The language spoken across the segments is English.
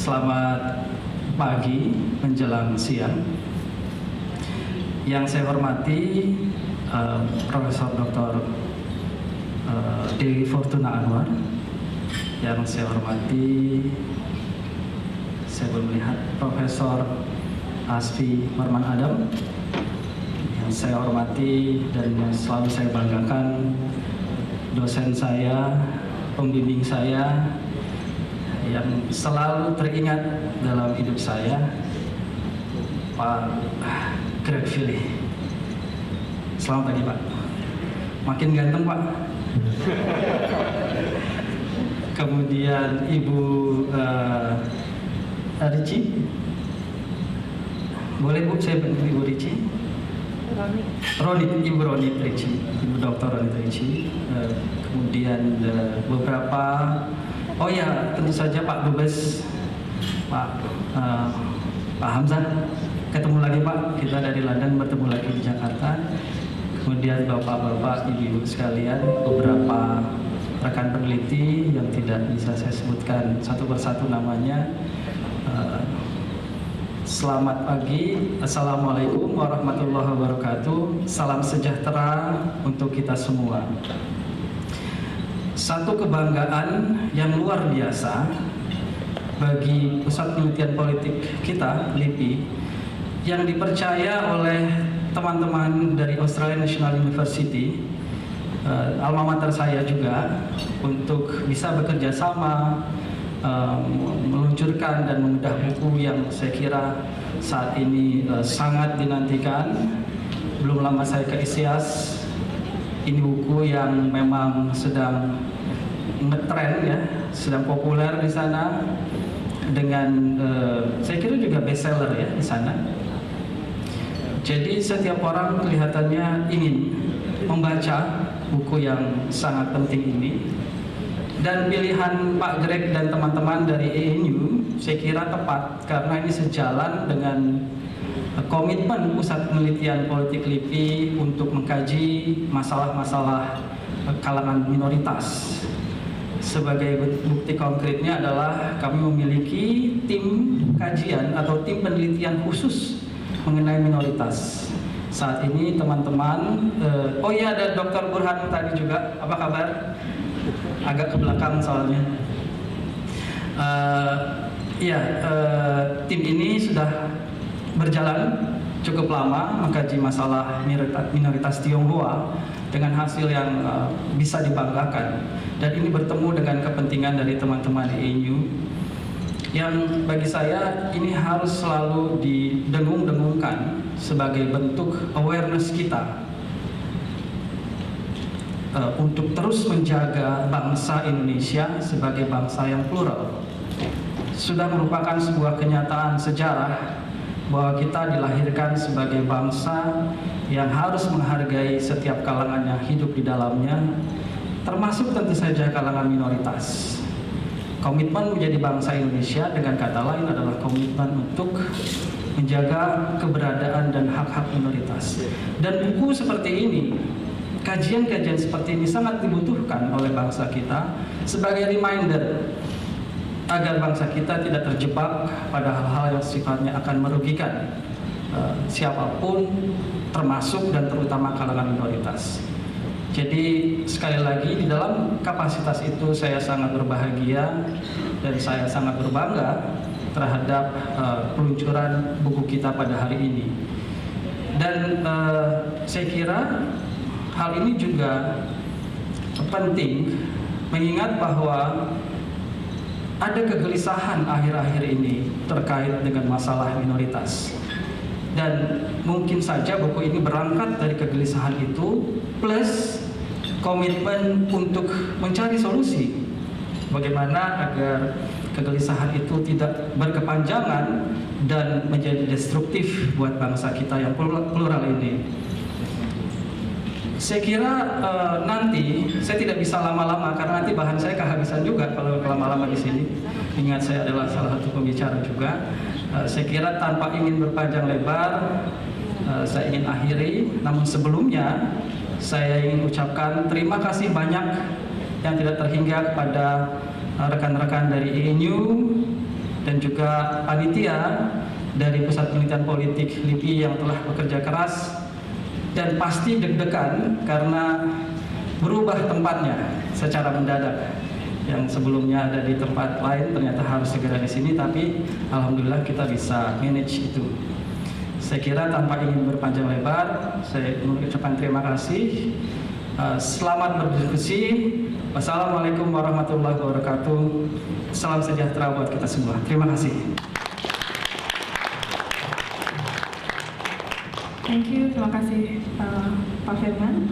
Selamat pagi menjelang siang. Yang saya hormati Profesor Dr. Dewi Fortuna Anwar. Yang saya hormati, saya belum melihat, Profesor Asfi Marman Adam. Yang saya hormati dan yang selalu saya banggakan, dosen saya, pembimbing saya, yang selalu teringat dalam hidup saya, Pak Fealy. Selamat pagi Pak. Makin ganteng Pak. Kemudian Ibu Ricci. Boleh Bu, saya bantu Ibu Ricci. Ronit, Ibu Ronit Ricci, Ibu Dr. Ronit Ricci. Kemudian beberapa, oh ya, tentu saja Pak Dubes, Pak Hamzah, ketemu lagi Pak, kita dari London bertemu lagi di Jakarta. Kemudian Bapak-Bapak, Ibu-Ibu sekalian, beberapa rekan peneliti yang tidak bisa saya sebutkan satu persatu namanya. Selamat pagi, Assalamualaikum warahmatullahi wabarakatuh. Salam sejahtera untuk kita semua. Satu kebanggaan yang luar biasa bagi Pusat Penelitian Politik kita, LIPI, yang dipercaya oleh teman-teman dari Australian National University, alma mater saya juga, untuk bisa bekerja sama, meluncurkan dan membedah buku yang saya kira saat ini sangat dinantikan. Belum lama saya ke ISEAS, ini buku yang memang sedang ngetren ya, sedang populer di sana, dengan saya kira juga bestseller ya di sana. Jadi setiap orang kelihatannya ingin membaca buku yang sangat penting ini. Dan pilihan Pak Greg dan teman-teman dari ANU saya kira tepat, karena ini sejalan dengan komitmen Pusat Penelitian Politik LIPI untuk mengkaji masalah-masalah kalangan minoritas. Sebagai bukti konkretnya adalah kami memiliki tim kajian atau tim penelitian khusus mengenai minoritas. Saat ini teman-teman, oh iya, ada Dr. Burhan tadi juga, apa kabar? Agak ke belakang soalnya. Tim ini sudah berjalan cukup lama mengkaji masalah minoritas Tionghoa dengan hasil yang bisa dibanggakan. Dan ini bertemu dengan kepentingan dari teman-teman di ANU yang bagi saya ini harus selalu didengung-dengungkan sebagai bentuk awareness kita untuk terus menjaga bangsa Indonesia sebagai bangsa yang plural. Sudah merupakan sebuah kenyataan sejarah bahwa kita dilahirkan sebagai bangsa yang harus menghargai setiap kalangan yang hidup di dalamnya, termasuk tentu saja kalangan minoritas. Komitmen menjadi bangsa Indonesia dengan kata lain adalah komitmen untuk menjaga keberadaan dan hak-hak minoritas. Dan buku seperti ini, kajian-kajian seperti ini sangat dibutuhkan oleh bangsa kita sebagai reminder agar bangsa kita tidak terjebak pada hal-hal yang sifatnya akan merugikan siapapun, termasuk dan terutama kalangan minoritas. Jadi sekali lagi, di dalam kapasitas itu saya sangat berbahagia dan saya sangat berbangga terhadap peluncuran buku kita pada hari ini. Dan saya kira hal ini juga penting, mengingat bahwa ada kegelisahan akhir-akhir ini terkait dengan masalah minoritas. Dan mungkin saja buku ini berangkat dari kegelisahan itu, plus komitmen untuk mencari solusi. Bagaimana agar kegelisahan itu tidak berkepanjangan dan menjadi destruktif buat bangsa kita yang plural ini. Saya kira nanti saya tidak bisa lama-lama karena nanti bahan saya kehabisan juga kalau lama-lama di sini. Ingat saya adalah salah satu pembicara juga. Saya kira tanpa ingin berpanjang lebar, saya ingin akhiri. Namun sebelumnya saya ingin ucapkan terima kasih banyak yang tidak terhingga kepada rekan-rekan dari ANU, dan juga panitia dari Pusat Penelitian Politik LIPI yang telah bekerja keras dan pasti deg-degan karena berubah tempatnya secara mendadak. Yang sebelumnya ada di tempat lain ternyata harus segera di sini, tapi alhamdulillah kita bisa manage itu. Saya kira tanpa ingin berpanjang lebar, saya mengucapkan terima kasih. Selamat berdiskusi. Wassalamualaikum warahmatullahi wabarakatuh. Salam sejahtera buat kita semua. Terima kasih. Thank you, terima kasih Pak Firman.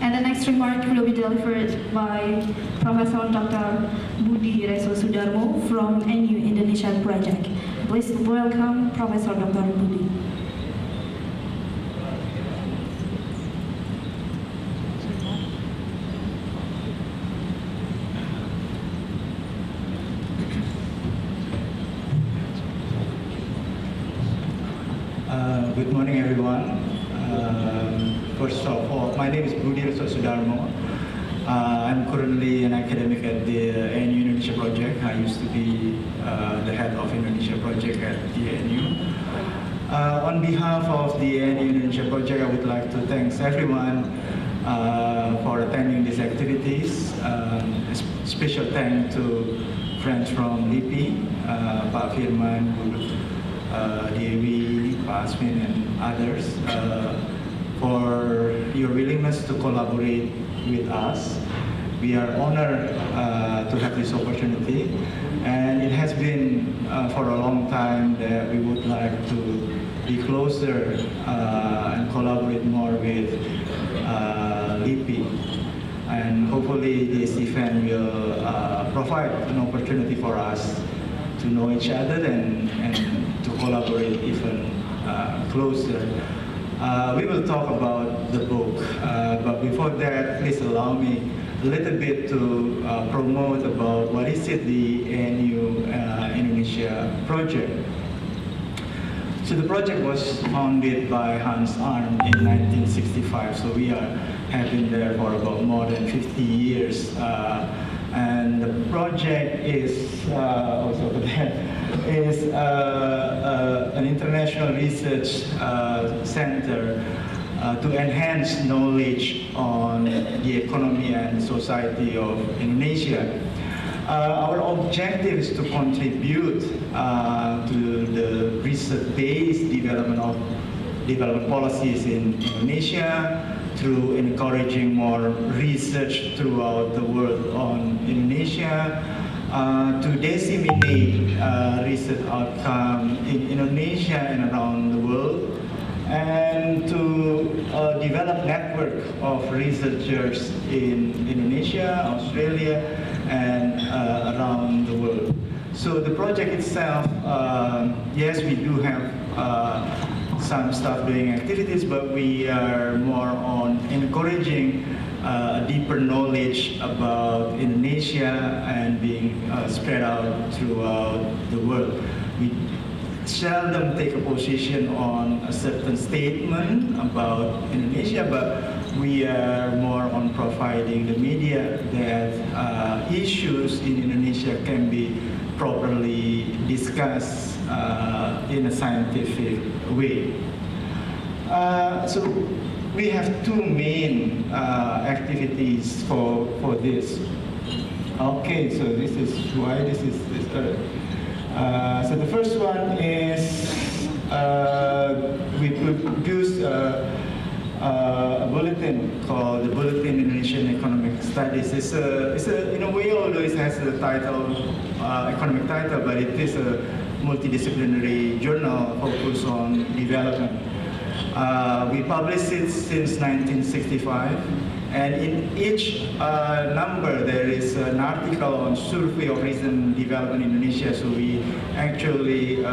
And the next remark will be delivered by Professor Dr. Budi Reso Sudarmo from NU Indonesian Project. Please welcome Professor Dr. Budi. Good morning, everyone. First of all, my name is Budi Reso Sudarmo. I'm currently an academic at the NU Indonesia Project. I used to be the head of Indonesia Project at the NU. On behalf of the NU Indonesia Project, I would like to thank everyone for attending these activities. Special thanks to friends from LIPI, Pak Firman, Dewi, Pak Asmin, and others for your willingness to collaborate with us. We are honored to have this opportunity, and it has been for a long time that we would like to be closer and collaborate more with LIPI. And hopefully this event will provide an opportunity for us to know each other and to collaborate even closer. We will talk about the book, but before that, please allow me a little bit to promote about what is it the NU Indonesia project. So the project was founded by Hans Arndt in 1965, so we have been there for about more than 50 years. And the project is an international research center to enhance knowledge on the economy and society of Indonesia. Our objective is to contribute to the research-based development policies in Indonesia through encouraging more research throughout the world on Indonesia, to disseminate research outcome in Indonesia and around the world, and to develop network of researchers in Indonesia, Australia, and around the world. So the project itself, yes, we do have some staff doing activities, but we are more on encouraging deeper knowledge about Indonesia and being spread out throughout the world. We seldom take a position on a certain statement about Indonesia, but we are more on providing the media that issues in Indonesia can be properly discussed in a scientific way. So we have two main activities for this. Okay, so this is why this is so the first one is we produced a bulletin called the Bulletin Indonesian Economic Studies. It's in a way, although it has a title, economic title, but it is a multidisciplinary journal focused on development. We published it since 1965, and in each number there is an article on survey of recent development in Indonesia. So we actually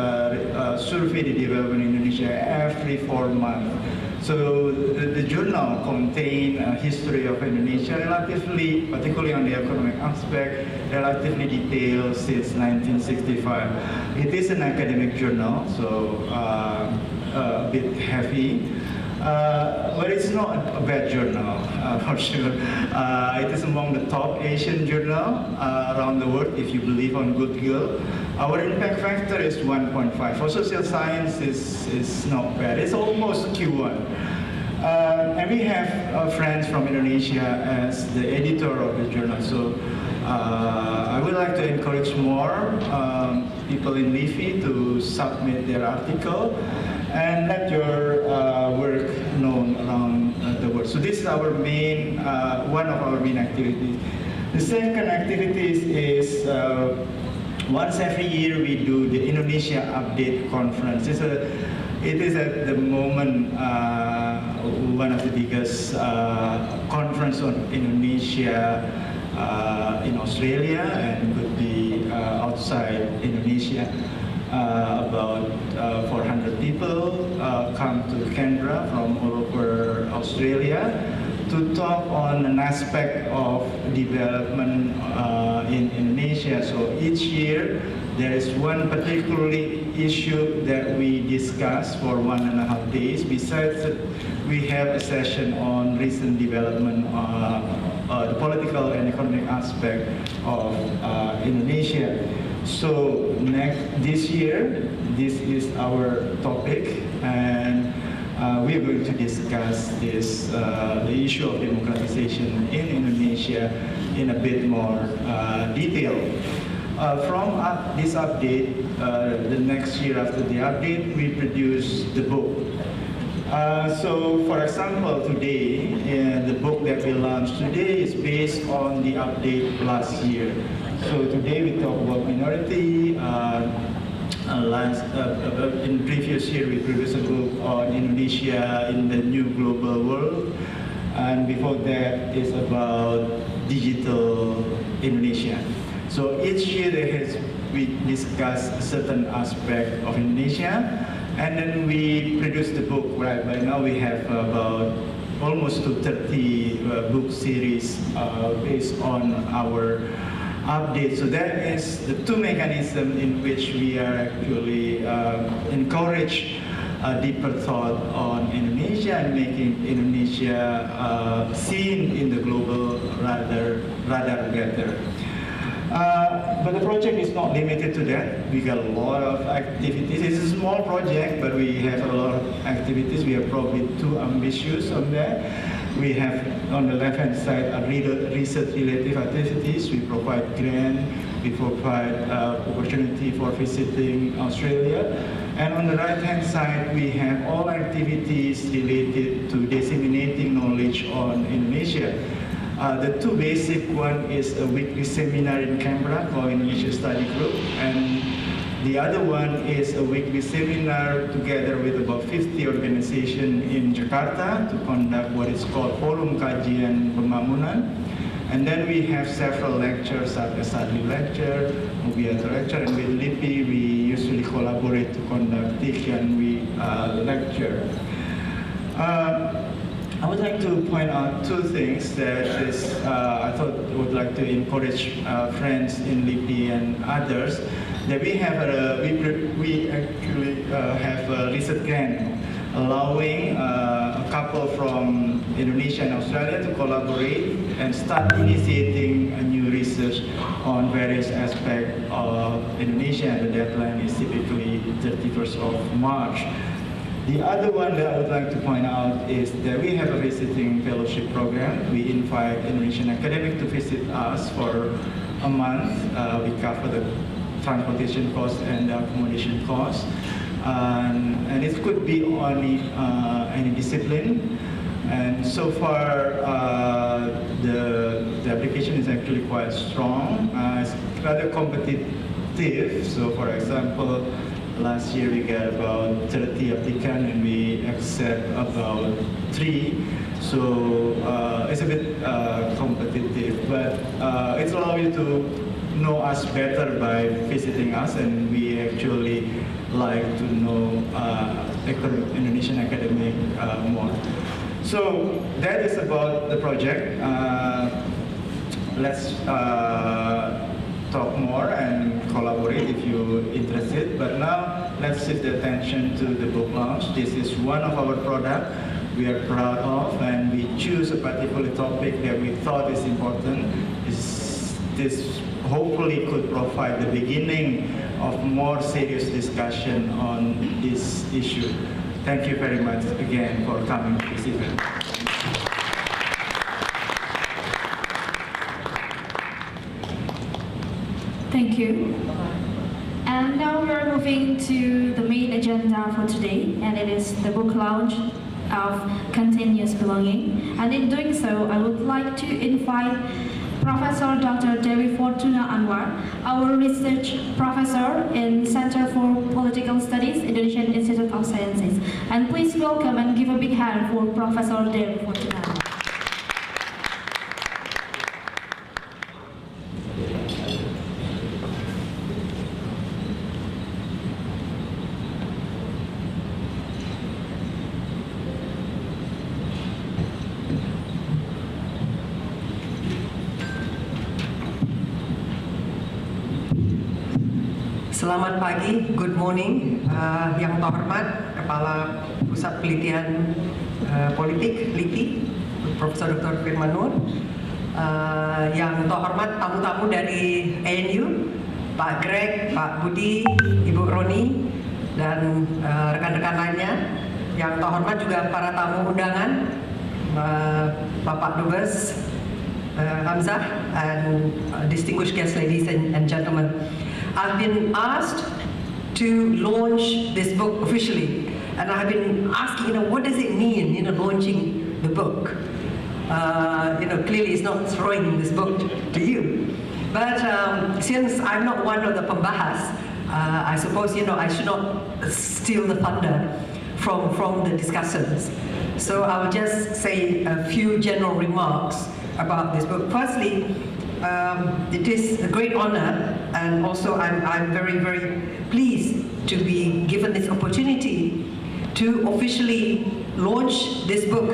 survey the development in Indonesia every 4 months. So the journal contains a history of Indonesia relatively, particularly on the economic aspect, relatively detailed since 1965. It is an academic journal, so a bit heavy. Well, it's not a bad journal, for sure. It is among the top Asian journal around the world, if you believe on Goodwill. Our impact factor is 1.5. For social science, is not bad. It's almost Q1. And we have friends from Indonesia as the editor of the journal. So I would like to encourage more people in LIFI to submit their article and let your work known around the world. So this is our main, one of our main activities. The second activities is once every year we do the Indonesia Update Conference. It is at the moment one of the biggest conference on Indonesia in Australia and could be outside Indonesia. About 400 people come to Canberra from all over Australia to talk on an aspect of development in Indonesia. So each year there is one particular issue that we discuss for 1.5 days. Besides that, we have a session on recent development, the political and economic aspect of Indonesia. So this year, this is our topic, and we are going to discuss this, the issue of democratization in Indonesia in a bit more detail. From this update, the next year after the update, we produce the book. So, for example, today, the book that we launched today is based on the update last year. So today we talk about minority. In previous year we produced a book on Indonesia in the new global world, and before that is about digital Indonesia. So each year we discuss a certain aspect of Indonesia, and then we produce the book. Right by now we have about almost to 30 book series based on our update. So that is the two mechanisms in which we are actually encourage deeper thought on Indonesia and making Indonesia seen in the global radar better. But the project is not limited to that. We got a lot of activities. It's a small project, but we have a lot of activities. We are probably too ambitious on that. We have on the left-hand side research-related activities. We provide grant. We provide opportunity for visiting Australia. And on the right-hand side, we have all activities related to disseminating knowledge on Indonesia. The two basic one is a weekly seminar in Canberra called Indonesia Study Group, and the other one is a weekly seminar together with about 50 organizations in Jakarta to conduct what is called Forum Kajian Pembangunan. And then we have several lectures, such as Sadly Lecture, Mubiata Lecture, and with LIPI we usually collaborate to conduct Tikian lecture. I would like to point out two things that I thought I would like to encourage friends in LIPI and others. That we have we actually have a research grant allowing a couple from Indonesia and Australia to collaborate and start initiating a new research on various aspects of Indonesia. And the deadline is typically 31st of March. The other one that I would like to point out is that we have a visiting fellowship program. We invite Indonesian academics to visit us for a month. We cover the transportation costs and the accommodation costs. And it could be on any discipline. And so far, the application is actually quite strong. It's rather competitive. So for example, last year we got about 30 applicants and we accept about 3. So it's a bit competitive, but it allows you to know us better by visiting us, and we actually like to know Indonesian academic more. So that is about the project. Let's talk more and collaborate if you're interested. But now let's shift the attention to the book launch. This is one of our products. we are proud of, and we choose a particular topic that we thought is important. This hopefully could provide the beginning of more serious discussion on this issue. Thank you very much again for coming to this event. Thank you. And now we're moving to the main agenda for today, and it is the book launch of Continuous Belonging. And in doing so, I would like to invite Professor Dr. Dewi Fortuna Anwar, our research professor in Center for Political Studies, Indonesian Institute of Sciences. And please welcome and give a big hand for Professor Dewi Fortuna Anwar. Selamat pagi, good morning, yang terhormat Kepala Pusat Penelitian Politik LIPI, Profesor Dr. Firman Nur, yang terhormat tamu-tamu dari ANU, Pak Greg, Pak Budi, Ibu Roni, dan rekan-rekan lainnya. Yang terhormat juga para tamu undangan, Bapak Dubes Hamzah, and distinguished guests, ladies and gentlemen. I've been asked to launch this book officially, and I've been asking, what does it mean, launching the book? Clearly it's not throwing this book to you. But since I'm not one of the pembahas, I suppose, I should not steal the thunder from the discussions. So I'll just say a few general remarks about this book. Firstly, it is a great honor, and also I'm very, very pleased to be given this opportunity to officially launch this book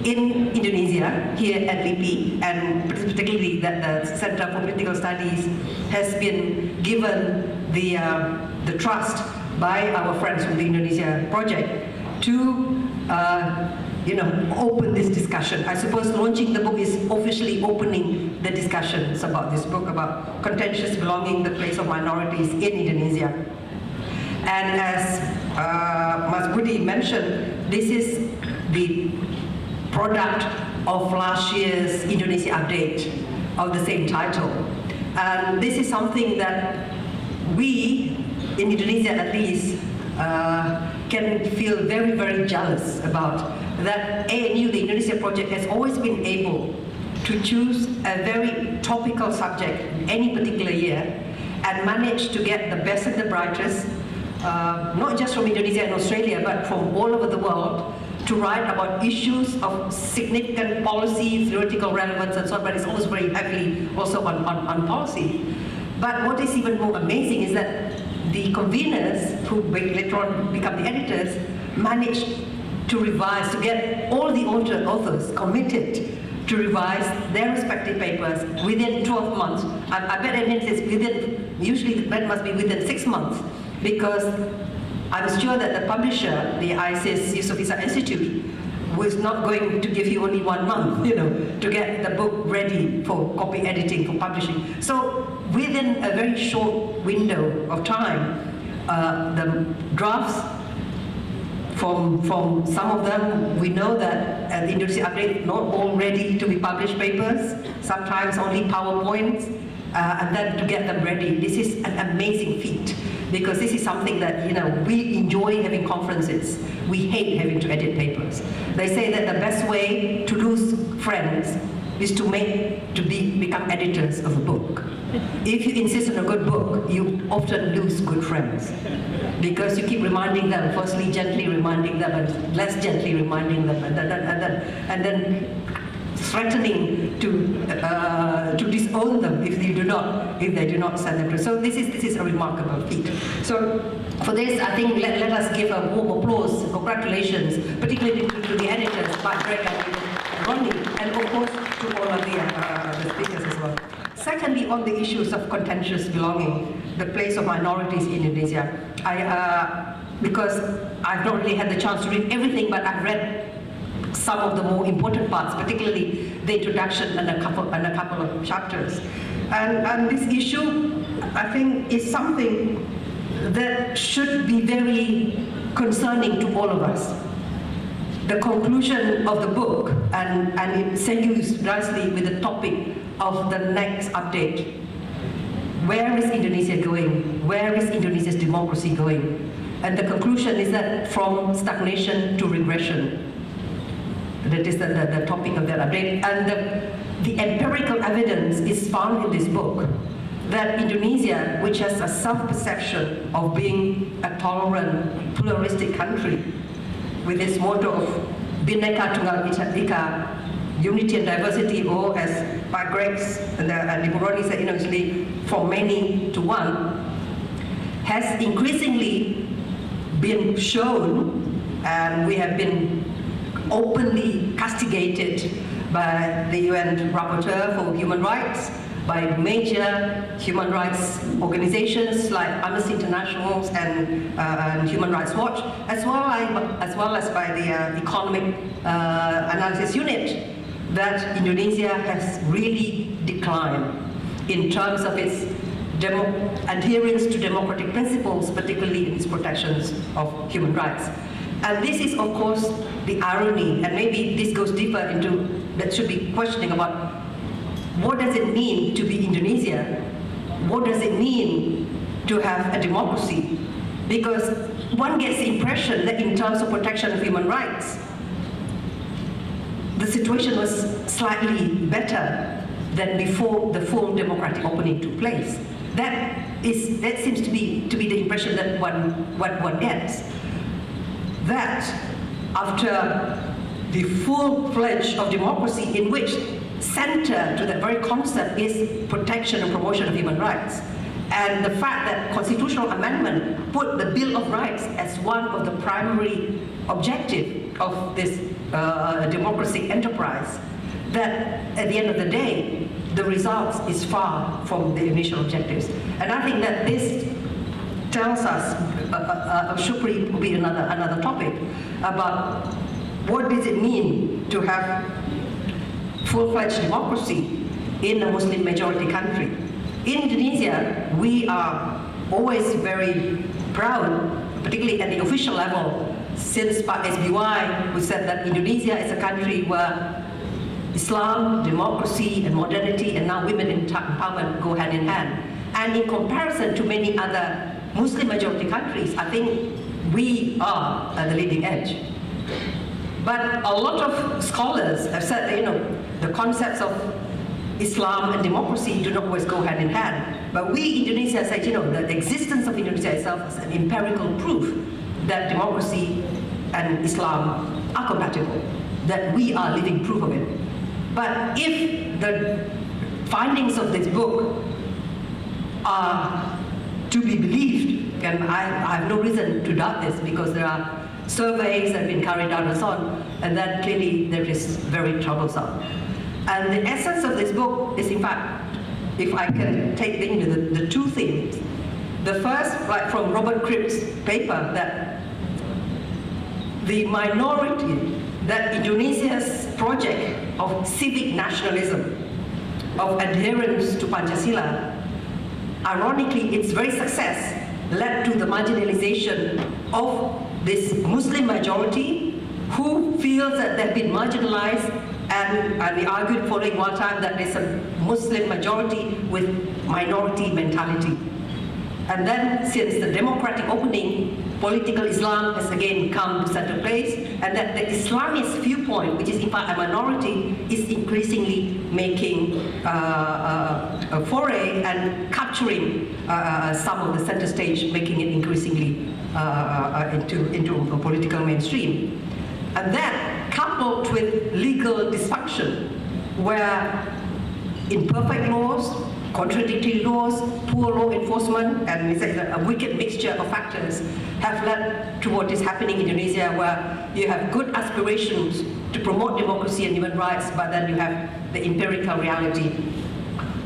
in Indonesia, here at LIPI, and particularly that the Center for Political Studies has been given the trust by our friends from the Indonesia project to open this discussion. I suppose launching the book is officially opening the discussions about this book, about contentious belonging, the place of minorities in Indonesia. And as Mas Budi mentioned, this is the product of last year's Indonesia update of the same title. And this is something that we, in Indonesia at least, can feel very, very jealous about. That ANU, the Indonesia project, has always been able to choose a very topical subject any particular year and manage to get the best and the brightest, not just from Indonesia and Australia, but from all over the world, to write about issues of significant policy, theoretical relevance, and so on, but it's always very heavily also on policy. But what is even more amazing is that the conveners, who later on become the editors, managed to revise, to get all the authors committed to revise their respective papers within 12 months. I bet it means usually that must be within 6 months, because I'm sure that the publisher, the ISEAS-Yusof Institute, was not going to give you only 1 month, to get the book ready for copy editing, for publishing. So within a very short window of time, the drafts, from some of them, we know that the Indonesia update, not all ready to be published papers, sometimes only PowerPoints, and then to get them ready. This is an amazing feat, because this is something that, we enjoy having conferences. We hate having to edit papers. They say that the best way to lose friends is to become editors of a book. If you insist on a good book, you often lose good friends, because you keep reminding them, firstly gently reminding them, and less gently reminding them, and then threatening to disown them if they do not send them to. So this is a remarkable feat. So for this, I think let us give a warm applause, congratulations, particularly to the editors, Pak Greg and Ronit, and of course to all of the speakers as well. Secondly, on the issues of contentious belonging, the place of minorities in Indonesia, because I've not really had the chance to read everything, but I've read some of the more important parts, particularly the introduction and a couple of chapters. And this issue, I think, is something that should be very concerning to all of us. The conclusion of the book, and it segues nicely with the topic of the next update. Where is Indonesia going? Where is Indonesia's democracy going? And the conclusion is that from stagnation to regression. That is the topic of that update. And the empirical evidence is found in this book that Indonesia, which has a self-perception of being a tolerant, pluralistic country, with its motto of Bhinneka Tunggal Ika, unity and diversity, or as by Gregs and the Ronit said, usually from many to one, has increasingly been shown, and we have been openly castigated by the UN Rapporteur for Human Rights, by major human rights organizations like Amnesty International and Human Rights Watch, as well as by the Economic Analysis Unit, that Indonesia has really declined in terms of its adherence to democratic principles, particularly in its protections of human rights. And this is, of course, the irony, and maybe this goes deeper into, that should be questioning about what does it mean to be Indonesia? What does it mean to have a democracy? Because one gets the impression that in terms of protection of human rights, the situation was slightly better than before the full democratic opening took place. That seems to be the impression that one gets. That after the full pledge of democracy, in which center to that very concept is protection and promotion of human rights, and the fact that constitutional amendment put the Bill of Rights as one of the primary objectives of this democracy enterprise, that at the end of the day, the results is far from the initial objectives. And I think that this tells us, should be another topic, about what does it mean to have full-fledged democracy in a Muslim majority country. In Indonesia, we are always very proud, particularly at the official level, since Pak SBY, who said that Indonesia is a country where Islam, democracy, and modernity, and now women empowerment go hand in hand. And in comparison to many other Muslim majority countries, I think we are at the leading edge. But a lot of scholars have said that, the concepts of Islam and democracy do not always go hand in hand. But we, Indonesia, say, the existence of Indonesia itself is an empirical proof that democracy and Islam are compatible, that we are living proof of it. But if the findings of this book are to be believed, and I have no reason to doubt this, because there are surveys that have been carried out and so on, and that clearly there is very troublesome. And the essence of this book is, in fact, if I can take the two things. The first, like from Robert Cribb's paper, that the minority, that Indonesia's project of civic nationalism, of adherence to Pancasila, ironically, its very success led to the marginalization of this Muslim majority who feels that they've been marginalized, and we argued for a while time that there's a Muslim majority with minority mentality. And then since the democratic opening, political Islam has again come to center place, and that the Islamist viewpoint, which is in fact a minority, is increasingly making a foray and capturing some of the center stage, making it increasingly into a political mainstream. And that, coupled with legal dysfunction, where imperfect laws, contradictory laws, poor law enforcement, and it's a wicked mixture of factors have led to what is happening in Indonesia, where you have good aspirations to promote democracy and human rights, but then you have the empirical reality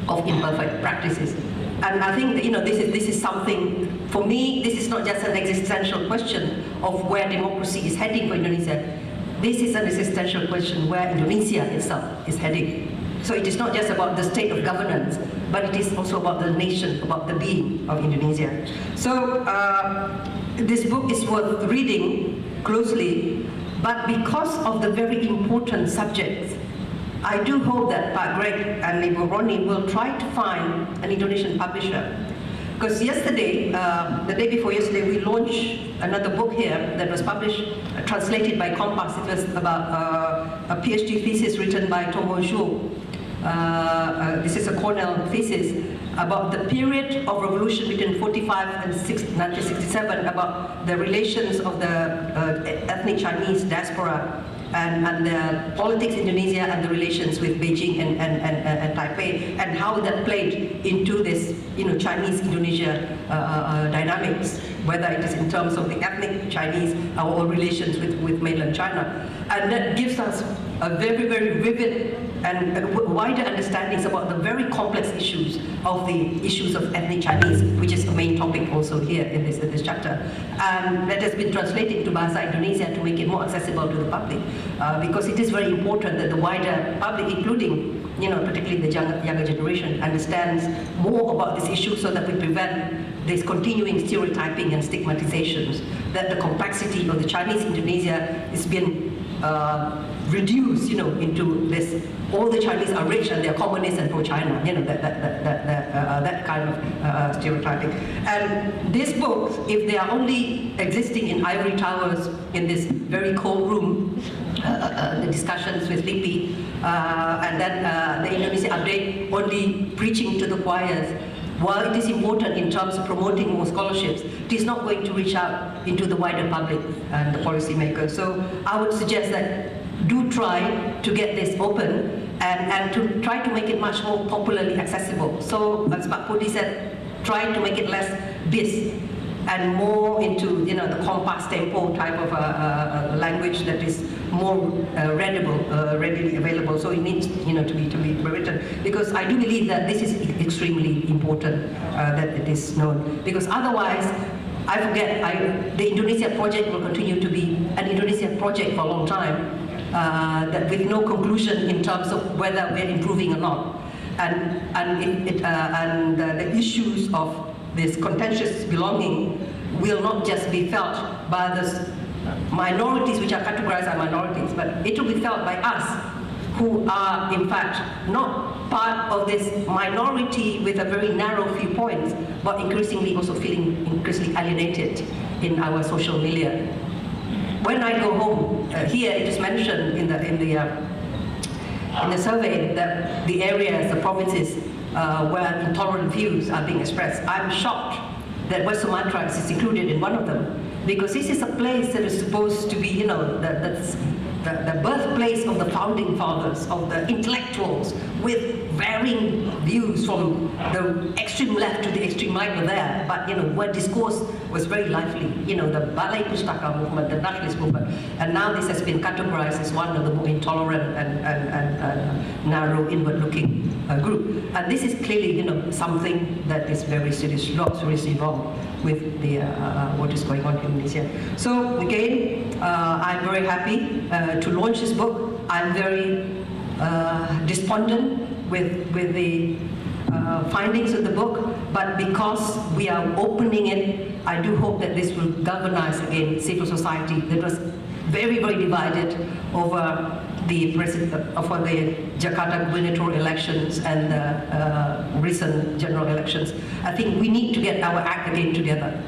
of imperfect practices. And I think that, this is something, for me, this is not just an existential question of where democracy is heading for Indonesia. this is an existential question where Indonesia itself is heading. So it is not just about the state of governance, but it is also about the nation, about the being of Indonesia. So this book is worth reading closely, but because of the very important subjects, I do hope that Pak Greg and Ibu Ronit will try to find an Indonesian publisher. Because yesterday, the day before yesterday, we launched another book here that was published, translated by Compass. It was about a PhD thesis written by Tomo Zhou. This is a Cornell thesis about the period of revolution between 45 and 1967, about the relations of the ethnic Chinese diaspora and the politics in Indonesia and the relations with Beijing and Taipei, and how that played into this, Chinese-Indonesia dynamics, whether it is in terms of the ethnic Chinese or relations with mainland China. And that gives us a very, very vivid and wider understandings about the very complex issues of the issues of ethnic Chinese, which is a main topic also here in this chapter. And that has been translated to Bahasa Indonesia to make it more accessible to the public, because it is very important that the wider public, including particularly the younger generation, understands more about this issue so that we prevent this continuing stereotyping and stigmatizations, that the complexity of the Chinese Indonesia is being reduced, into this. All the Chinese are rich and they're communist and pro-China, that kind of stereotyping. And these books, if they are only existing in ivory towers in this very cold room, the discussions with Lipi, and then the Indonesia update only preaching to the choirs, while it is important in terms of promoting more scholarships, it is not going to reach out into the wider public and the policymakers. So I would suggest that do try to get this open and to try to make it much more popularly accessible. So as Pak Pudi said, try to make it less bis and more into the compass tempo type of language that is more readable, readily available. So it needs to be written, because I do believe that this is extremely important that it is known, because otherwise I forget the Indonesia project will continue to be an Indonesia project for a long time, that with no conclusion in terms of whether we're improving or not, and the issues of this contentious belonging will not just be felt by the minorities which are categorized as minorities, but it will be felt by us who are in fact not part of this minority with a very narrow viewpoints, but increasingly also feeling increasingly alienated in our social milieu. When I go home, here it is mentioned in the survey that the areas, the provinces where intolerant views are being expressed. I'm shocked that West Sumatra is included in one of them, because this is a place that is supposed to be, that's the birthplace of the founding fathers, of the intellectuals, with varying views from the extreme left to the extreme right were there, but where discourse was very lively, the Balai Pustaka movement, the nationalist movement, and now this has been categorized as one of the more intolerant and narrow, inward-looking group. And this is clearly, something that is very seriously wrong with the what is going on in Indonesia. So again, I'm very happy to launch this book. I'm very despondent with the findings of the book, but because we are opening it, I do hope that this will galvanize again civil society that was very, very divided over the Jakarta gubernatorial elections and the recent general elections. I think we need to get our act again together,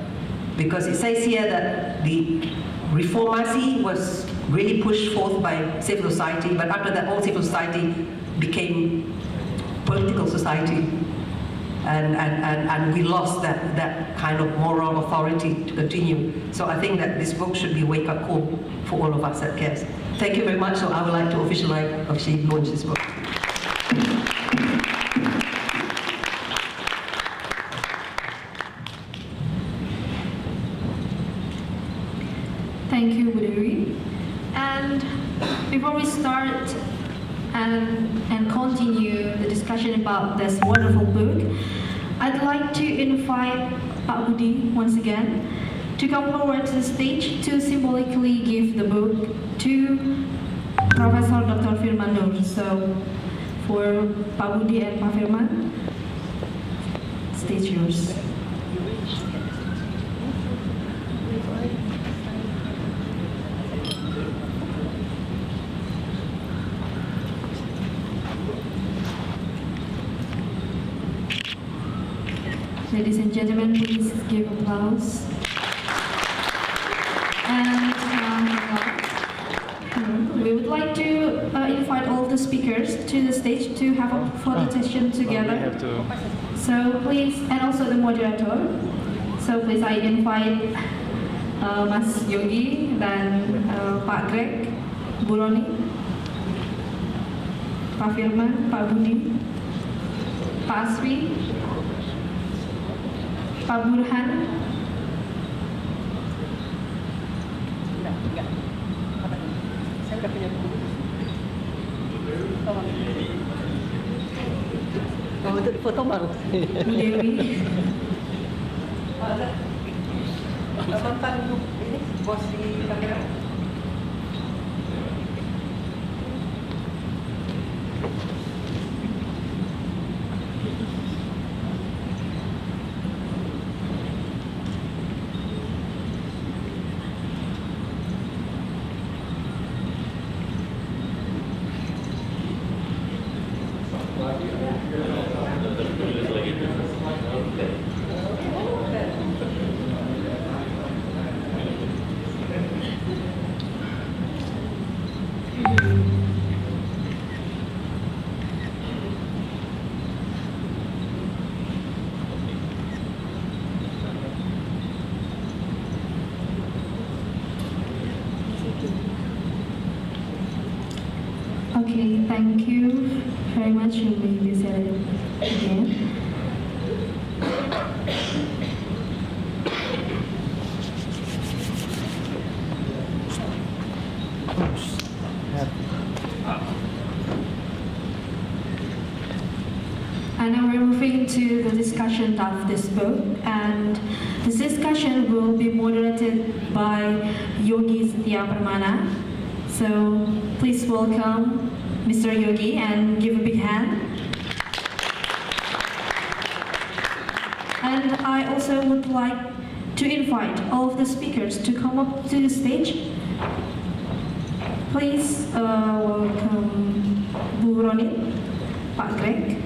because it says here that the reformasi was really pushed forth by civil society, but after that all civil society became political society, and we lost that kind of moral authority to continue. So I think that this book should be a wake-up call for all of us that cares. Thank you very much. So I would like to officially launch this book. Thank you, Buduri. And before we start and continue the discussion about this wonderful book, I'd like to invite Pak Budi once again to come forward to the stage to symbolically give the book to Professor Dr. Firman Nur. So, for Pak Budi and Pak Firman, stage yours. Ladies and gentlemen, please give applause. And we would like to invite all of the speakers to the stage to have a photo session together. So please, and also the moderator. So please, I invite Mas Yogi dan Pak Greg, Bu Ronit, Pak Firman, Pak Budi, Pak Sri, Pak Burhan, Oh, untuk foto baru. Bu Dewi, Mantan ini bos di kamera. Okay, thank you very much. You may be seated again. And now we're moving to the discussion of this book, and this discussion will be moderated by Yogi Setia Permana. So please welcome Mr. Yogi and give a big hand. And I also would like to invite all of the speakers to come up to the stage. Please welcome Bu Ronit, Pak Greg,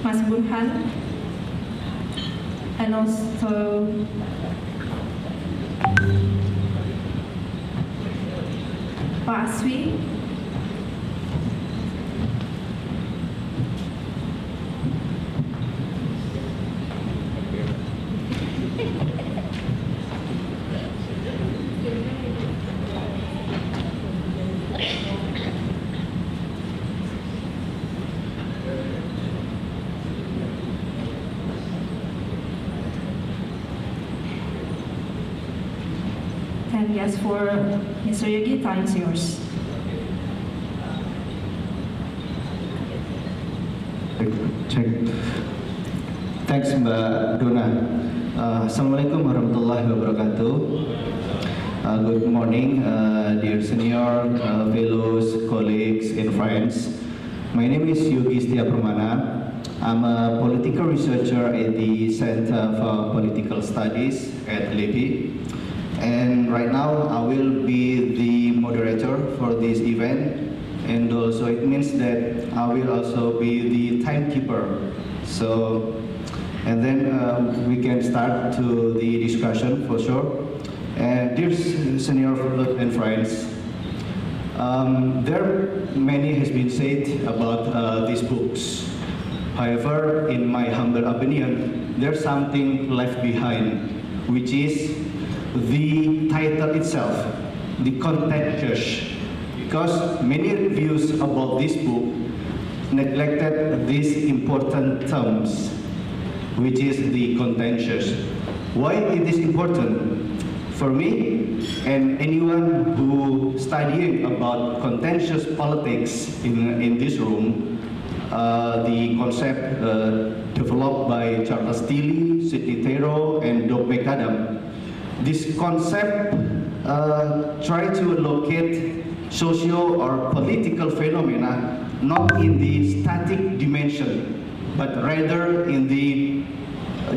Mas Burhan, and also Pak Sri, and yes, for Mr. Yogi, time is yours. Check. Thanks Mbak Dona. Assalamualaikum warahmatullahi wabarakatuh. Good morning, dear senior, fellows, colleagues, and friends. My name is Yogi Setia Permana. I'm a political researcher at the Center for Political Studies at LIPI. And right now, I will be the moderator for this event. And also it means that I will also be the timekeeper. So, and then we can start to the discussion for sure. And dear senior and friends, there many has been said about these books. However, in my humble opinion, there's something left behind, which is the title itself, the Contentious. Because many reviews about this book neglected these important terms, which is the contentious. Why it is important? For me and anyone who studying about contentious politics in this room, the concept developed by Charles Fealy, Sidney Thoreau, and Doug McAdam, this concept try to locate social or political phenomena not in the static dimension, but rather in the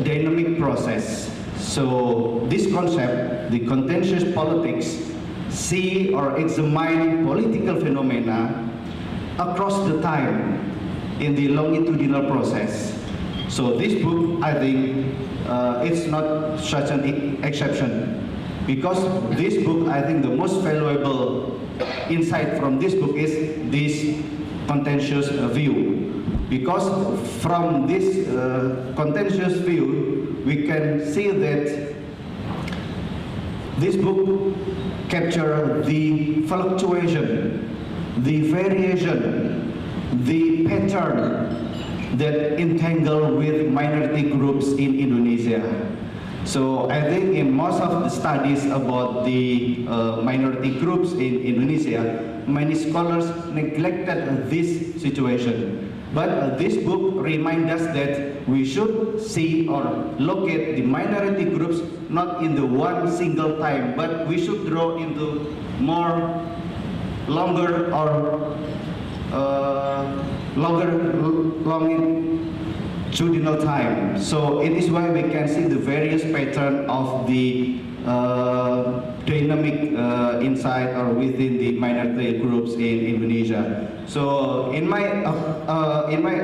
dynamic process. So this concept, the contentious politics, see or examine political phenomena across the time in the longitudinal process. So this book, I think, it's not such an exception, because this book, I think the most valuable insight from this book is this contentious view. Because from this contentious view, we can see that this book captures the fluctuation, the variation, the pattern that entangle with minority groups in Indonesia. So I think in most of the studies about the minority groups in Indonesia, many scholars neglected this situation. But this book reminds us that we should see or locate the minority groups not in the one single time, but we should draw into more longer or longitudinal time. So it is why we can see the various pattern of the dynamic inside or within the minority groups in Indonesia. So in my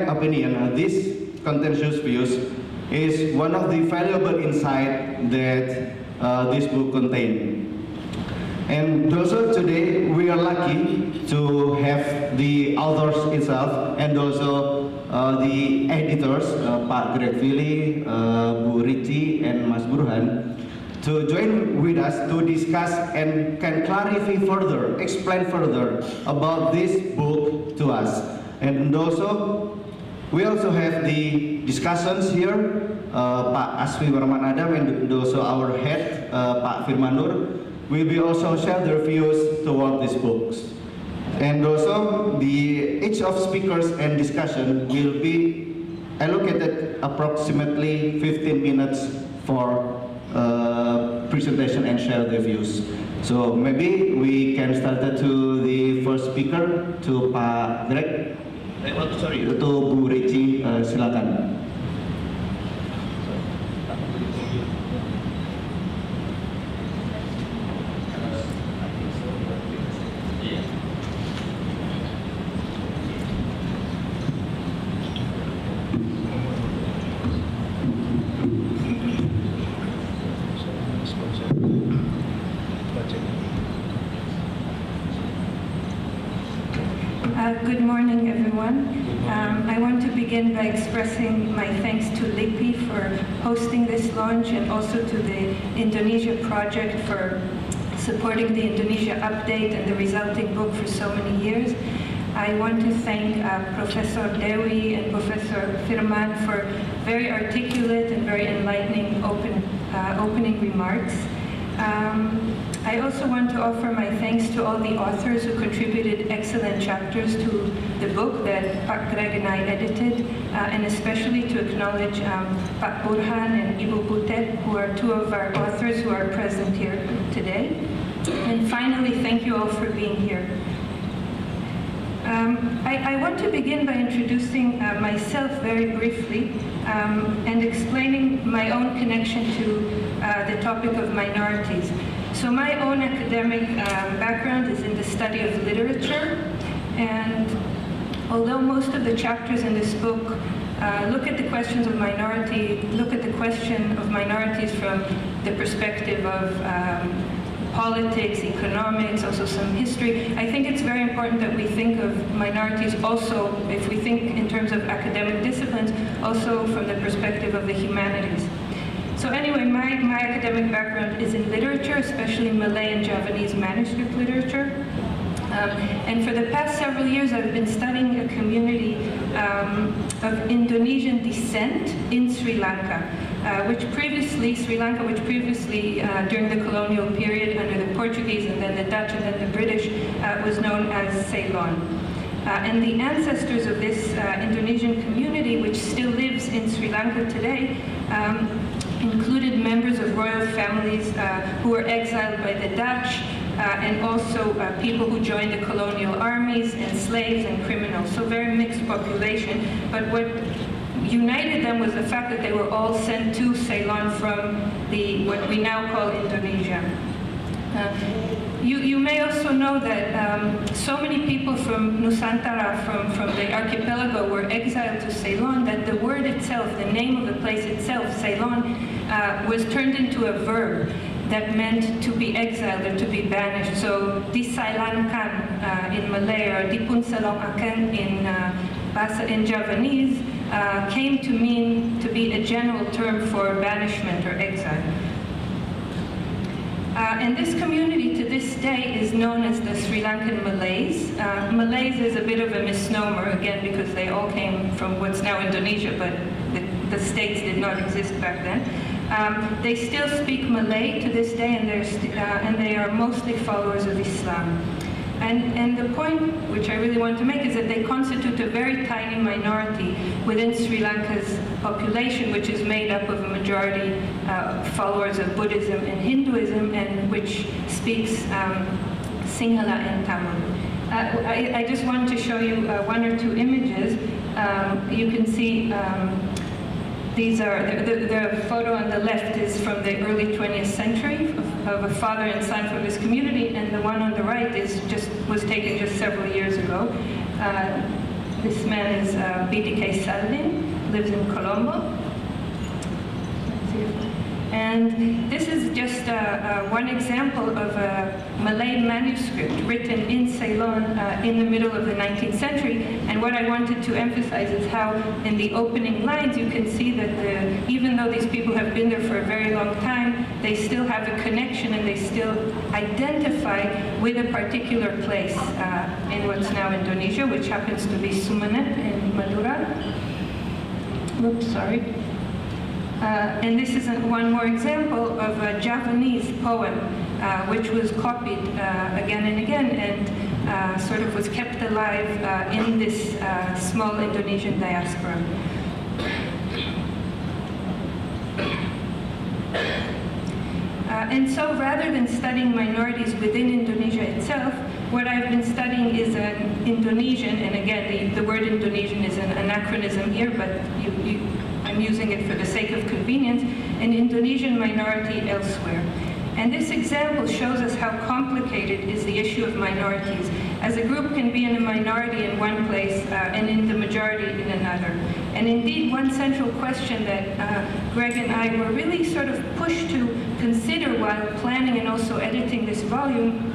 opinion, this contentious views is one of the valuable insight that this book contains. And also today we are lucky to have the authors itself and also the editors, Pak Greg Fealy, Bu Ricci, and Mas Burhan, to join with us to discuss and can clarify further, explain further about this book to us. And also, we also have the discussions here, Pak Asfi Warman Adam and also our head, Pak Firman Nur, will be also share their views toward these books. And also, each of speakers and discussion will be allocated approximately 15 minutes for presentation and share their views. So maybe we can start to the first speaker, to Pak Greg. To Bu Ricci, silakan. Good morning, everyone. I want to begin by expressing my thanks to LIPI for hosting this launch and also to the Indonesia Project for supporting the Indonesia update and the resulting book for so many years. I want to thank Professor Dewi and Professor Firman for very articulate and very enlightening opening remarks. I also want to offer my thanks to all the authors who contributed excellent chapters to the book that Pak Greg and I edited, and especially to acknowledge Pak Burhan and Ibu Butet, who are two of our authors who are present here today. And finally, thank you all for being here. I want to begin by introducing myself very briefly and explaining my own connection to the topic of minorities. So my own academic background is in the study of literature, and although most of the chapters in this book look at the questions of look at the question of minorities from the perspective of politics, economics, also some history, I think it's very important that we think of minorities also, if we think in terms of academic disciplines, also from the perspective of the humanities. So anyway, my academic background is in literature, especially Malay and Javanese manuscript literature. And for the past several years, I've been studying a community of Indonesian descent in Sri Lanka, which previously during the colonial period under the Portuguese and then the Dutch and then the British was known as Ceylon. And the ancestors of this Indonesian community, which still lives in Sri Lanka today, included members of royal families who were exiled by the Dutch, and also people who joined the colonial armies, and slaves and criminals. So very mixed population. But what united them was the fact that they were all sent to Ceylon from what we now call Indonesia. You may also know that so many people from Nusantara, from the archipelago, were exiled to Ceylon that the word itself, the name of the place itself, Ceylon, was turned into a verb that meant to be exiled or to be banished. So disailankan in Malay or dipunselongaken in Javanese came to mean to be a general term for banishment or exile. And this community to this day is known as the Sri Lankan Malaise. Malaise is a bit of a misnomer, again, because they all came from what's now Indonesia, but the states did not exist back then. They still speak Malay to this day, and they are mostly followers of Islam. And the point which I really want to make is that they constitute a very tiny minority within Sri Lanka's population, which is made up of a majority followers of Buddhism and Hinduism, and which speaks Sinhala and Tamil. I just wanted to show you one or two images. You can see these are, the photo on the left is from the early 20th century of a father and son from this community, and the one on the right was taken just several years ago. This man is BDK Saldin, lives in Colombo. And this is just one example of a Malay manuscript written in Ceylon in the middle of the 19th century. And what I wanted to emphasize is how in the opening lines you can see that even though these people have been there for a very long time, they still have a connection and they still identify with a particular place in what's now Indonesia, which happens to be Sumeneb in Madura. Oops, sorry. And this is one more example of a Javanese poem, which was copied again and again, and sort of was kept alive in this small Indonesian diaspora. And so rather than studying minorities within Indonesia itself, what I've been studying is an Indonesian, and again, the word Indonesian is an anachronism here, but I'm using it for the sake of convenience, an Indonesian minority elsewhere. And this example shows us how complicated is the issue of minorities, as a group can be in a minority in one place and in the majority in another. And indeed, one central question that Greg and I were really sort of pushed to consider while planning and also editing this volume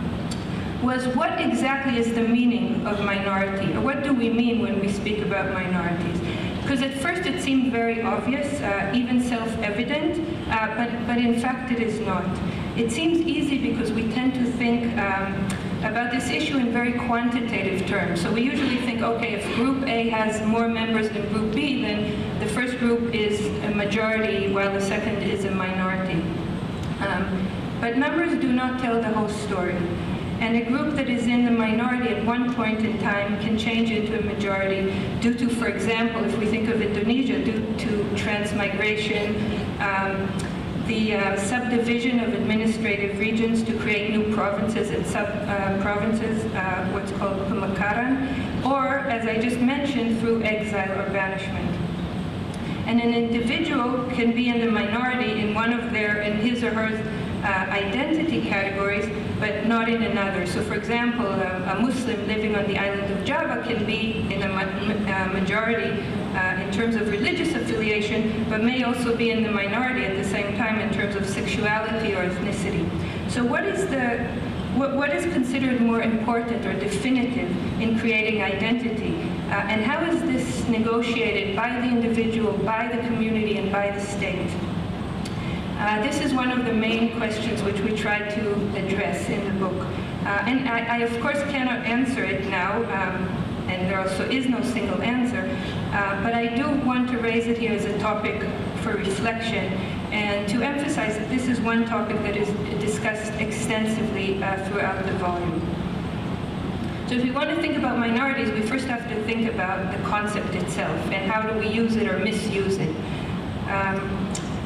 was what exactly is the meaning of minority, or what do we mean when we speak about minorities? Because at first it seemed very obvious, even self-evident, but in fact it is not. It seems easy because we tend to think about this issue in very quantitative terms. So we usually think, okay, if Group A has more members than Group B, then the first group is a majority while the second is a minority. But numbers do not tell the whole story. And a group that is in the minority at one point in time can change into a majority due to, for example, if we think of Indonesia, due to transmigration, the subdivision of administrative regions to create new provinces and sub-provinces, what's called pemekaran, or, as I just mentioned, through exile or banishment. And an individual can be in the minority in one of in his or her identity categories, but not in another. So for example, a Muslim living on the island of Java can be in a majority in terms of religious affiliation, but may also be in the minority at the same time in terms of sexuality or ethnicity. So what is considered more important or definitive in creating identity? And how is this negotiated by the individual, by the community, and by the state? This is one of the main questions which we try to address in the book. And I of course cannot answer it now, and there also is no single answer, but I do want to raise it here as a topic for reflection and to emphasize that this is one topic that is discussed extensively throughout the volume. So if we want to think about minorities, we first have to think about the concept itself and how do we use it or misuse it.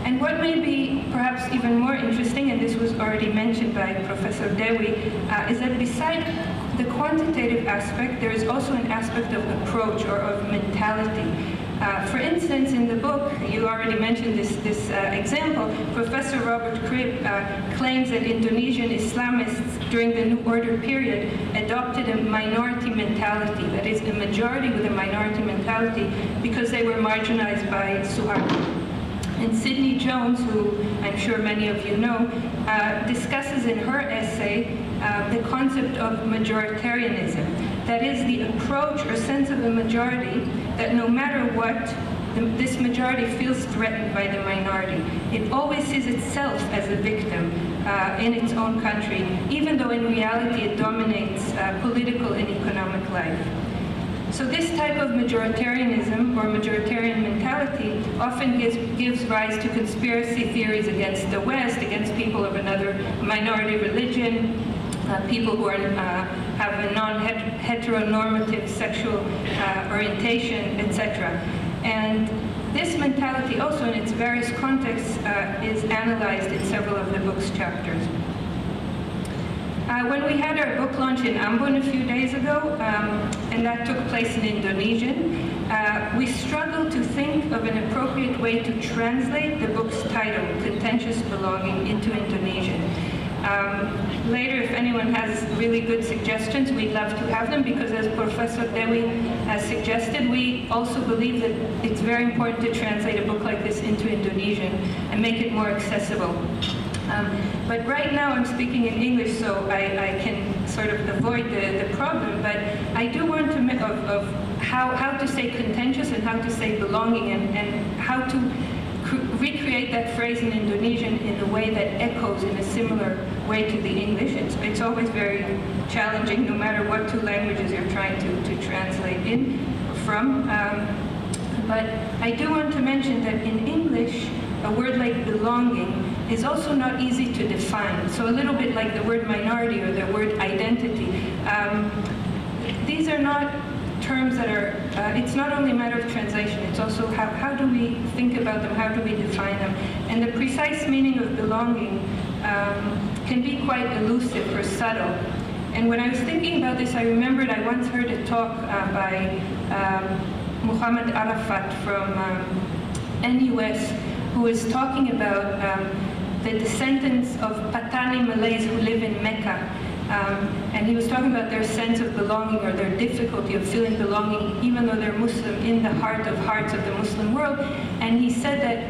And what may be perhaps even more interesting, and this was already mentioned by Professor Dewi, is that beside the quantitative aspect, there is also an aspect of approach or of mentality. For instance, in the book, you already mentioned this example, Professor Robert Cribb claims that Indonesian Islamists during the New Order period adopted a minority mentality, that is, a majority with a minority mentality, because they were marginalized by Suharto. And Sidney Jones, who I'm sure many of you know, discusses in her essay the concept of majoritarianism. That is the approach or sense of a majority that no matter what, this majority feels threatened by the minority. It always sees itself as a victim in its own country, even though in reality it dominates political and economic life. So this type of majoritarianism or majoritarian mentality often gives rise to conspiracy theories against the West, against people of another minority religion, people who have a non-heteronormative sexual orientation, etc. And this mentality also in its various contexts is analyzed in several of the book's chapters. When we had our book launch in Ambon a few days ago, and that took place in Indonesian, we struggled to think of an appropriate way to translate the book's title, Contentious Belonging, into Indonesian. Later, if anyone has really good suggestions, we'd love to have them, because as Professor Dewi has suggested, we also believe that it's very important to translate a book like this into Indonesian and make it more accessible. But right now I'm speaking in English, so I can sort of avoid the problem, but I do want to of how to say contentious and how to say belonging, and how to recreate that phrase in Indonesian in a way that echoes in a similar way to the English. It's always very challenging, no matter what two languages you're trying to translate in from. But I do want to mention that in English, a word like belonging is also not easy to define. So a little bit like the word minority or the word identity. These are not terms that are, it's not only a matter of translation, it's also how do we think about them, how do we define them. And the precise meaning of belonging can be quite elusive or subtle. And when I was thinking about this, I remembered I once heard a talk by Muhammad Arafat from NUS, who was talking about the descendants of Patani Malays who live in Mecca. And he was talking about their sense of belonging, or their difficulty of feeling belonging, even though they're Muslim, in the heart of hearts of the Muslim world. And he said that,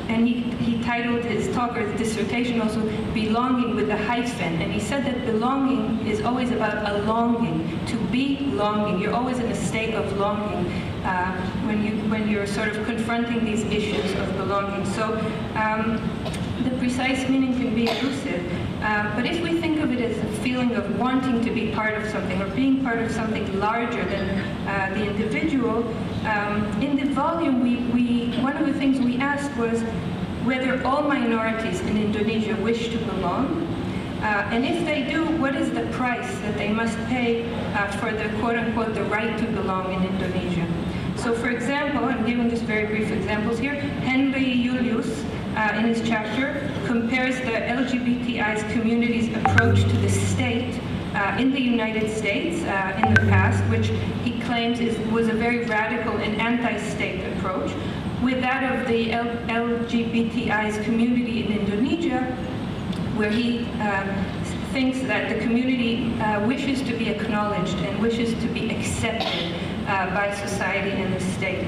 and he titled his talk or his dissertation also, Belonging with a Hyphen. And he said that belonging is always about a longing, to be longing. You're always in a state of longing when you're sort of confronting these issues of belonging. So the precise meaning can be elusive. But if we think of it as a feeling of wanting to be part of something, or being part of something larger than the individual, in the volume, one of the things we asked was whether all minorities in Indonesia wish to belong, and if they do, what is the price that they must pay for the quote-unquote the right to belong in Indonesia. So for example, I'm giving just very brief examples here, Henry Julius, in his chapter, compares the LGBTI's community's approach to the state in the United States in the past, which he claims was a very radical and anti-state approach, with that of the LGBTI's community in Indonesia, where he thinks that the community wishes to be acknowledged and wishes to be accepted by society and the state.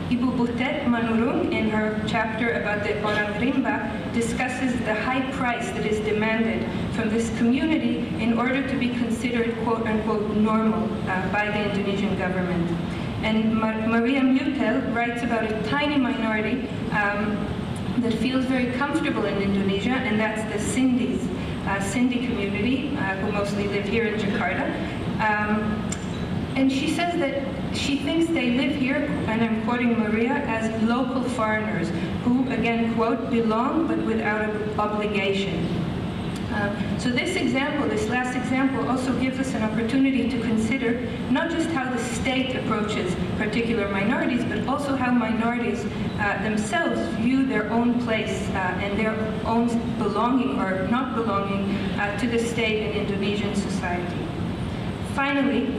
Ibu Butet Manurung, in her chapter about the Orang Rimba, discusses the high price that is demanded from this community in order to be considered quote-unquote normal by the Indonesian government. And Maria Mutel writes about a tiny minority that feels very comfortable in Indonesia, and that's the Sindhi community, who mostly live here in Jakarta. And she says that she thinks they live here, and I'm quoting Maria, as local foreigners who, again, quote, belong but without obligation. So this example, this last example, also gives us an opportunity to consider not just how the state approaches particular minorities, but also how minorities themselves view their own place and their own belonging or not belonging to the state and Indonesian society. Finally,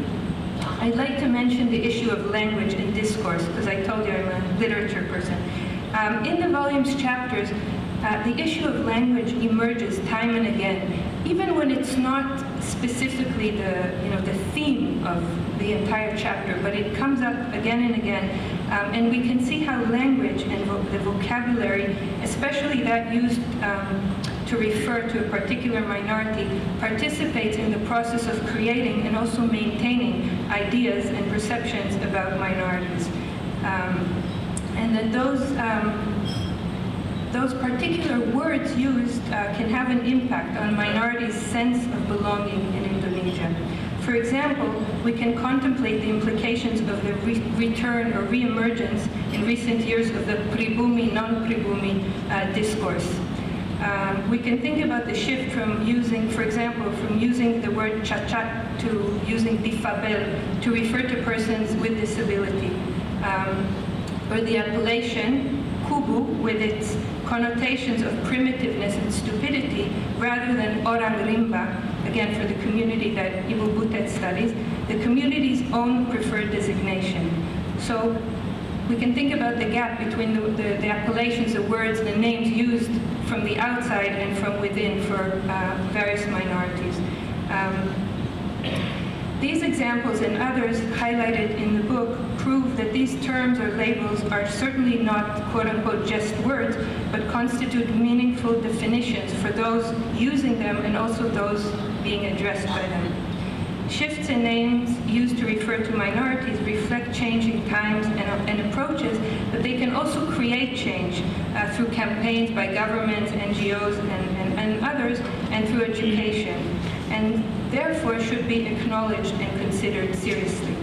I'd like to mention the issue of language and discourse, because I told you I'm a literature person. In the volume's chapters, the issue of language emerges time and again, even when it's not specifically the theme of the entire chapter, but it comes up again and again, and we can see how language and the vocabulary, especially that used to refer to a particular minority, participates in the process of creating and also maintaining ideas and perceptions about minorities, and that those particular words used can have an impact on minorities' sense of belonging in Indonesia. For example, we can contemplate the implications of the return or re-emergence in recent years of the pribumi, non-pribumi discourse. We can think about the shift from using, for example, from using the word cacat to using difabel to refer to persons with disability, or the appellation kubu with its connotations of primitiveness and stupidity rather than orang rimba, again for the community that Ibu Butet studies, the community's own preferred designation. So we can think about the gap between the appellations, the words, the names used from the outside and from within for various minorities. These examples and others highlighted in the book prove that these terms or labels are certainly not quote-unquote just words, but constitute meaningful definitions for those using them and also those being addressed by them. Shifts in names used to refer to minorities reflect changing times and approaches, but they can also create change through campaigns by governments, NGOs, and others, and through education, and therefore should be acknowledged and considered seriously.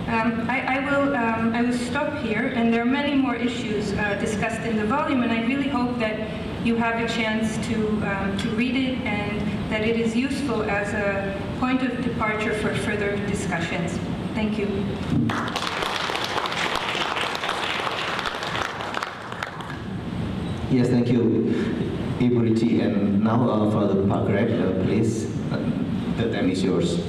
I will stop here, and there are many more issues discussed in the volume, and I really hope that you have a chance to read it and that it is useful as a point of departure for further discussions. Thank you. Yes, thank you, Ibu Ricci. And now for the paragraph, please, the time is yours.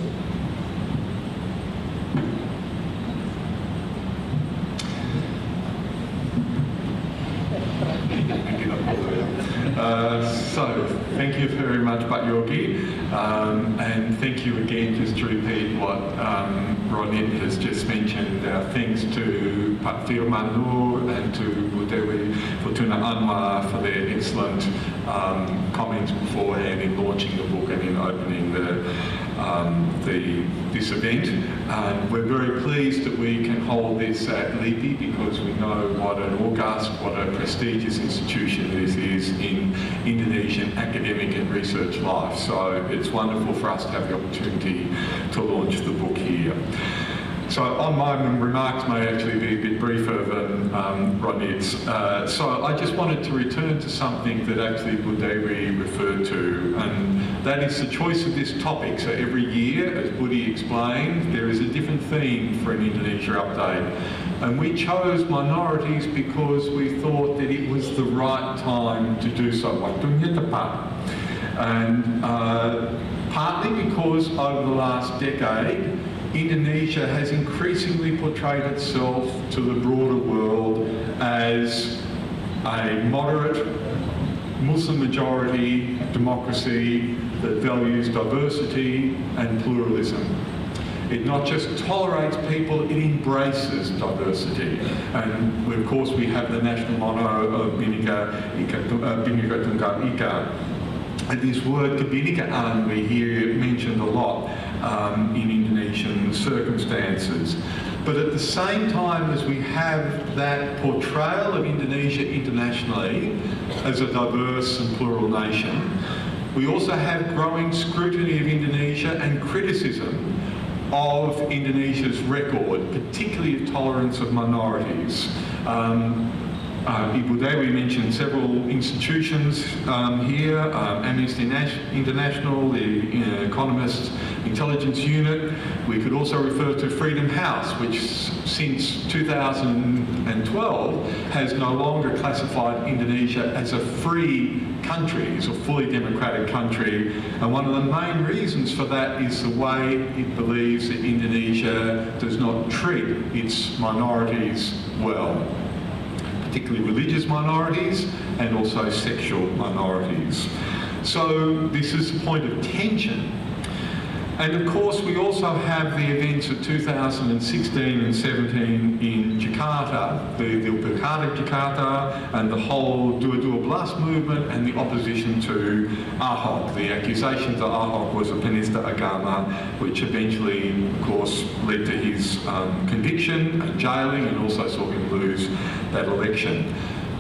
So, thank you very much, Pak Yogi, and thank you again, just to repeat what Ronit has just mentioned, thanks to Pak Firman Nur and to Bu Dewi Fortuna Anwar for their excellent comments beforehand in launching the book and in opening this event. We're very pleased that we can hold this at LIPI because we know what an august, what a prestigious institution this is in Indonesian academic and research life. So it's wonderful for us to have the opportunity to launch the book here. So my remarks may actually be a bit briefer than Ronit's. So I just wanted to return to something that actually Bu Dewi referred to, and that is the choice of this topic. So every year, as Budi explained, there is a different theme for an Indonesia update. And we chose minorities because we thought that it was the right time to do so. Waktunya tepat. And partly because over the last decade, Indonesia has increasingly portrayed itself to the broader world as a moderate, Muslim-majority democracy that values diversity and pluralism. It not just tolerates people, it embraces diversity. And of course we have the national motto of Bhinneka Tunggal Ika. And this word kebinekaan we hear mentioned a lot in Indonesian circumstances. But at the same time as we have that portrayal of Indonesia internationally as a diverse and plural nation, we also have growing scrutiny of Indonesia and criticism of Indonesia's record, particularly of tolerance of minorities. Ibu Dewi mentioned several institutions here, Amnesty International, the Economist Intelligence Unit. We could also refer to Freedom House, which since 2012 has no longer classified Indonesia as a free country, it's a fully democratic country. And one of the main reasons for that is the way it believes that Indonesia does not treat its minorities well, particularly religious minorities and also sexual minorities. So this is a point of tension. And of course, we also have the events of 2016 and 17 in Jakarta, the Pilkada Jakarta, and the whole Dua Belas movement and the opposition to Ahok. The accusation that Ahok was a penista agama, which eventually, of course, led to his conviction and jailing, and also saw him lose that election.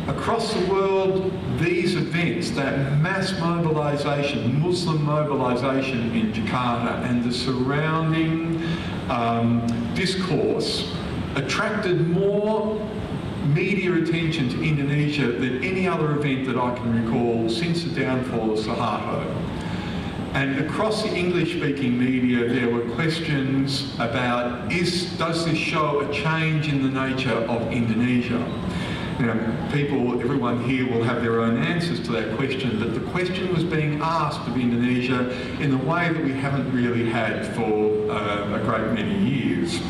Across the world, these events, that mass mobilisation, Muslim mobilisation in Jakarta and the surrounding discourse attracted more media attention to Indonesia than any other event that I can recall since the downfall of Suharto. And across the English-speaking media, there were questions about, does this show a change in the nature of Indonesia? You know, everyone here will have their own answers to that question, but the question was being asked of Indonesia in a way that we haven't really had for a great many years.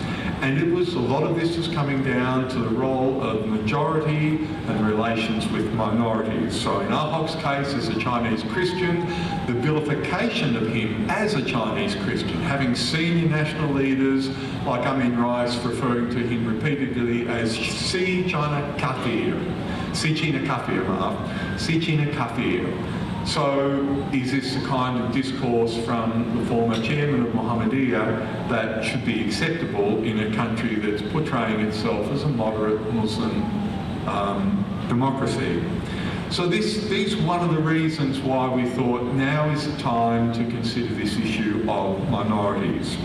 And a lot of this was coming down to the role of majority and relations with minorities. So in Ahok's case, as a Chinese Christian, the vilification of him as a Chinese Christian, having senior national leaders like Amin Rais referring to him repeatedly as Si China Kafir, Si China Kafir, Si China Kafir. So is this the kind of discourse from the former chairman of Muhammadiyah that should be acceptable in a country that's portraying itself as a moderate Muslim democracy? So this is one of the reasons why we thought now is the time to consider this issue of minorities.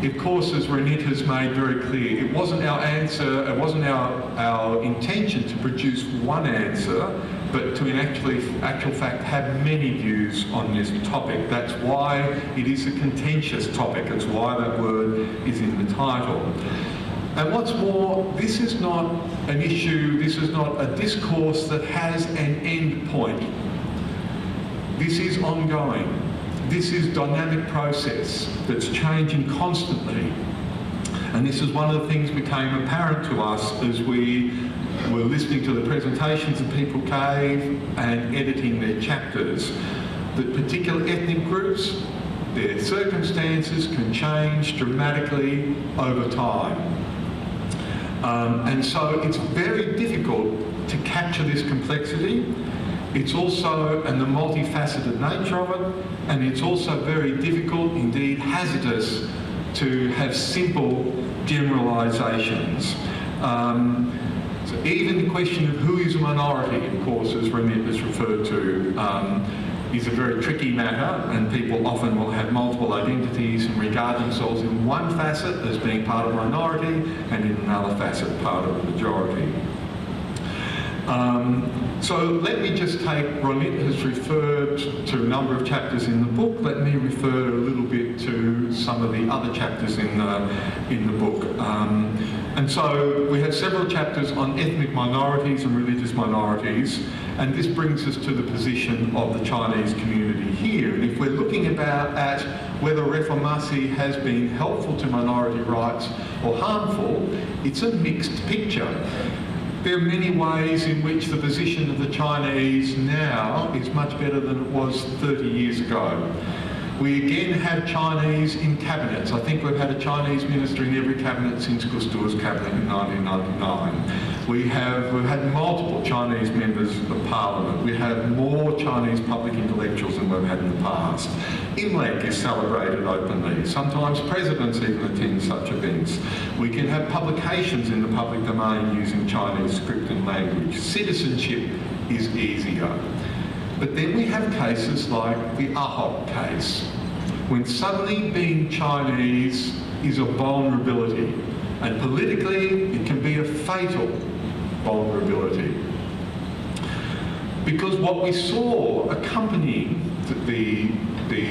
Of course, as Ronit has made very clear, it wasn't our answer, it wasn't our intention to produce one answer, but to in actual fact have many views on this topic. That's why it is a contentious topic. It's why that word is in the title. And what's more, this is not an issue, this is not a discourse that has an end point. This is ongoing. This is a dynamic process that's changing constantly. And this is one of the things that became apparent to us as we were listening to the presentations that people gave and editing their chapters, that particular ethnic groups, their circumstances can change dramatically over time. And so it's very difficult to capture this complexity. It's also, and the multifaceted nature of it, and it's also very difficult, indeed hazardous, to have simple generalisations. So even the question of who is a minority, of course, as Ronit has referred to, is a very tricky matter, and people often will have multiple identities and regard themselves in one facet as being part of a minority and in another facet part of the majority. So let me just take, Ronit has referred to a number of chapters in the book. Let me refer a little bit to some of the other chapters in the book. And so we have several chapters on ethnic minorities and religious minorities, and this brings us to the position of the Chinese community here. And if we're looking at whether reformasi has been helpful to minority rights or harmful, it's a mixed picture. There are many ways in which the position of the Chinese now is much better than it was 30 years ago. We again have Chinese in cabinets. I think we've had a Chinese minister in every cabinet since Gustu's cabinet in 1999. We've had multiple Chinese members of parliament. We have more Chinese public intellectuals than we've had in the past. Imlek is celebrated openly. Sometimes presidents even attend such events. We can have publications in the public domain using Chinese script and language. Citizenship is easier. But then we have cases like the Ahok case, when suddenly being Chinese is a vulnerability, and politically it can be a fatal vulnerability. Because what we saw accompanying the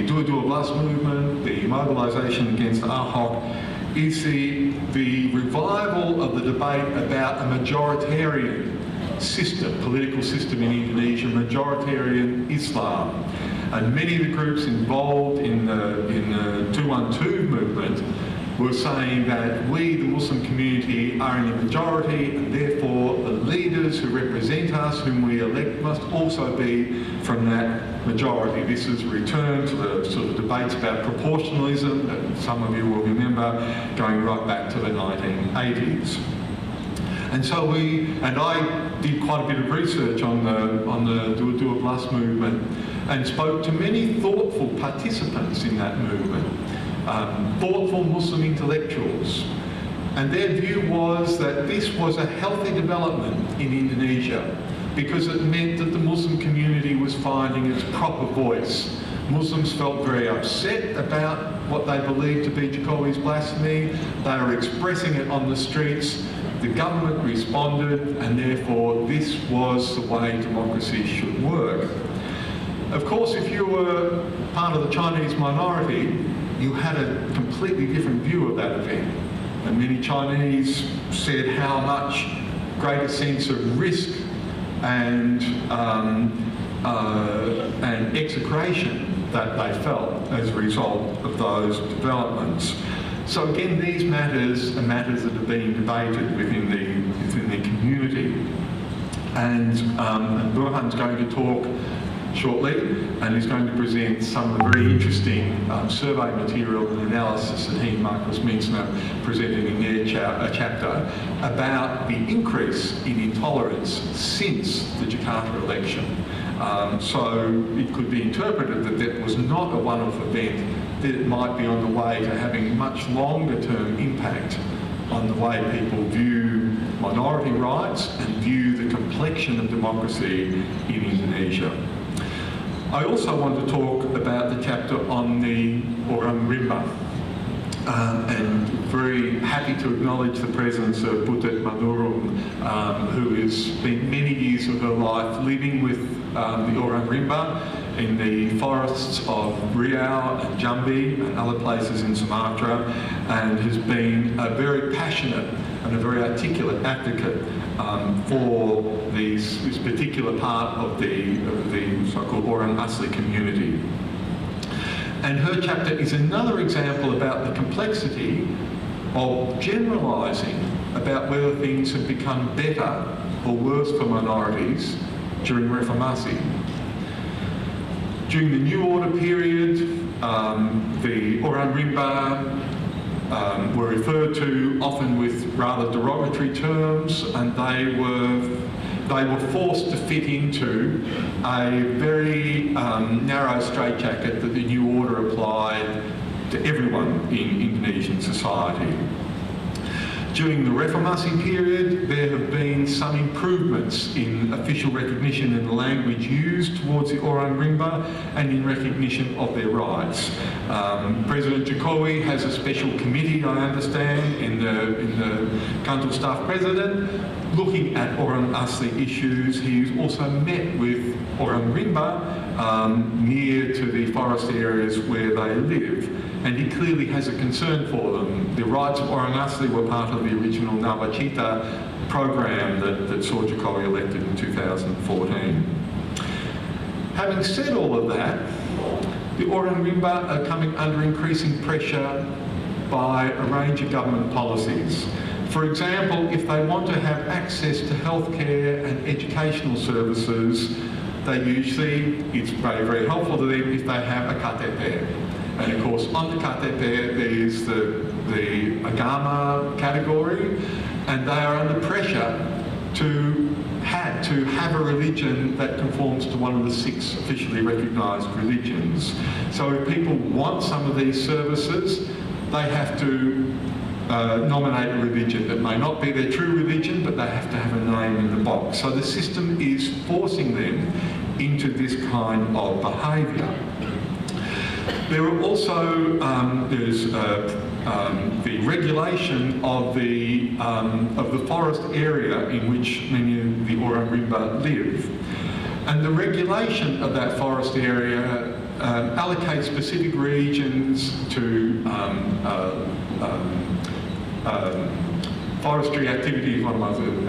Dua-Dua Belas movement, the mobilisation against Ahok, is the revival of the debate about a majoritarian system, political system in Indonesia, majoritarian Islam. And many of the groups involved in the 212 movement were saying that we, the Muslim community, are in the majority, and therefore the leaders who represent us, whom we elect, must also be from that majority. This is a return to the sort of debates about proportionalism that some of you will remember going right back to the 1980s. And so I did quite a bit of research on the Dua-Dua Belas movement and spoke to many thoughtful participants in that movement. Thoughtful Muslim intellectuals, and their view was that this was a healthy development in Indonesia because it meant that the Muslim community was finding its proper voice. Muslims felt very upset about what they believed to be Jokowi's blasphemy. They were expressing it on the streets. The government responded, and therefore this was the way democracy should work. Of course, if you were part of the Chinese minority, you had a completely different view of that event. And many Chinese said how much greater sense of risk and execration that they felt as a result of those developments. So again, these matters are matters that are being debated within the community. And Burhan's going to talk shortly, and is going to present some of the very interesting survey material and analysis that he and Marcus Mintzner presented in their chapter about the increase in intolerance since the Jakarta election. So it could be interpreted that that was not a one-off event, that it might be on the way to having much longer-term impact on the way people view minority rights and view the complexion of democracy in Indonesia. I also want to talk about the chapter on the Orang Rimba, and very happy to acknowledge the presence of Butet Manurung, who has spent many years of her life living with the Orang Rimba in the forests of Riau and Jambi and other places in Sumatra, and has been a very passionate and a very articulate advocate for this particular part of the so-called Orang Asli community. And her chapter is another example about the complexity of generalising about whether things have become better or worse for minorities during Reformasi. During the New Order period, the Orang Rimba were referred to often with rather derogatory terms, and they were forced to fit into a very narrow straitjacket that the New Order applied to everyone in Indonesian society. During the Reformasi period, there have been some improvements in official recognition and the language used towards the Orang Rimba and in recognition of their rights. President Jokowi has a special committee, I understand, in the Council Staff President, looking at Orang Asli issues. He's also met with Orang Rimba near to the forest areas where they live, and he clearly has a concern for them. The rights of Orang Asli were part of the original Nawacita program that saw Jokowi elected in 2014. Having said all of that, the Orang Rimba are coming under increasing pressure by a range of government policies. For example, if they want to have access to healthcare and educational services, it's very, very helpful to them if they have a KTP. And of course, on the KTP, there's the Agama category, and they are under pressure to have a religion that conforms to one of the 6 officially recognised religions. So if people want some of these services, they have to nominate a religion that may not be their true religion, but they have to have a name in the box. So the system is forcing them into this kind of behaviour. There are also, there's the regulation of the forest area in which many of the Orang Rimba live. And the regulation of that forest area allocates specific regions to forestry activities, what am I saying?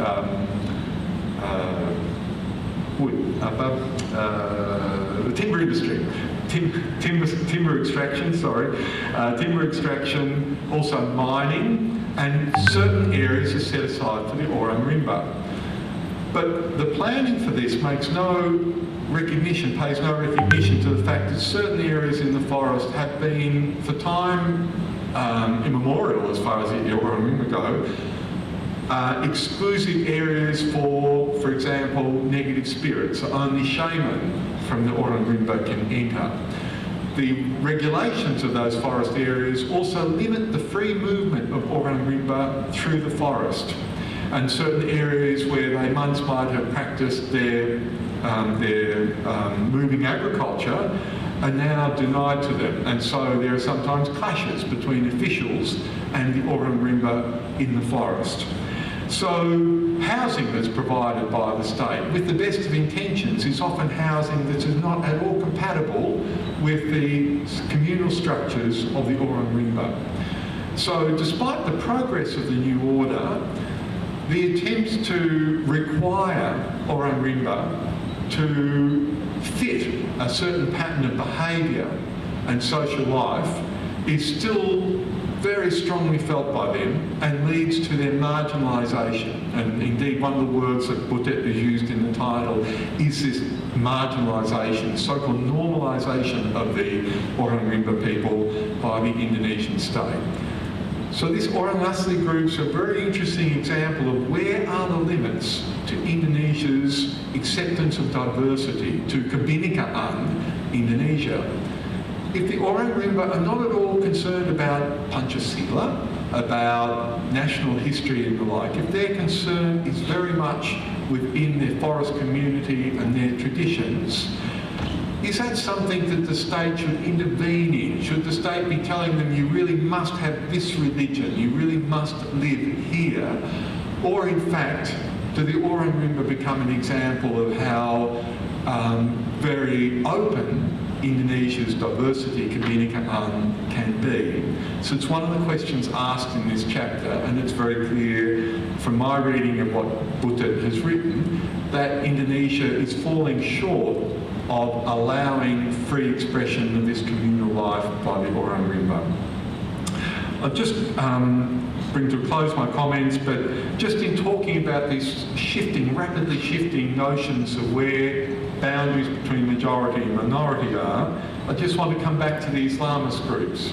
The timber industry. Timber extraction, timber extraction, also mining, and certain areas are set aside for the Orang Rimba. But the planning for this makes no recognition, pays no recognition to the fact that certain areas in the forest have been, for time immemorial as far as the Orang Rimba go, exclusive areas for example, negative spirits. So only shaman from the Orang Rimba can enter. The regulations of those forest areas also limit the free movement of Orang Rimba through the forest. And certain areas where they once might have practiced their moving agriculture are now denied to them. And so there are sometimes clashes between officials and the Orang Rimba in the forest. So housing that's provided by the state, with the best of intentions, is often housing that is not at all compatible with the communal structures of the Orang Rimba. So despite the progress of the new order, the attempts to require Orang Rimba to fit a certain pattern of behaviour and social life is still very strongly felt by them and leads to their marginalisation. And indeed, one of the words that Butet has used in the title is this marginalisation, so-called normalisation of the Orang Rimba people by the Indonesian state. So this Orang Asli group's a very interesting example of where are the limits to Indonesia's acceptance of diversity, to Kebinekaan Indonesia. If the Orang Rimba are not at all concerned about Pancasila, about national history and the like, if their concern is very much within their forest community and their traditions, is that something that the state should intervene in? Should the state be telling them you really must have this religion, you really must live here? Or in fact, do the Orang Rimba become an example of how very open Indonesia's diversity Kebinekaan can be? So it's one of the questions asked in this chapter, and it's very clear from my reading of what Butet has written that Indonesia is falling short of allowing free expression of this communal life by the Orang Rimba. I'll just bring to a close my comments, but just in talking about these rapidly shifting notions of where boundaries between majority and minority are, I just want to come back to the Islamist groups.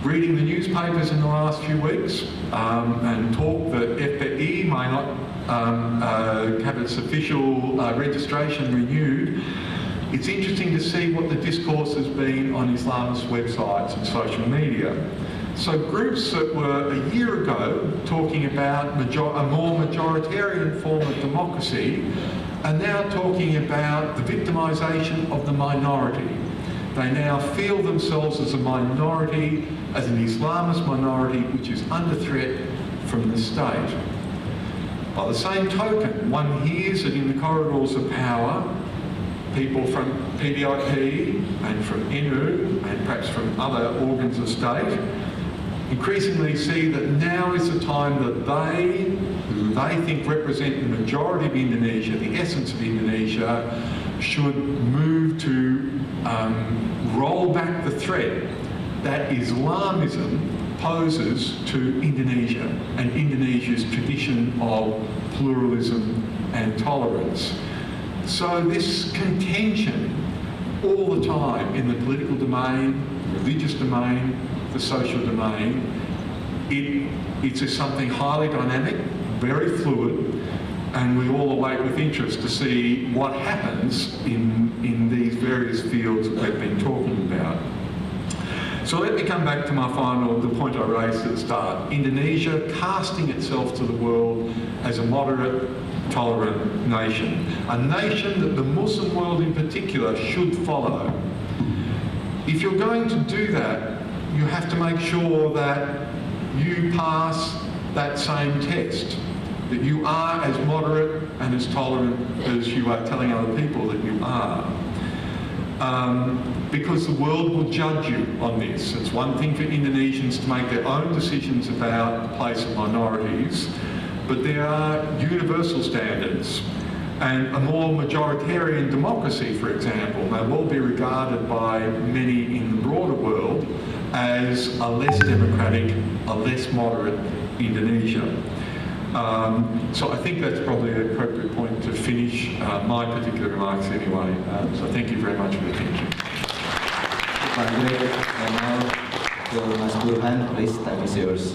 Reading the newspapers in the last few weeks and talk that FKP may not have its official registration renewed, it's interesting to see what the discourse has been on Islamist websites and social media. So groups that were a year ago talking about a more majoritarian form of democracy are now talking about the victimisation of the minority. They now feel themselves as a minority, as an Islamist minority which is under threat from the state. By the same token, one hears that in the corridors of power, people from PDIP and from NU and perhaps from other organs of state increasingly see that now is the time that they, who they think represent the majority of Indonesia, the essence of Indonesia, should move to roll back the threat that Islamism poses to Indonesia and Indonesia's tradition of pluralism and tolerance. So this contention all the time in the political domain, religious domain, the social domain, it's something highly dynamic, very fluid, and we all await with interest to see what happens in these various fields that we've been talking about. So let me come back to the point I raised at the start. Indonesia casting itself to the world as a moderate, tolerant nation. A nation that the Muslim world in particular should follow. If you're going to do that, you have to make sure that you pass that same test, that you are as moderate and as tolerant as you are telling other people that you are. Because the world will judge you on this. It's one thing for Indonesians to make their own decisions about the place of minorities, but there are universal standards. And a more majoritarian democracy, for example, may well be regarded by many in the broader world as a less democratic, a less moderate Indonesia. So I think that's probably an appropriate point to finish my particular remarks anyway. So thank you very much for your attention. And now to Mas Burhan, please, time is yours.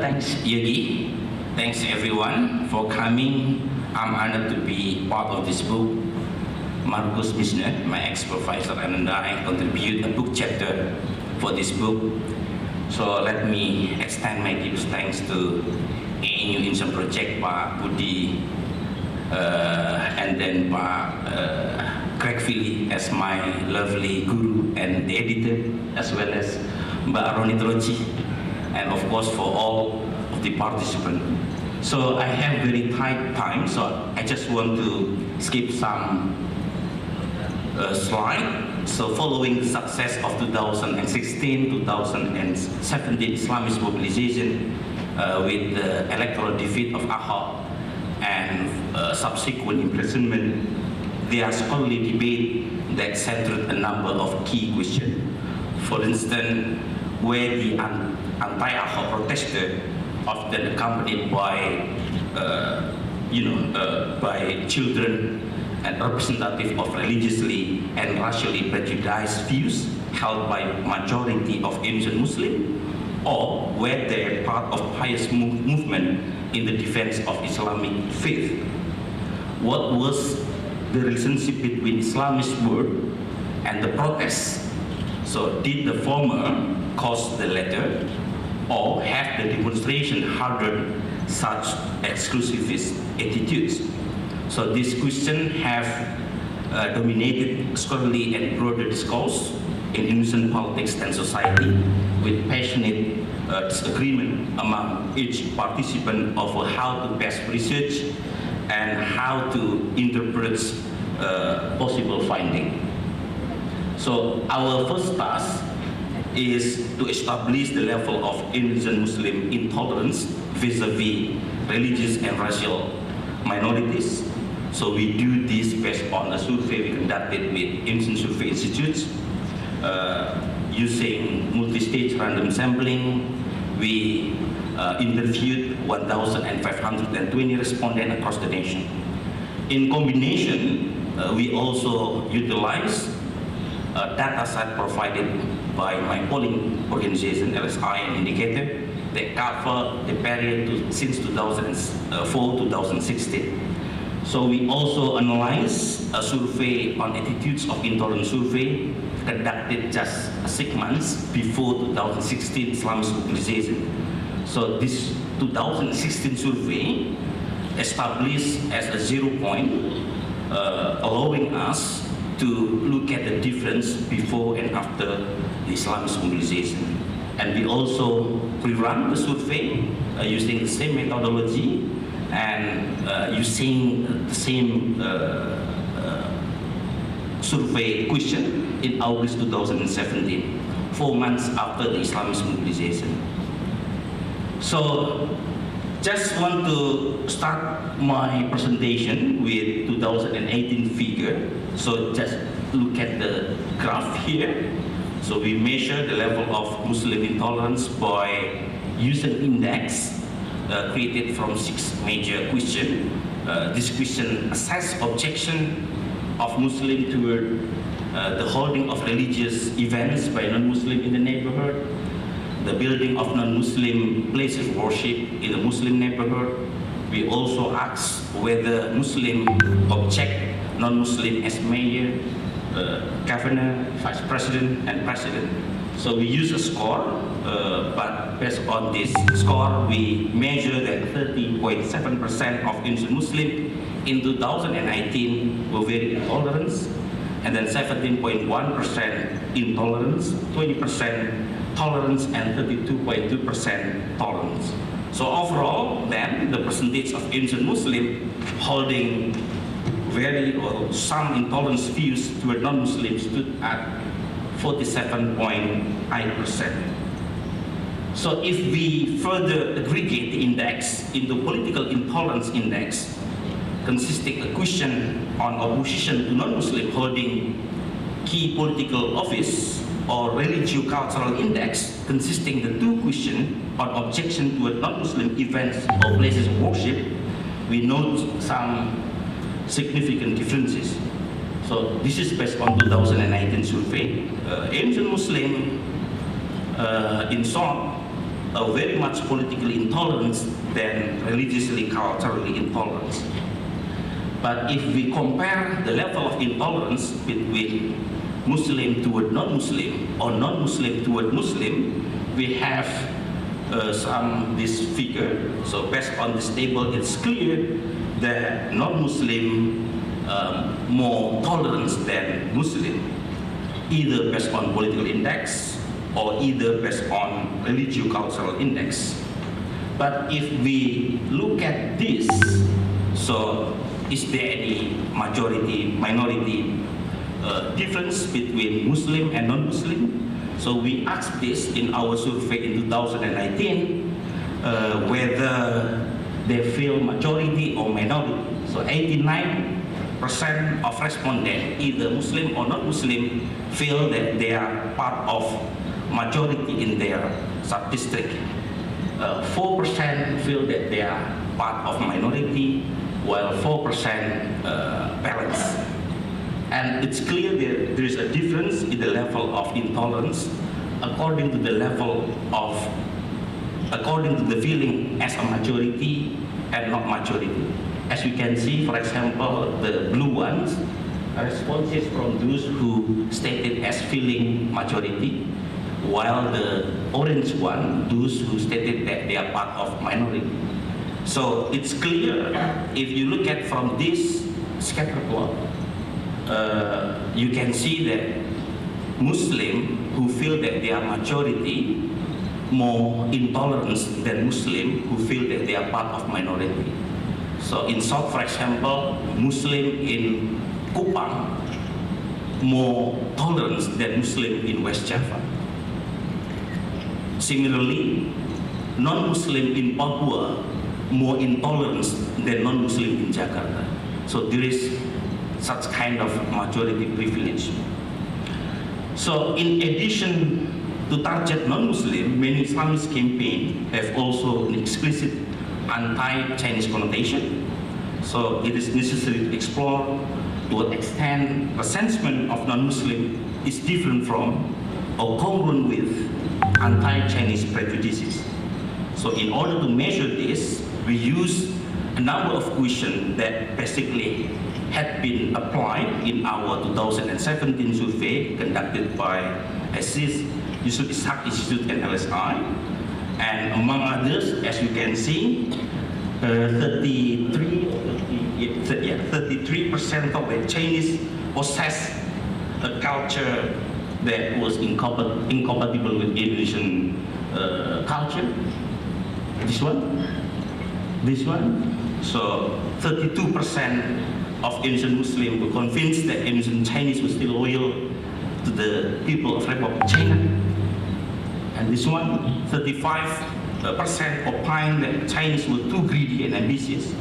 Thanks, Yogi. Thanks, everyone, for coming. I'm honored to be part of this book. Marcus Misner, my ex-professor, and I contribute a book chapter for this book. So let me extend my deepest thanks to ANU Insan Project, Pak Budi, and then Pak Fealy as my lovely guru and the editor, as well as Mbak Ronit, Ricci, and of course for all of the participants. So I have very tight time, so I just want to skip some slide. So following the success of 2016-2017 Islamist mobilization with the electoral defeat of Ahok and subsequent imprisonment, there are scholarly debate that centered a number of key questions. For instance, where the anti-Ahok protesters, often accompanied by by children and representative of religiously and racially prejudiced views held by majority of Indonesian Muslims, or were they part of pious movement in the defense of Islamic faith? What was the relationship between Islamist word and the protests? So did the former cause the latter, or have the demonstration hardened such exclusivist attitudes? So this question have dominated scholarly and broader discourse in Indonesian politics and society, with passionate disagreement among each participant over how to best research and how to interpret possible finding. So our first task is to establish the level of Indonesian Muslim intolerance vis-a-vis religious and racial minorities. So we do this based on a survey we conducted with Indonesian Survey Institutes using multi-stage random sampling. We interviewed 1,520 respondents across the nation. In combination, we also utilize a data set provided by my polling organization, LSI, and indicator that cover the period since 2004-2016. So we also analyze a survey on attitudes of intolerance survey conducted just 6 months before 2016 Islamist mobilization. So this 2016 survey established as a 0 point, allowing us to look at the difference before and after the Islamist mobilization. And we also rerun the survey using the same methodology and using the same survey question in August 2017, 4 months after the Islamist mobilization. So just want to start my presentation with 2018 figure. So just look at the graph here. So we measure the level of Muslim intolerance by user index created from 6 major questions. This question assess objection of Muslim toward the holding of religious events by non-Muslim in the neighborhood, the building of non-Muslim places of worship in the Muslim neighborhood. We also ask whether Muslim object non-Muslim as mayor, governor, vice president, and president. So we use a score, but based on this score, we measure that 30.7% of Indonesian Muslims in 2019 were very intolerant, and then 17.1% intolerance, 20% tolerance, and 32.2% tolerance. So overall, then, the percentage of Indonesian Muslim holding very or some intolerance views toward non-Muslims stood at 47.8%. So if we further aggregate the index into political intolerance index, consisting a question on opposition to non-Muslim holding key political office, or religio-cultural index, consisting the two questions on objection to non-Muslim events or places of worship, we note some significant differences. So this is based on 2019 survey. Indonesian Muslim, in short, are very much politically intolerant than religiously, culturally intolerant. But if we compare the level of intolerance between Muslim toward non-Muslim or non-Muslim toward Muslim, we have this figure. So based on this table, it's clear that non-Muslim more tolerant than Muslim, either based on political index or either based on religio-cultural index. But if we look at this, so is there any majority, minority difference between Muslim and non-Muslim? So we asked this in our survey in 2019, whether they feel majority or minority. So 89% of respondents, either Muslim or non-Muslim, feel that they are part of majority in their sub-district. 4% feel that they are part of minority, while 4% balance. And it's clear that there is a difference in the level of intolerance according to the feeling as a majority and not majority. As you can see, for example, the blue ones are responses from those who stated as feeling majority, while the orange one, those who stated that they are part of minority. So it's clear, if you look at from this scatter plot, you can see that Muslim who feel that they are majority more intolerant than Muslim who feel that they are part of minority. So in South, for example, Muslim in Kupang more tolerant than Muslim in West Java. Similarly, non-Muslim in Papua more intolerant than non-Muslim in Jakarta. So there is such kind of majority privilege. So in addition to target non-Muslim, many Islamist campaigns have also an explicit anti-Chinese connotation. So it is necessary to explore to what extent assessment of non-Muslim is different from or congruent with anti-Chinese prejudices. So in order to measure this, we use a number of questions that basically had been applied in our 2017 survey conducted by ISEAS-Yusof Ishak Institute and LSI. And among others, as you can see, 33% of the Chinese possess a culture that was incompatible with Indonesian culture. This one. So 32% of Indonesian Muslims were convinced that Indonesian Chinese were still loyal to the people of Republic of China. And this one, 35% opined that Chinese were too greedy and ambitious.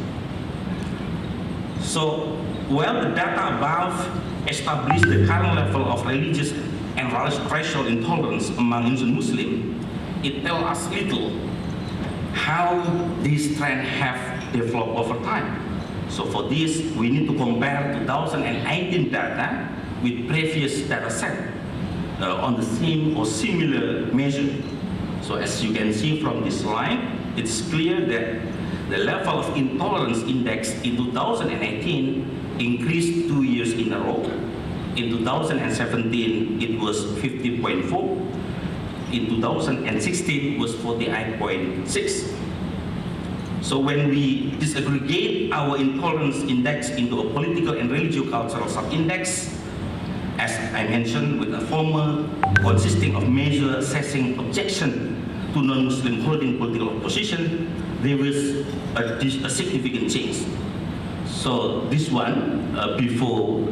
So, while the data above established the current level of religious and racial intolerance among Indonesian Muslims, it tells us little how these trends have developed over time. So for this, we need to compare 2018 data with previous data set on the same or similar measure. So as you can see from this slide, it's clear that the level of intolerance index in 2018 increased 2 years in a row. In 2017, it was 50.4. in 2016 was 48.6. So when we disaggregate our intolerance index into a political and religio-cultural sub-index, as I mentioned, with a formula consisting of measures assessing objection to non-Muslim holding political opposition, there was a significant change. So this one, before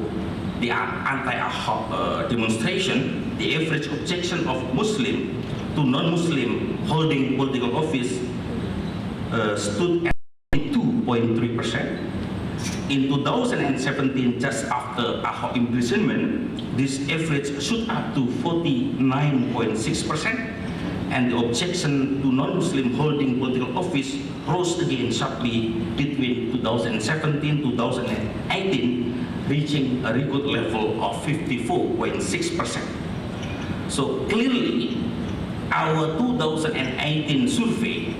the anti-Ahok demonstration, the average objection of Muslim to non-Muslim holding political office stood at 2.3%. In 2017, just after Ahok imprisonment, this average shoot up to 49.6%, and the objection to non-Muslim holding political office rose again sharply between 2017 to 2018, reaching a record level of 54.6%. So clearly, our 2018 survey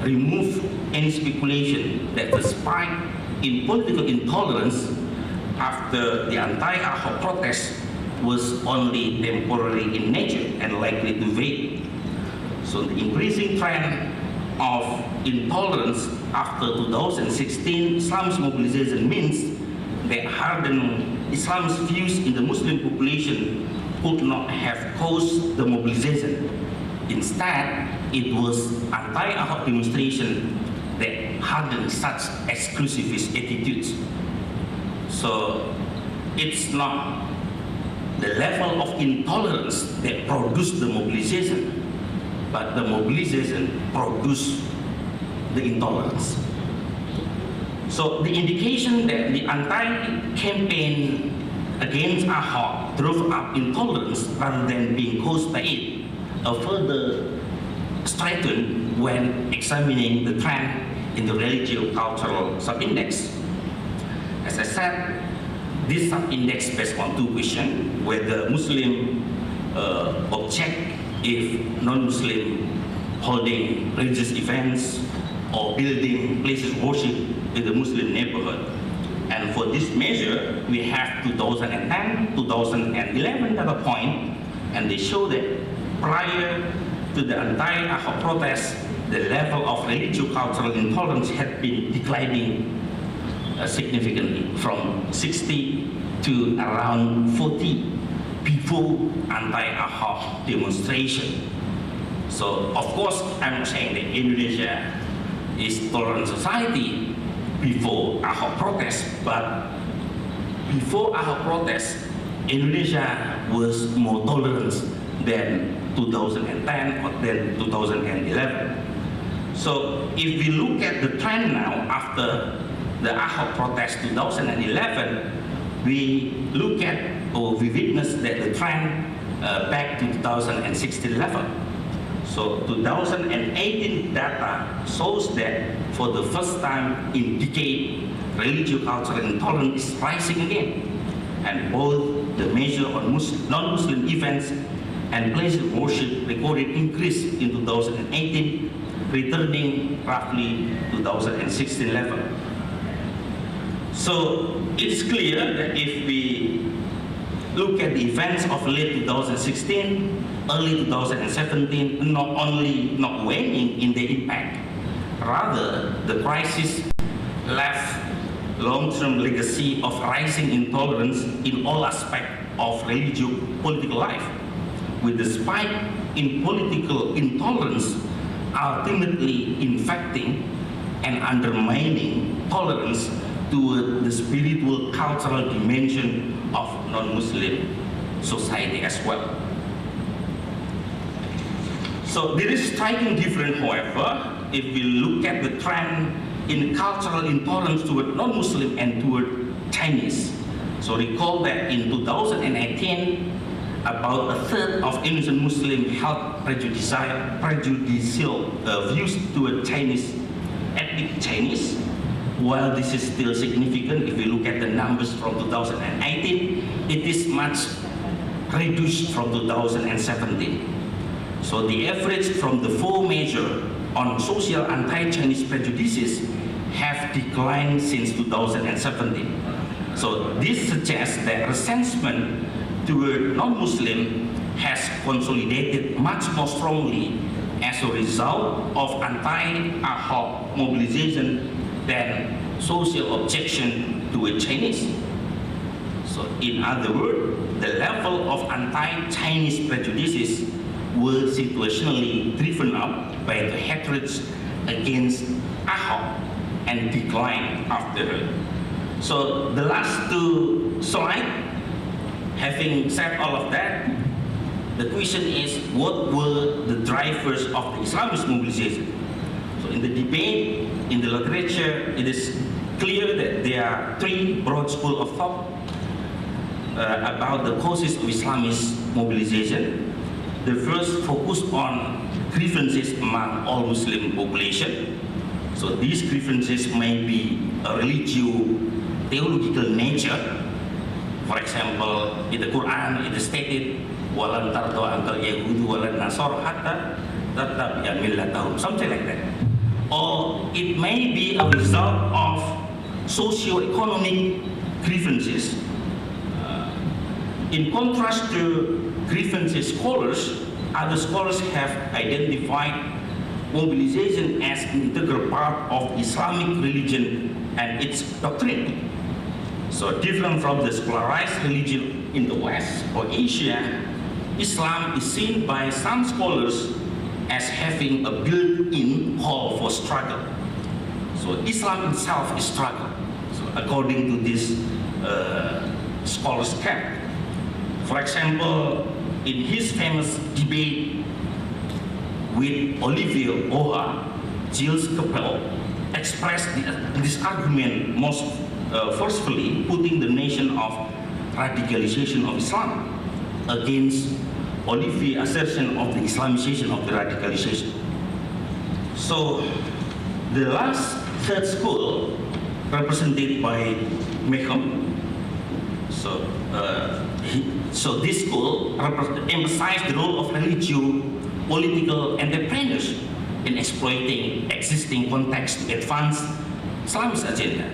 removed any speculation that the spike in political intolerance after the anti-Ahok protest was only temporary in nature and likely to fade. So the increasing trend of intolerance after 2016 Islam's mobilization means that hardening Islam's views in the Muslim population could not have caused the mobilization. Instead, it was anti-Ahok demonstration that hardened such exclusivist attitudes. So it's not the level of intolerance that produced the mobilization, but the mobilization produced the intolerance. So the indication that the anti-campaign against Ahok drove up intolerance rather than being caused by it are further strengthened when examining the trend in the religio-cultural sub-index. As I said, this sub-index based on two questions: whether Muslim object if non-Muslim holding religious events or building places of worship in the Muslim neighborhood. And for this measure, we have 2010, 2011 data point, and they show that prior to the anti-Ahok protest, the level of religio-cultural intolerance had been declining significantly from 60 to around 40 before anti-Ahok demonstration. So of course, I'm not saying that Indonesia is tolerant society before Ahok protest, but before Ahok protest, Indonesia was more tolerant than 2010 or than 2011. So if we look at the trend now after the Ahok protest 2011, we look at or we witness that the trend back to 2016 level. So 2018 data shows that for the first time in decade, religio-cultural intolerance is rising again. And both the measure on non-Muslim events and places of worship recorded increase in 2018, returning roughly 2016 level. So it's clear that if we look at the events of late 2016, early 2017, not only not waning in their impact, rather the crisis left long-term legacy of rising intolerance in all aspects of political life, with the spike in political intolerance ultimately infecting and undermining tolerance toward the spiritual cultural dimension of non-Muslim society as well. So there is striking difference, however, if we look at the trend in cultural intolerance toward non-Muslim and toward Chinese. So recall that in 2018, about a third of Indonesian Muslims held prejudicial views toward Chinese, ethnic Chinese. While this is still significant, if we look at the numbers from 2018, it is much reduced from 2017. So the average from the four measures on social anti-Chinese prejudices have declined since 2017. So this suggests that resentment toward non-Muslim has consolidated much more strongly as a result of anti-Ahok mobilization than social objection to a Chinese. So in other words, the level of anti-Chinese prejudices were situationally driven up by the hatred against Ahok and declined after. So the last two slides, having said all of that, the question is, what were the drivers of the Islamist mobilization? So in the debate, in the literature, it is clear that there are three broad schools of thought about the causes of Islamist mobilization. The first focused on grievances among all Muslim population. So these grievances may be a religio-theological nature. For example, in the Quran, it is stated, "Walan tardo angkal yahudu walan nasor hatta tattabi'a millatahum," something like that. Or it may be a result of socio-economic grievances. In contrast to grievances scholars, other scholars have identified mobilization as an integral part of Islamic religion and its doctrine. So different from the secularized religion in the West or Asia, Islam is seen by some scholars as having a built-in call for struggle. So Islam itself is struggle, so according to this scholars' camp. For example, in his famous debate with Olivier Boha, Gilles Kepel expressed this argument most forcefully, putting the notion of radicalization of Islam against Olivier's assertion of the Islamization of the radicalization. So the last third school, represented by Mecham, so this school emphasized the role of religio-political entrepreneurs in exploiting existing context to advance Islamist agenda.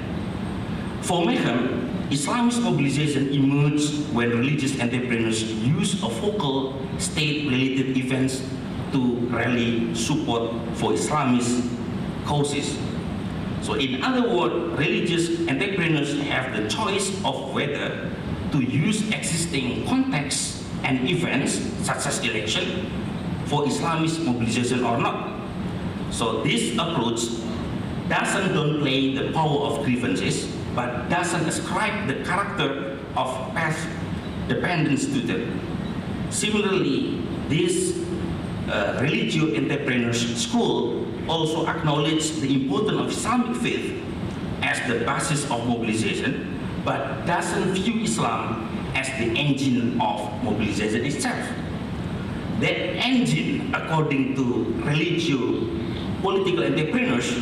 For Mecham, Islamist mobilization emerged when religious entrepreneurs used a focal state-related events to rally support for Islamist causes. So in other words, religious entrepreneurs have the choice of whether to use existing contexts and events such as election for Islamist mobilization or not. So this approach doesn't downplay the power of grievances, but doesn't ascribe the character of path dependence to them. Similarly, this religio entrepreneurs school also acknowledged the importance of Islamic faith as the basis of mobilization, but doesn't view Islam as the engine of mobilization itself. That engine, according to religio-political entrepreneurs,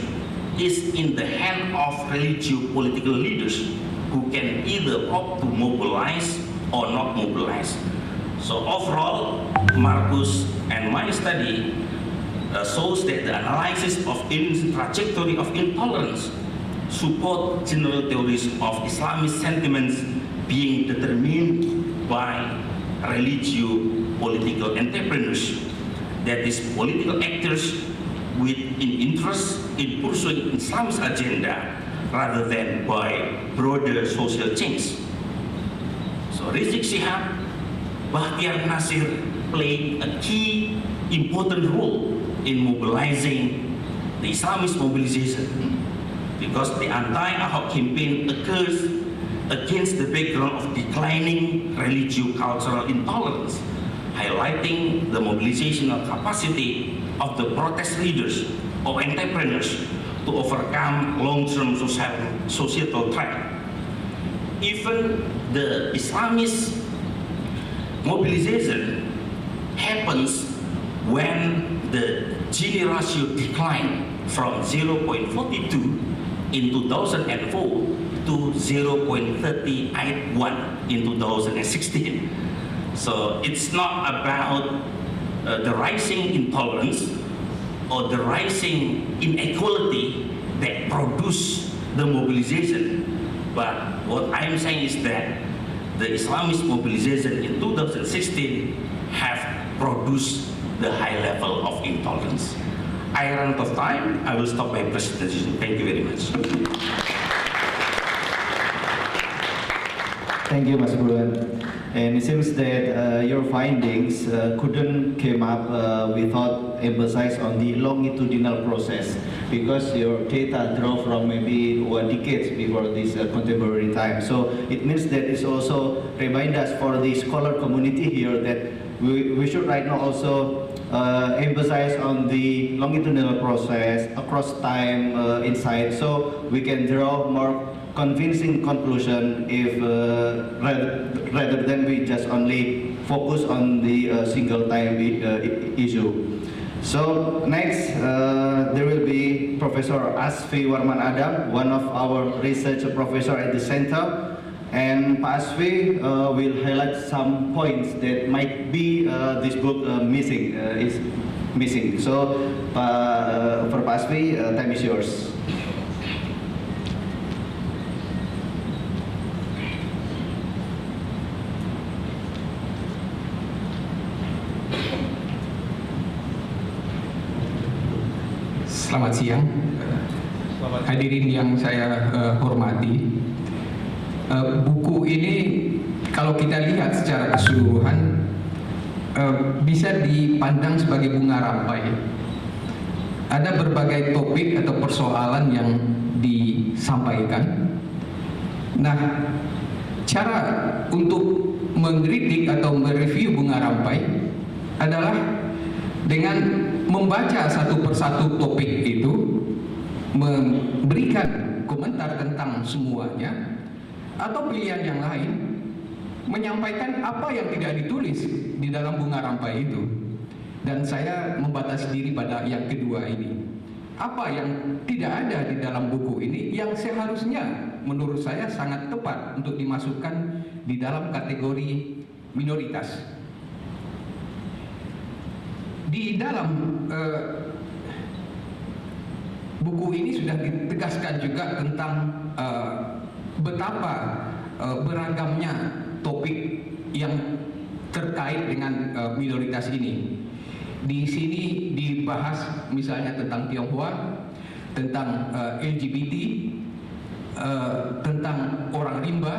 is in the hand of religio-political leaders who can either opt to mobilize or not mobilize. So overall, Marcus and my study shows that the analysis of Indonesian trajectory of intolerance support general theories of Islamist sentiments being determined by religio-political entrepreneurs, that is, political actors with an interest in pursuing Islamist agenda rather than by broader social change. So Rizik Shihab, Bahtiar Nasir played a key important role in mobilizing the Islamist mobilization, because the anti-Ahok campaign occurs against the background of declining religio-cultural intolerance, highlighting the mobilizational capacity of the protest leaders or entrepreneurs to overcome long-term societal threat. Even the Islamist mobilization happens when the Gini ratio declined from 0.42 in 2004 to 0.381 in 2016. So it's not about the rising intolerance or the rising inequality that produce the mobilization, but what I'm saying is that the Islamist mobilization in 2016 have produce the high level of intolerance. I run out of time. I will stop my presentation. Thank you very much. Thank you, Mas Buruan. And it seems that your findings couldn't came up without emphasis on the longitudinal process, because your data draw from maybe 1 decade before this contemporary time. So it means that it's also remind us for the scholar community here that we should right now also emphasize on the longitudinal process across time insight, so we can draw more convincing conclusion if rather than we just only focus on the single time issue. So next there will be Professor Asfi Warman Adam, one of our research professor at the center, and Pak Asfi will highlight some points that might be this book is missing. So for Pak Asfi, time is yours. Selamat siang, hadirin yang saya hormati. Buku ini kalau kita lihat secara keseluruhan bisa dipandang sebagai bunga rampai. Ada berbagai topik atau persoalan yang disampaikan. Nah, cara untuk mengkritik atau mereview bunga rampai adalah dengan membaca satu persatu topik itu, memberikan komentar tentang semuanya, atau pilihan yang lain, menyampaikan apa yang tidak ditulis di dalam bunga rampai itu. Dan saya membatasi diri pada yang kedua ini. Apa yang tidak ada di dalam buku ini yang seharusnya menurut saya sangat tepat untuk dimasukkan di dalam kategori minoritas. Di dalam buku ini sudah ditegaskan juga tentang betapa beragamnya topik yang terkait dengan minoritas ini. Di sini dibahas misalnya tentang Tionghoa, tentang LGBT, tentang orang rimba.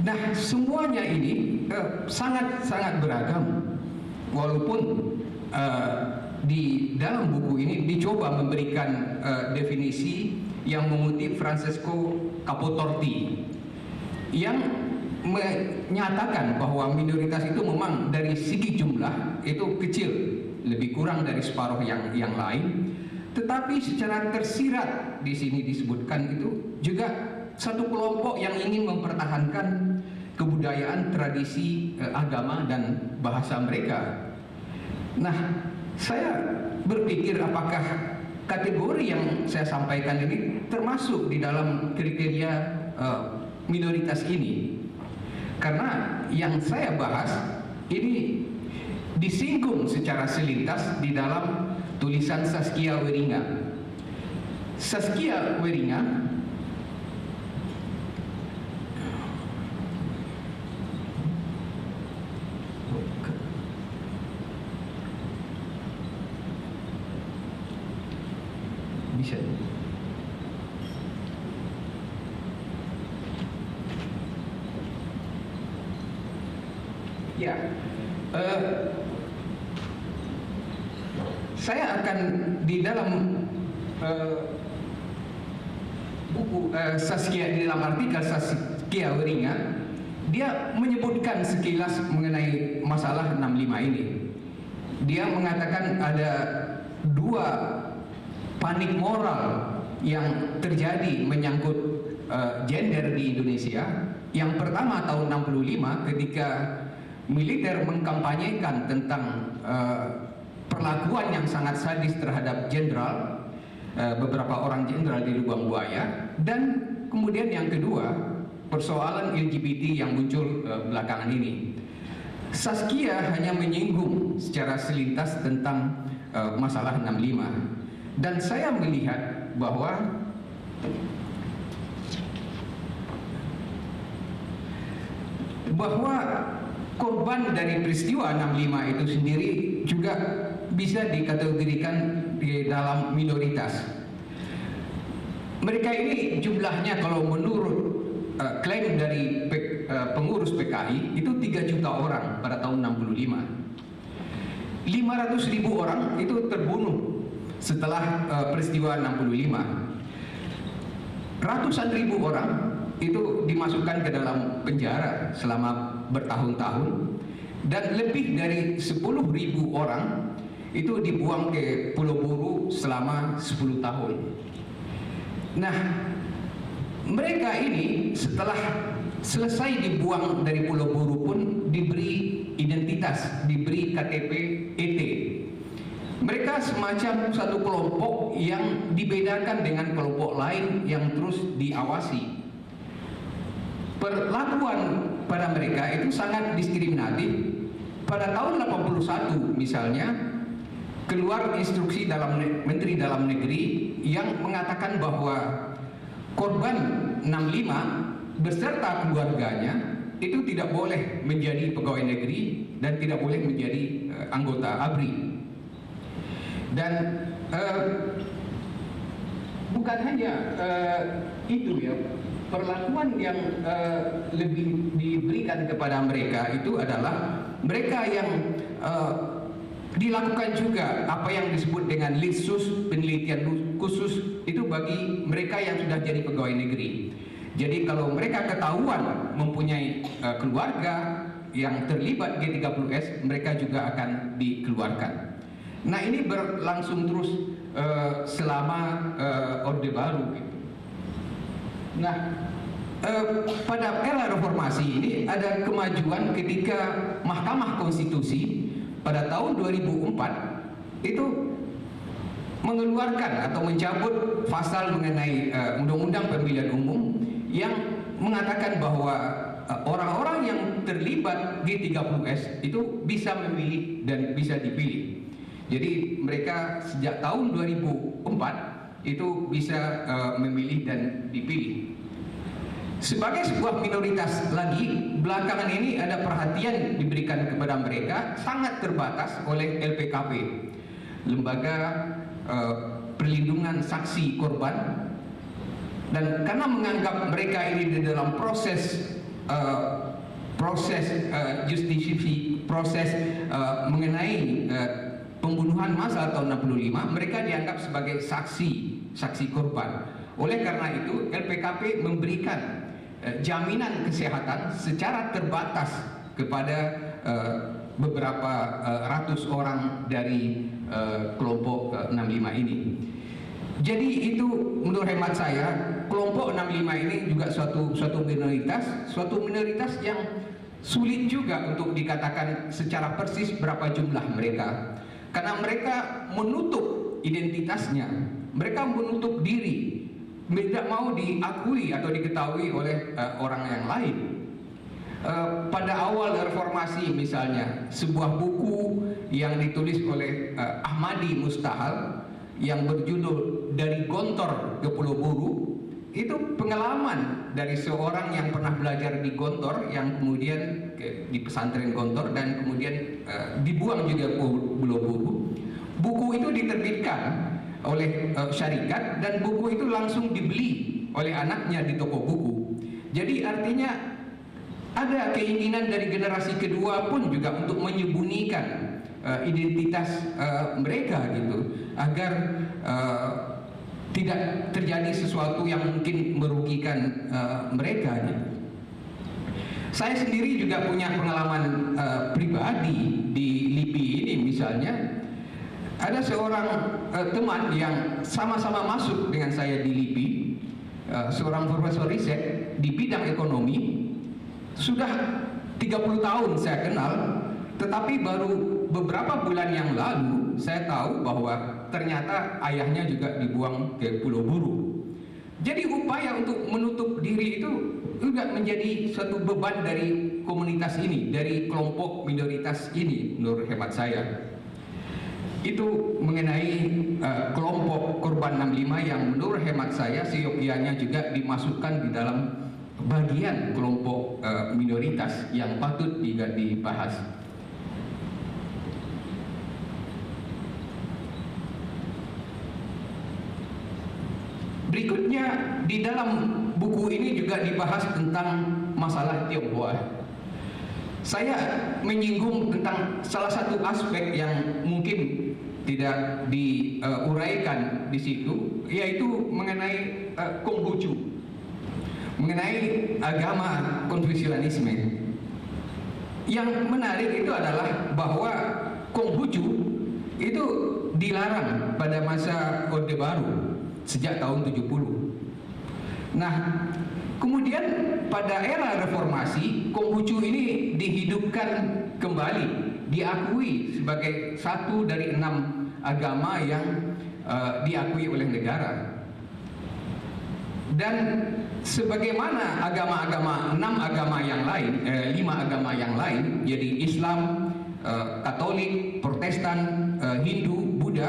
Nah, semuanya ini sangat beragam. Walaupun di dalam buku ini dicoba memberikan definisi yang mengutip Francesco Capotorti yang menyatakan bahwa minoritas itu memang dari segi jumlah itu kecil, lebih kurang dari separuh yang lain, tetapi secara tersirat di sini disebutkan itu juga satu kelompok yang ingin mempertahankan kebudayaan, tradisi, agama, dan bahasa mereka. Nah, saya berpikir apakah kategori yang saya sampaikan ini termasuk di dalam kriteria minoritas ini. Karena yang saya bahas ini disinggung secara selintas di dalam tulisan Saskia Weringa. Saskia Weringa bisa. Ya, saya akan di dalam buku Saskia, di dalam artikel Saskia Weringa, dia menyebutkan sekilas mengenai masalah 65 ini. Dia mengatakan ada dua panik moral yang terjadi menyangkut gender di Indonesia. Yang pertama tahun 65 ketika militer mengkampanyekan tentang perlakuan yang sangat sadis terhadap jenderal, beberapa orang jenderal di Lubang Buaya, dan kemudian yang kedua persoalan LGBT yang muncul belakangan ini. Saskia hanya menyinggung secara selintas tentang masalah 65, dan saya melihat bahwa korban dari peristiwa 65 itu sendiri juga bisa dikategorikan di dalam minoritas. Mereka ini jumlahnya kalau menurut klaim dari pengurus PKI itu 3 juta orang pada tahun 65. 500.000 orang itu terbunuh setelah peristiwa 65. Ratusan ribu orang itu dimasukkan ke dalam penjara selama bertahun-tahun, dan lebih dari 10.000 orang itu dibuang ke Pulau Buru selama 10 tahun. Nah, mereka ini setelah selesai dibuang dari Pulau Buru pun diberi identitas, diberi KTP ET. Mereka semacam satu kelompok yang dibedakan dengan kelompok lain yang terus diawasi. Perlakuan pada mereka itu sangat diskriminatif. Pada tahun 81 misalnya, keluar instruksi Menteri Dalam Negeri yang mengatakan bahwa korban 65 beserta keluarganya itu tidak boleh menjadi pegawai negeri dan tidak boleh menjadi anggota ABRI. Dan bukan hanya itu ya, perlakuan yang lebih diberikan kepada mereka itu adalah mereka yang dilakukan juga apa yang disebut dengan litsus, penelitian khusus itu bagi mereka yang sudah jadi pegawai negeri. Jadi kalau mereka ketahuan mempunyai keluarga yang terlibat G30S, mereka juga akan dikeluarkan. Nah, ini berlangsung terus selama Orde Baru gitu. Nah, pada era reformasi ini ada kemajuan ketika Mahkamah Konstitusi pada tahun 2004 itu mengeluarkan atau mencabut pasal mengenai Undang-Undang Pemilihan Umum yang mengatakan bahwa orang-orang yang terlibat G30S itu bisa memilih dan bisa dipilih. Jadi mereka sejak tahun 2004 itu bisa memilih dan dipilih. Sebagai sebuah minoritas lagi, belakangan ini ada perhatian diberikan kepada mereka sangat terbatas oleh LPKP, Lembaga Perlindungan Saksi Korban. Dan karena menganggap mereka ini di dalam proses justisi, proses mengenai pembunuhan massal tahun 65, mereka dianggap sebagai saksi korban. Oleh karena itu, LPKP memberikan jaminan kesehatan secara terbatas kepada beberapa ratus orang dari kelompok 65 ini. Jadi itu menurut hemat saya, kelompok 65 ini juga suatu minoritas yang sulit juga untuk dikatakan secara persis berapa jumlah mereka. Karena mereka menutup identitasnya, mereka menutup diri, tidak mau diakui atau diketahui oleh orang yang lain. Pada awal reformasi misalnya, sebuah buku yang ditulis oleh Ahmadi Mustahal yang berjudul Dari Gontor ke Pulau Buru, itu pengalaman dari seorang yang pernah belajar di Gontor, yang kemudian di pesantren Gontor dan kemudian dibuang juga ke Pulau Buru. Buku itu diterbitkan oleh syarikat dan buku itu langsung dibeli oleh anaknya di toko buku. Jadi artinya ada keinginan dari generasi kedua pun juga untuk menyembunyikan identitas mereka gitu, agar tidak terjadi sesuatu yang mungkin merugikan mereka gitu. Saya sendiri juga punya pengalaman pribadi di LIPI ini. Misalnya ada seorang teman yang sama-sama masuk dengan saya di LIPI, seorang profesor riset di bidang ekonomi. Sudah 30 tahun saya kenal, tetapi baru beberapa bulan yang lalu saya tahu bahwa ternyata ayahnya juga dibuang ke Pulau Buru. Jadi upaya untuk menutup diri itu juga menjadi suatu beban dari komunitas ini, dari kelompok minoritas ini menurut hemat saya. Itu mengenai kelompok korban 65 yang menurut hemat saya seyogianya juga dimasukkan di dalam bagian kelompok minoritas yang patut dibahas. Berikutnya, di dalam buku ini juga dibahas tentang masalah Tionghoa. Saya menyinggung tentang salah satu aspek yang mungkin tidak diuraikan di situ, yaitu mengenai Konghucu, mengenai agama Konfusianisme. Yang menarik itu adalah bahwa Konghucu itu dilarang pada masa Orde Baru sejak tahun 70. Nah, kemudian pada era reformasi, Konghucu ini dihidupkan kembali, diakui sebagai satu dari 6 agama yang diakui oleh negara. Dan sebagaimana agama-agama 6 agama yang lain, 5 agama yang lain, jadi Islam, Katolik, Protestan, Hindu, Buddha,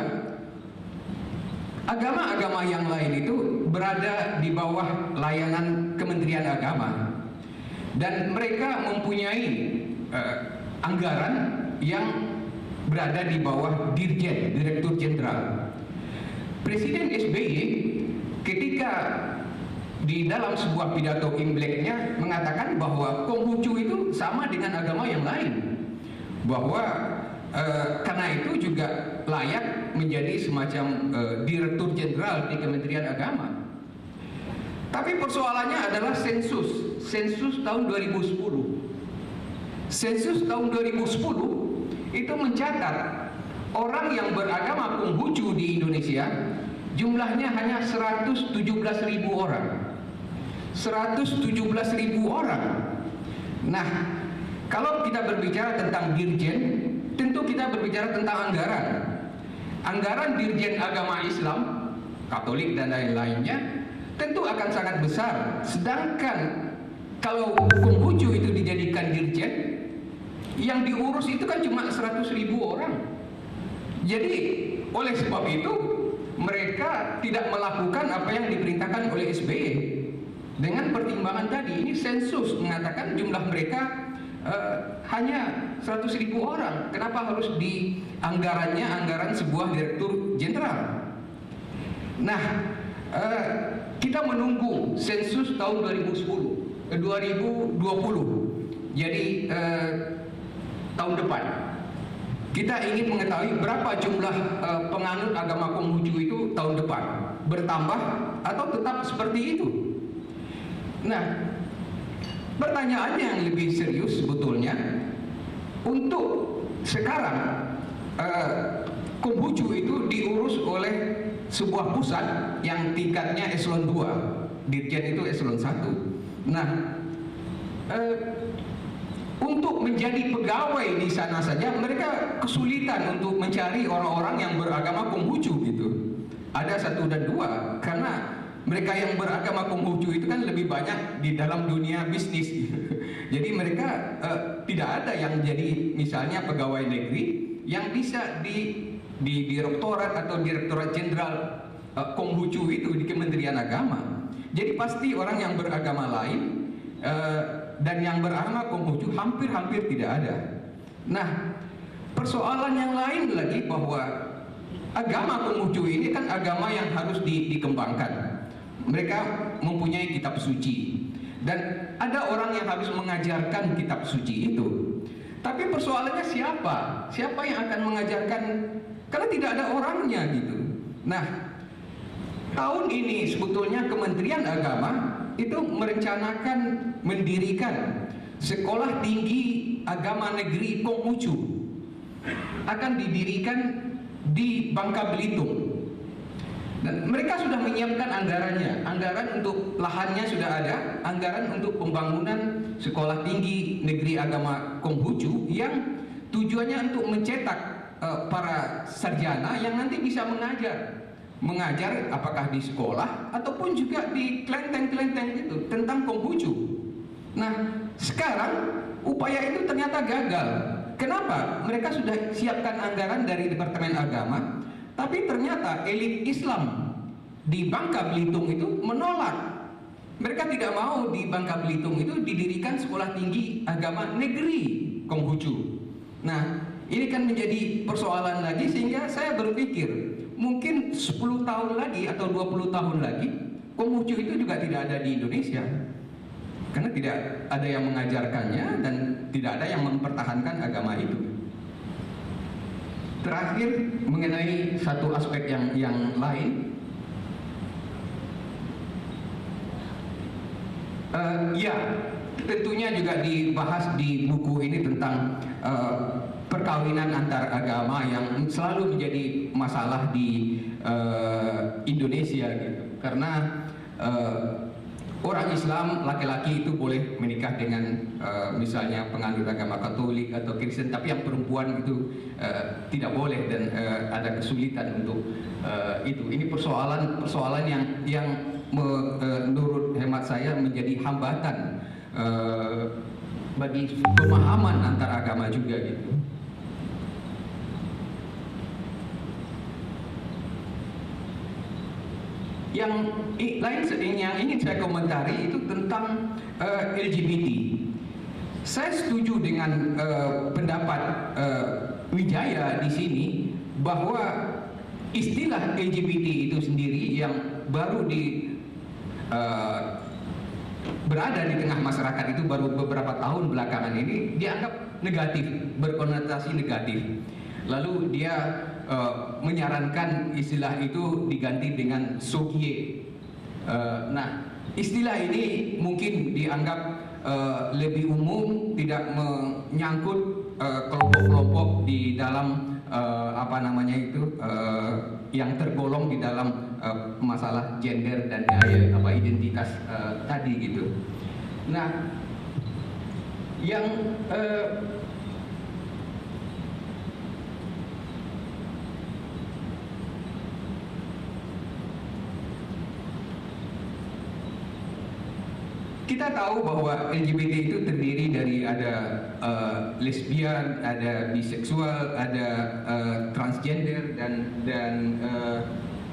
agama-agama yang lain itu berada di bawah layanan Kementerian Agama, dan mereka mempunyai anggaran yang berada di bawah Dirjen, Direktur Jenderal. Presiden SBY ketika di dalam sebuah pidato Imleknya mengatakan bahwa Konghucu itu sama dengan agama yang lain, bahwa karena itu juga layak menjadi semacam Direktur Jenderal di Kementerian Agama. Tapi persoalannya adalah sensus tahun 2010. Sensus tahun 2010 itu mencatat orang yang beragama Konghucu di Indonesia jumlahnya hanya 117.000 orang. 117.000 orang. Nah, kalau kita berbicara tentang dirjen, tentu kita berbicara tentang anggaran. Anggaran Dirjen Agama Islam, Katolik dan lain-lainnya tentu akan sangat besar. Sedangkan kalau Konghucu itu dijadikan dirjen, yang diurus itu kan cuma 100.000 orang. Jadi oleh sebab itu mereka tidak melakukan apa yang diperintahkan oleh SBY. Dengan pertimbangan tadi, ini sensus mengatakan jumlah mereka hanya 100.000 orang. Kenapa harus di anggarannya anggaran sebuah Direktur Jenderal? Nah, kita menunggu sensus tahun 2020. Jadi tahun depan kita ingin mengetahui berapa jumlah penganut agama Konghucu itu tahun depan, bertambah atau tetap seperti itu. Nah, pertanyaannya yang lebih serius sebetulnya, untuk sekarang Konghucu itu diurus oleh sebuah pusat yang tingkatnya eselon 2, dirjen itu eselon 1. Nah, untuk menjadi pegawai di sana saja mereka kesulitan untuk mencari orang-orang yang beragama Konghucu gitu. Ada 1 dan 2, karena mereka yang beragama Konghucu itu kan lebih banyak di dalam dunia bisnis. Jadi mereka tidak ada yang jadi misalnya pegawai negeri yang bisa di direktorat atau Direktorat Jenderal Konghucu itu di Kementerian Agama. Jadi pasti orang yang beragama lain dan yang beragama Konghucu hampir-hampir tidak ada. Nah, persoalan yang lain lagi bahwa agama Konghucu ini kan agama yang harus dikembangkan. Mereka mempunyai kitab suci dan ada orang yang harus mengajarkan kitab suci itu. Tapi persoalannya siapa? Siapa yang akan mengajarkan? Karena tidak ada orangnya gitu. Nah, tahun ini sebetulnya Kementerian Agama itu merencanakan mendirikan Sekolah Tinggi Agama Negeri Konghucu. Akan didirikan di Bangka Belitung. Dan mereka sudah menyiapkan anggarannya. Anggaran untuk lahannya sudah ada, anggaran untuk pembangunan Sekolah Tinggi Negeri Agama Konghucu yang tujuannya untuk mencetak para sarjana yang nanti bisa mengajar apakah di sekolah ataupun juga di kelenteng-kelenteng itu tentang Konghucu. Nah, sekarang upaya itu ternyata gagal. Kenapa? Mereka sudah siapkan anggaran dari Departemen Agama, tapi ternyata elit Islam di Bangka Belitung itu menolak Mereka tidak mau di Bangka Belitung itu didirikan sekolah tinggi agama negeri Konghucu. Nah, ini kan menjadi persoalan lagi, sehingga saya berpikir mungkin 10 tahun lagi atau 20 tahun lagi Konghucu itu juga tidak ada di Indonesia, karena tidak ada yang mengajarkannya dan tidak ada yang mempertahankan agama itu. Terakhir, mengenai satu aspek yang lain, ya, tentunya juga dibahas di buku ini tentang perkawinan antar agama yang selalu menjadi masalah di Indonesia gitu. Karena orang Islam laki-laki itu boleh menikah dengan misalnya penganut agama Katolik atau Kristen, tapi yang perempuan itu tidak boleh, dan ada kesulitan untuk itu. Ini persoalan yang menurut hemat saya menjadi hambatan bagi pemahaman antar agama juga gitu. Yang lain yang ingin saya komentari itu tentang LGBT. Saya setuju dengan pendapat Wijaya di sini bahwa istilah LGBT itu sendiri yang baru berada di tengah masyarakat itu baru beberapa tahun belakangan ini dianggap negatif, berkonotasi negatif. Lalu dia menyarankan istilah itu diganti dengan Sogye. Nah, istilah ini mungkin dianggap lebih umum, tidak menyangkut kelompok-kelompok di dalam yang tergolong di dalam masalah gender dan identitas tadi gitu. Nah, yang kita tahu bahwa LGBT itu terdiri dari ada lesbian, ada biseksual, ada transgender, dan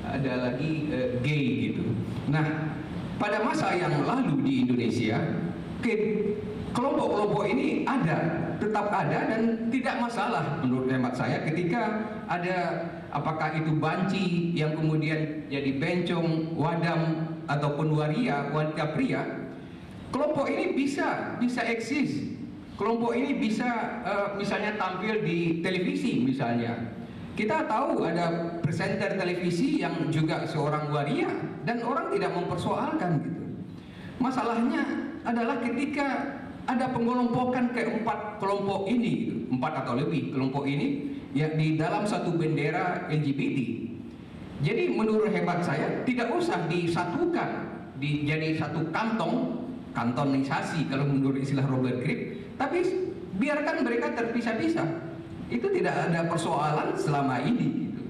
ada lagi gay gitu. Nah, pada masa yang lalu di Indonesia, kelompok-kelompok ini tetap ada dan tidak masalah menurut hemat saya ketika ada apakah itu banci yang kemudian jadi bencong, wadam ataupun waria, wanita pria. Kelompok ini bisa eksis. Kelompok ini bisa misalnya tampil di televisi misalnya. Kita tahu ada presenter televisi yang juga seorang waria dan orang tidak mempersoalkan gitu. Masalahnya adalah ketika ada pengelompokan ke 4 kelompok ini gitu, 4 atau lebih kelompok ini yang di dalam satu bendera LGBT. Jadi menurut hemat saya tidak usah disatukan jadi satu kantonisasi kalau menurut istilah Robert Cribb, tapi biarkan mereka terpisah-pisah. Itu tidak ada persoalan selama ini gitu.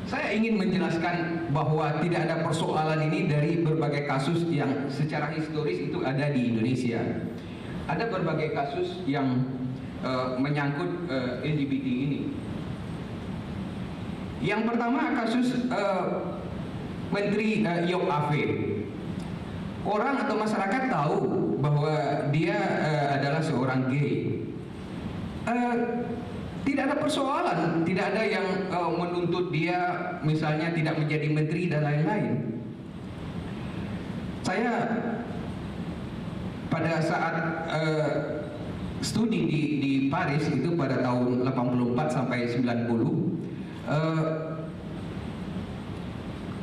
Saya ingin menjelaskan bahwa tidak ada persoalan ini dari berbagai kasus yang secara historis itu ada di Indonesia. Ada berbagai kasus yang menyangkut LGBT ini. Yang pertama kasus Menteri Yop Ave. Orang atau masyarakat tahu bahwa dia adalah seorang gay. Tidak ada persoalan, tidak ada yang menuntut dia misalnya tidak menjadi menteri dan lain-lain. Saya pada saat studi di Paris itu pada tahun 84 sampai 90,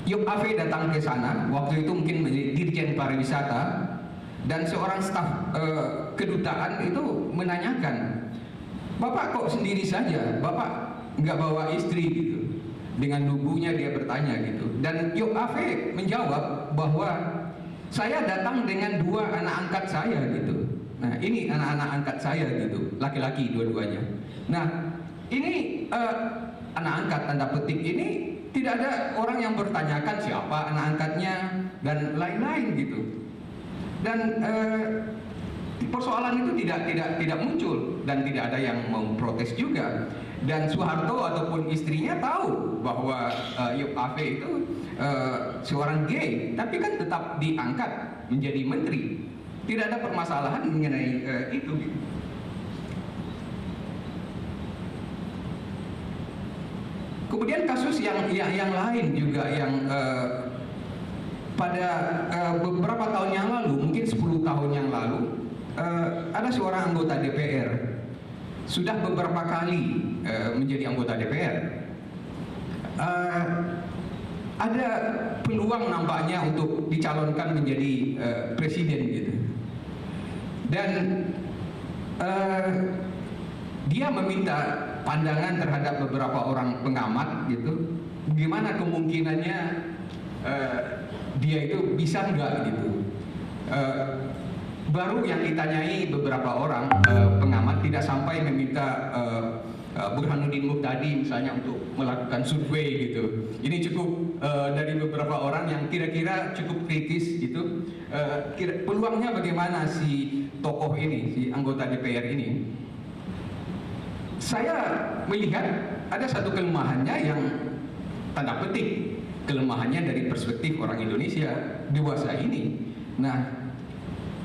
Yop Ave datang ke sana, waktu itu mungkin menjadi dirjen pariwisata, dan seorang staf kedutaan itu menanyakan, "Bapak kok sendiri saja? Bapak nggak bawa istri?" gitu. Dengan lugunya dia bertanya gitu. Dan Yop Ave menjawab bahwa saya datang dengan 2 anak angkat saya gitu. Nah, ini anak-anak angkat saya gitu, laki-laki dua-duanya. Nah, ini anak angkat tanda petik ini tidak ada orang yang bertanyakan siapa anak angkatnya dan lain-lain gitu. Dan persoalan itu tidak muncul dan tidak ada yang memprotes juga. Dan Soeharto ataupun istrinya tahu bahwa Yop Ave itu seorang gay, tapi kan tetap diangkat menjadi menteri. Tidak ada permasalahan mengenai itu. Kemudian kasus yang lain juga yang pada beberapa tahun yang lalu, mungkin 10 tahun yang lalu, ada seorang anggota DPR sudah beberapa kali menjadi anggota DPR. Ada peluang nampaknya untuk dicalonkan menjadi presiden gitu. Dan dia meminta pandangan terhadap beberapa orang pengamat gitu, gimana kemungkinannya dia itu bisa enggak gitu. Baru yang ditanyai beberapa orang pengamat, tidak sampai meminta Burhanuddin Muhtadi misalnya untuk melakukan survei gitu. Ini cukup dari beberapa orang yang kira-kira cukup kritis gitu. Peluangnya bagaimana si tokoh ini, si anggota DPR ini? Saya melihat ada satu kelemahannya yang tanda petik kelemahannya dari perspektif orang Indonesia dewasa ini. Nah,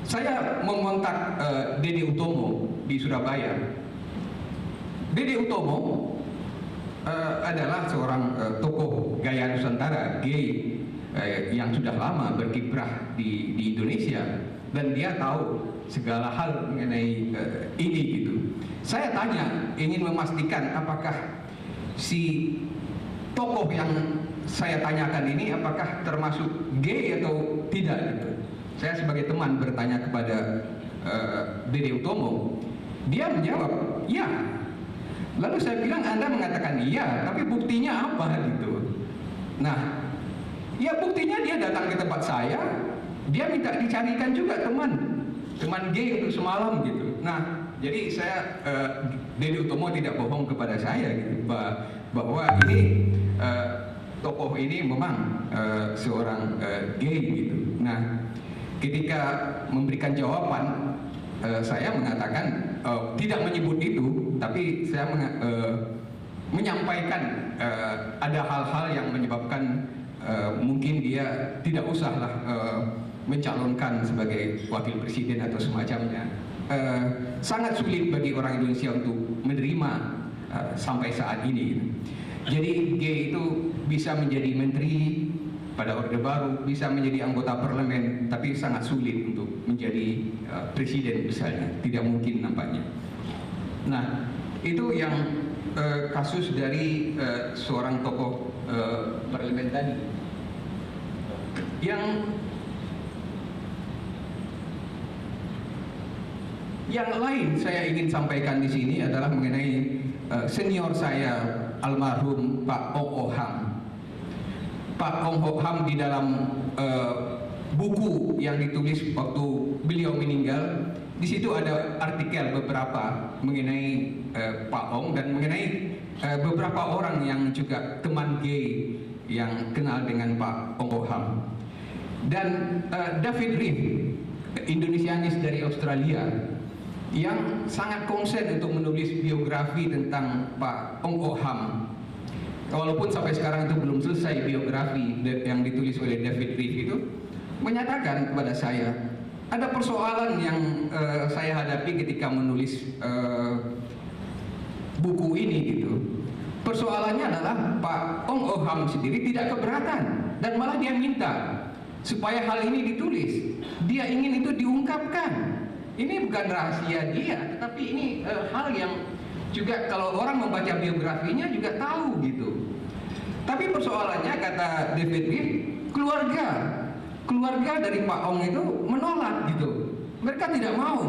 saya mengontak Dede Utomo di Surabaya. Dede Utomo adalah seorang tokoh gaya Nusantara, gay, yang sudah lama berkiprah di Indonesia, dan dia tahu segala hal mengenai ini gitu. Saya tanya, ingin memastikan apakah si tokoh yang saya tanyakan ini apakah termasuk gay atau tidak gitu. Saya sebagai teman bertanya kepada Dede Utomo. Dia menjawab, ya. Lalu saya bilang, Anda mengatakan iya, tapi buktinya apa gitu. Nah, ya buktinya dia datang ke tempat saya, dia minta dicarikan juga teman gay untuk semalam gitu. Nah, jadi saya Dede Utomo tidak bohong kepada saya gitu, bahwa ini tokoh ini memang seorang gay gitu. Nah, ketika memberikan jawaban, saya mengatakan tidak menyebut itu, tapi saya menyampaikan ada hal-hal yang menyebabkan mungkin dia tidak usahlah mencalonkan sebagai wakil presiden atau semacamnya. Sangat sulit bagi orang Indonesia untuk menerima sampai saat ini. Jadi gay itu bisa menjadi menteri pada Orde Baru, bisa menjadi anggota parlemen, tapi sangat sulit untuk menjadi presiden misalnya, tidak mungkin nampaknya. Nah, itu yang kasus dari seorang tokoh parlemen tadi. Yang lain saya ingin sampaikan di sini adalah mengenai senior saya, almarhum Pak Ong Oh Ham. Pak Ong Oh Ham di dalam buku yang ditulis waktu beliau meninggal, di situ ada artikel beberapa mengenai Pak Ong dan mengenai beberapa orang yang juga teman gay yang kenal dengan Pak Ong Oh Ham. Dan David Reef, Indonesianis dari Australia, yang sangat konsen untuk menulis biografi tentang Pak Ong Oh Ham. Walaupun sampai sekarang itu belum selesai biografi yang ditulis oleh David Reef itu, menyatakan kepada saya, ada persoalan yang saya hadapi ketika menulis buku ini gitu. Persoalannya adalah Pak Ong Oh Ham sendiri tidak keberatan dan malah dia minta supaya hal ini ditulis. Dia ingin itu diungkapkan. Ini bukan rahasia dia, tetapi ini hal yang juga kalau orang membaca biografinya juga tahu gitu. Tapi persoalannya, kata David Reef, keluarga dari Pak Ong itu menolak gitu. Mereka tidak mau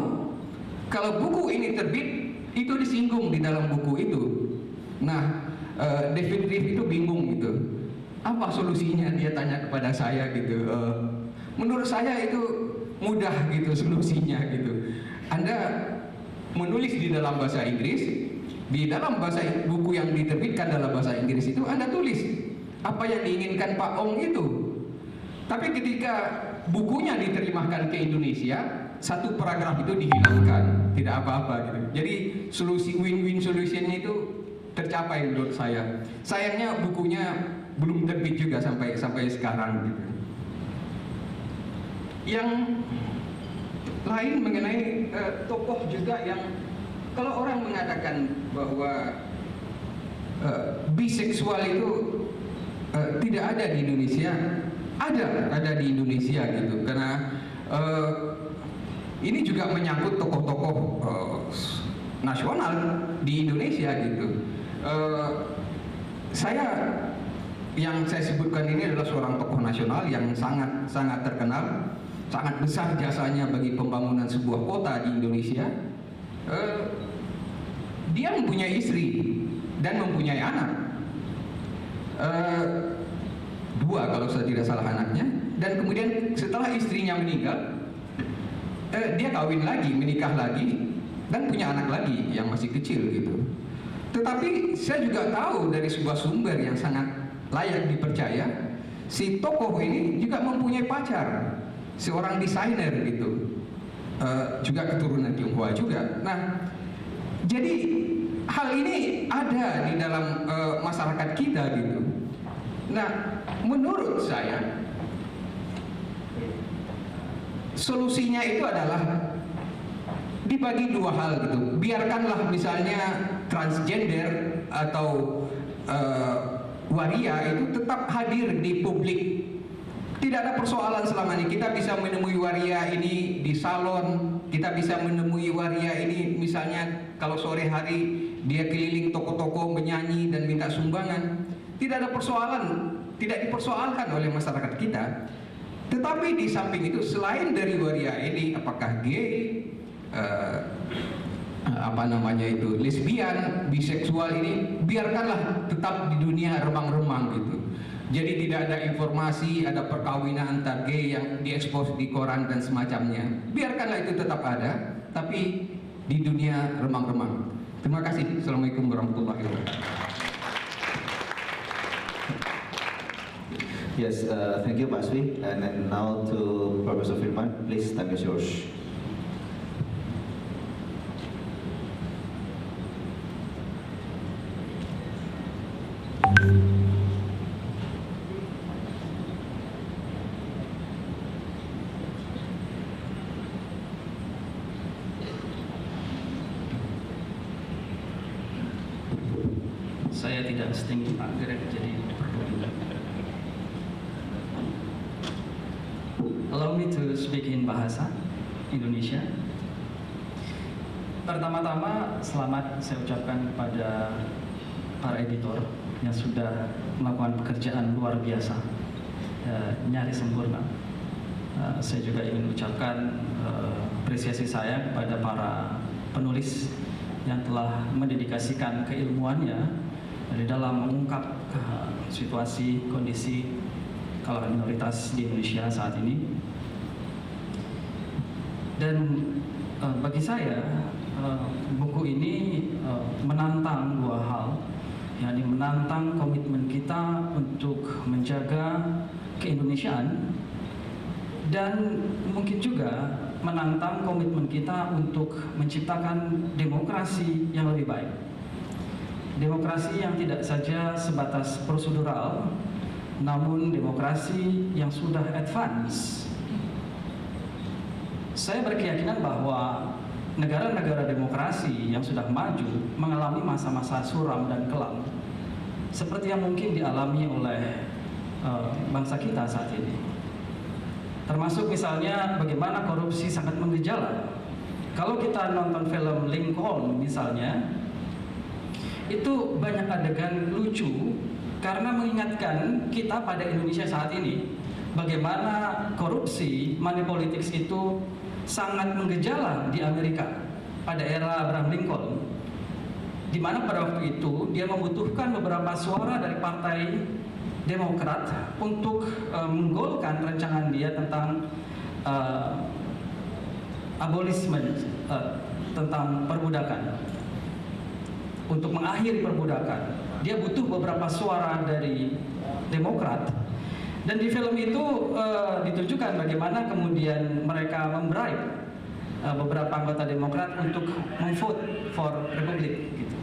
kalau buku ini terbit itu disinggung di dalam buku itu. Nah, David Reef itu bingung gitu. Apa solusinya? Dia tanya kepada saya gitu. Menurut saya itu mudah gitu solusinya gitu. Anda menulis di dalam bahasa Inggris, di dalam bahasa buku yang diterbitkan dalam bahasa Inggris itu Anda tulis apa yang diinginkan Pak Ong itu. Tapi ketika bukunya diterjemahkan ke Indonesia, satu paragraf itu dihilangkan, tidak apa-apa gitu. Jadi solusi win-win solutionnya itu tercapai menurut saya. Sayangnya bukunya belum terbit juga sampai sekarang gitu. Yang lain mengenai tokoh juga yang kalau orang mengatakan bahwa biseksual itu tidak ada di Indonesia, ada di Indonesia gitu, karena ini juga menyangkut tokoh-tokoh nasional di Indonesia gitu. Yang saya sebutkan ini adalah seorang tokoh nasional yang sangat terkenal, sangat besar jasanya bagi pembangunan sebuah kota di Indonesia. Dia mempunyai istri dan mempunyai anak, 2 kalau saya tidak salah anaknya. Dan kemudian setelah istrinya meninggal, dia kawin lagi, menikah lagi, dan punya anak lagi yang masih kecil gitu. Tetapi saya juga tahu dari sebuah sumber yang sangat layak dipercaya, si tokoh ini juga mempunyai pacar, seorang desainer gitu, juga keturunan Tionghoa juga. Nah, jadi hal ini ada di dalam masyarakat kita gitu. Nah, menurut saya solusinya itu adalah dibagi 2 hal gitu. Biarkanlah misalnya transgender atau waria itu tetap hadir di publik. Tidak ada persoalan selama ini. Kita bisa menemui waria ini di salon, kita bisa menemui waria ini misalnya kalau sore hari dia keliling toko-toko menyanyi dan minta sumbangan. Tidak ada persoalan, tidak dipersoalkan oleh masyarakat kita. Tetapi di samping itu, selain dari waria ini, apakah gay, lesbian, biseksual ini, biarkanlah tetap di dunia remang-remang gitu. Jadi tidak ada informasi, ada perkawinan antar gay yang diekspos di koran dan semacamnya. Biarkanlah itu tetap ada, tapi di dunia remang-remang. Terima kasih. Assalamualaikum warahmatullahi wabarakatuh. Yes, thank you, Pak Sri. And then now to Professor Firman, please, time is yours. Saya tidak setinggi Pak Greg, jadi allow me to speak in bahasa Indonesia. Pertama-tama selamat saya ucapkan kepada para editor yang sudah melakukan pekerjaan luar biasa, nyaris sempurna. Saya juga ingin ucapkan apresiasi saya kepada para penulis yang telah mendedikasikan keilmuannya di dalam mengungkap situasi kondisi kalangan minoritas di Indonesia saat ini. Dan bagi saya buku ini menantang 2 hal, yakni menantang komitmen kita untuk menjaga keindonesiaan dan mungkin juga menantang komitmen kita untuk menciptakan demokrasi yang lebih baik. Demokrasi yang tidak saja sebatas prosedural, namun demokrasi yang sudah advance. Saya berkeyakinan bahwa negara-negara demokrasi yang sudah maju mengalami masa-masa suram dan kelam, seperti yang mungkin dialami oleh bangsa kita saat ini. Termasuk misalnya bagaimana korupsi sangat menggejala. Kalau kita nonton film Lincoln misalnya, itu banyak adegan lucu karena mengingatkan kita pada Indonesia saat ini, bagaimana korupsi, money politics itu sangat menggejala di Amerika pada era Abraham Lincoln, di mana pada waktu itu dia membutuhkan beberapa suara dari Partai Demokrat untuk menggolkan rancangan dia tentang abolismen, tentang perbudakan, untuk mengakhiri perbudakan. Dia butuh beberapa suara dari Demokrat. Dan di film itu ditunjukkan bagaimana kemudian mereka membribe beberapa anggota Demokrat untuk memvote for Republik gitu.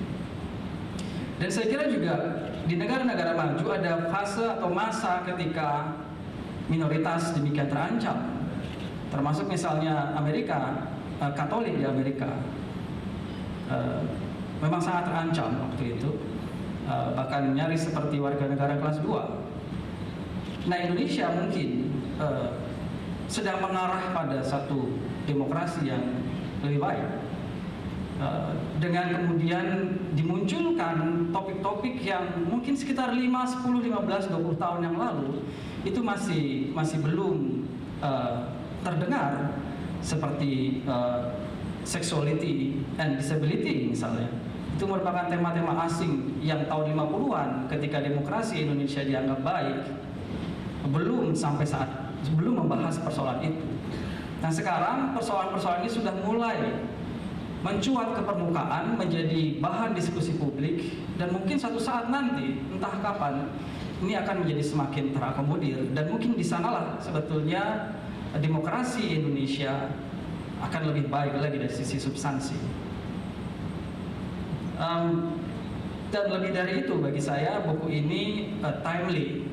Dan saya kira juga di negara-negara maju ada fase atau masa ketika minoritas demikian terancam, termasuk misalnya Amerika, Katolik di Amerika memang sangat terancam waktu itu, bahkan nyaris seperti warga negara kelas 2. Nah, Indonesia mungkin sedang mengarah pada satu demokrasi yang lebih baik, dengan kemudian dimunculkan topik-topik yang mungkin sekitar 5, 10, 15, 20 tahun yang lalu itu masih belum terdengar, seperti sexuality and disability misalnya. Itu merupakan tema-tema asing yang tahun 50-an ketika demokrasi Indonesia dianggap baik belum membahas persoalan itu. Nah, sekarang persoalan-persoalan ini sudah mulai mencuat ke permukaan, menjadi bahan diskusi publik, dan mungkin suatu saat nanti, entah kapan, ini akan menjadi semakin terakomodir, dan mungkin di sanalah sebetulnya demokrasi Indonesia akan lebih baik lagi dari sisi substansi. Dan lebih dari itu, bagi saya buku ini timely,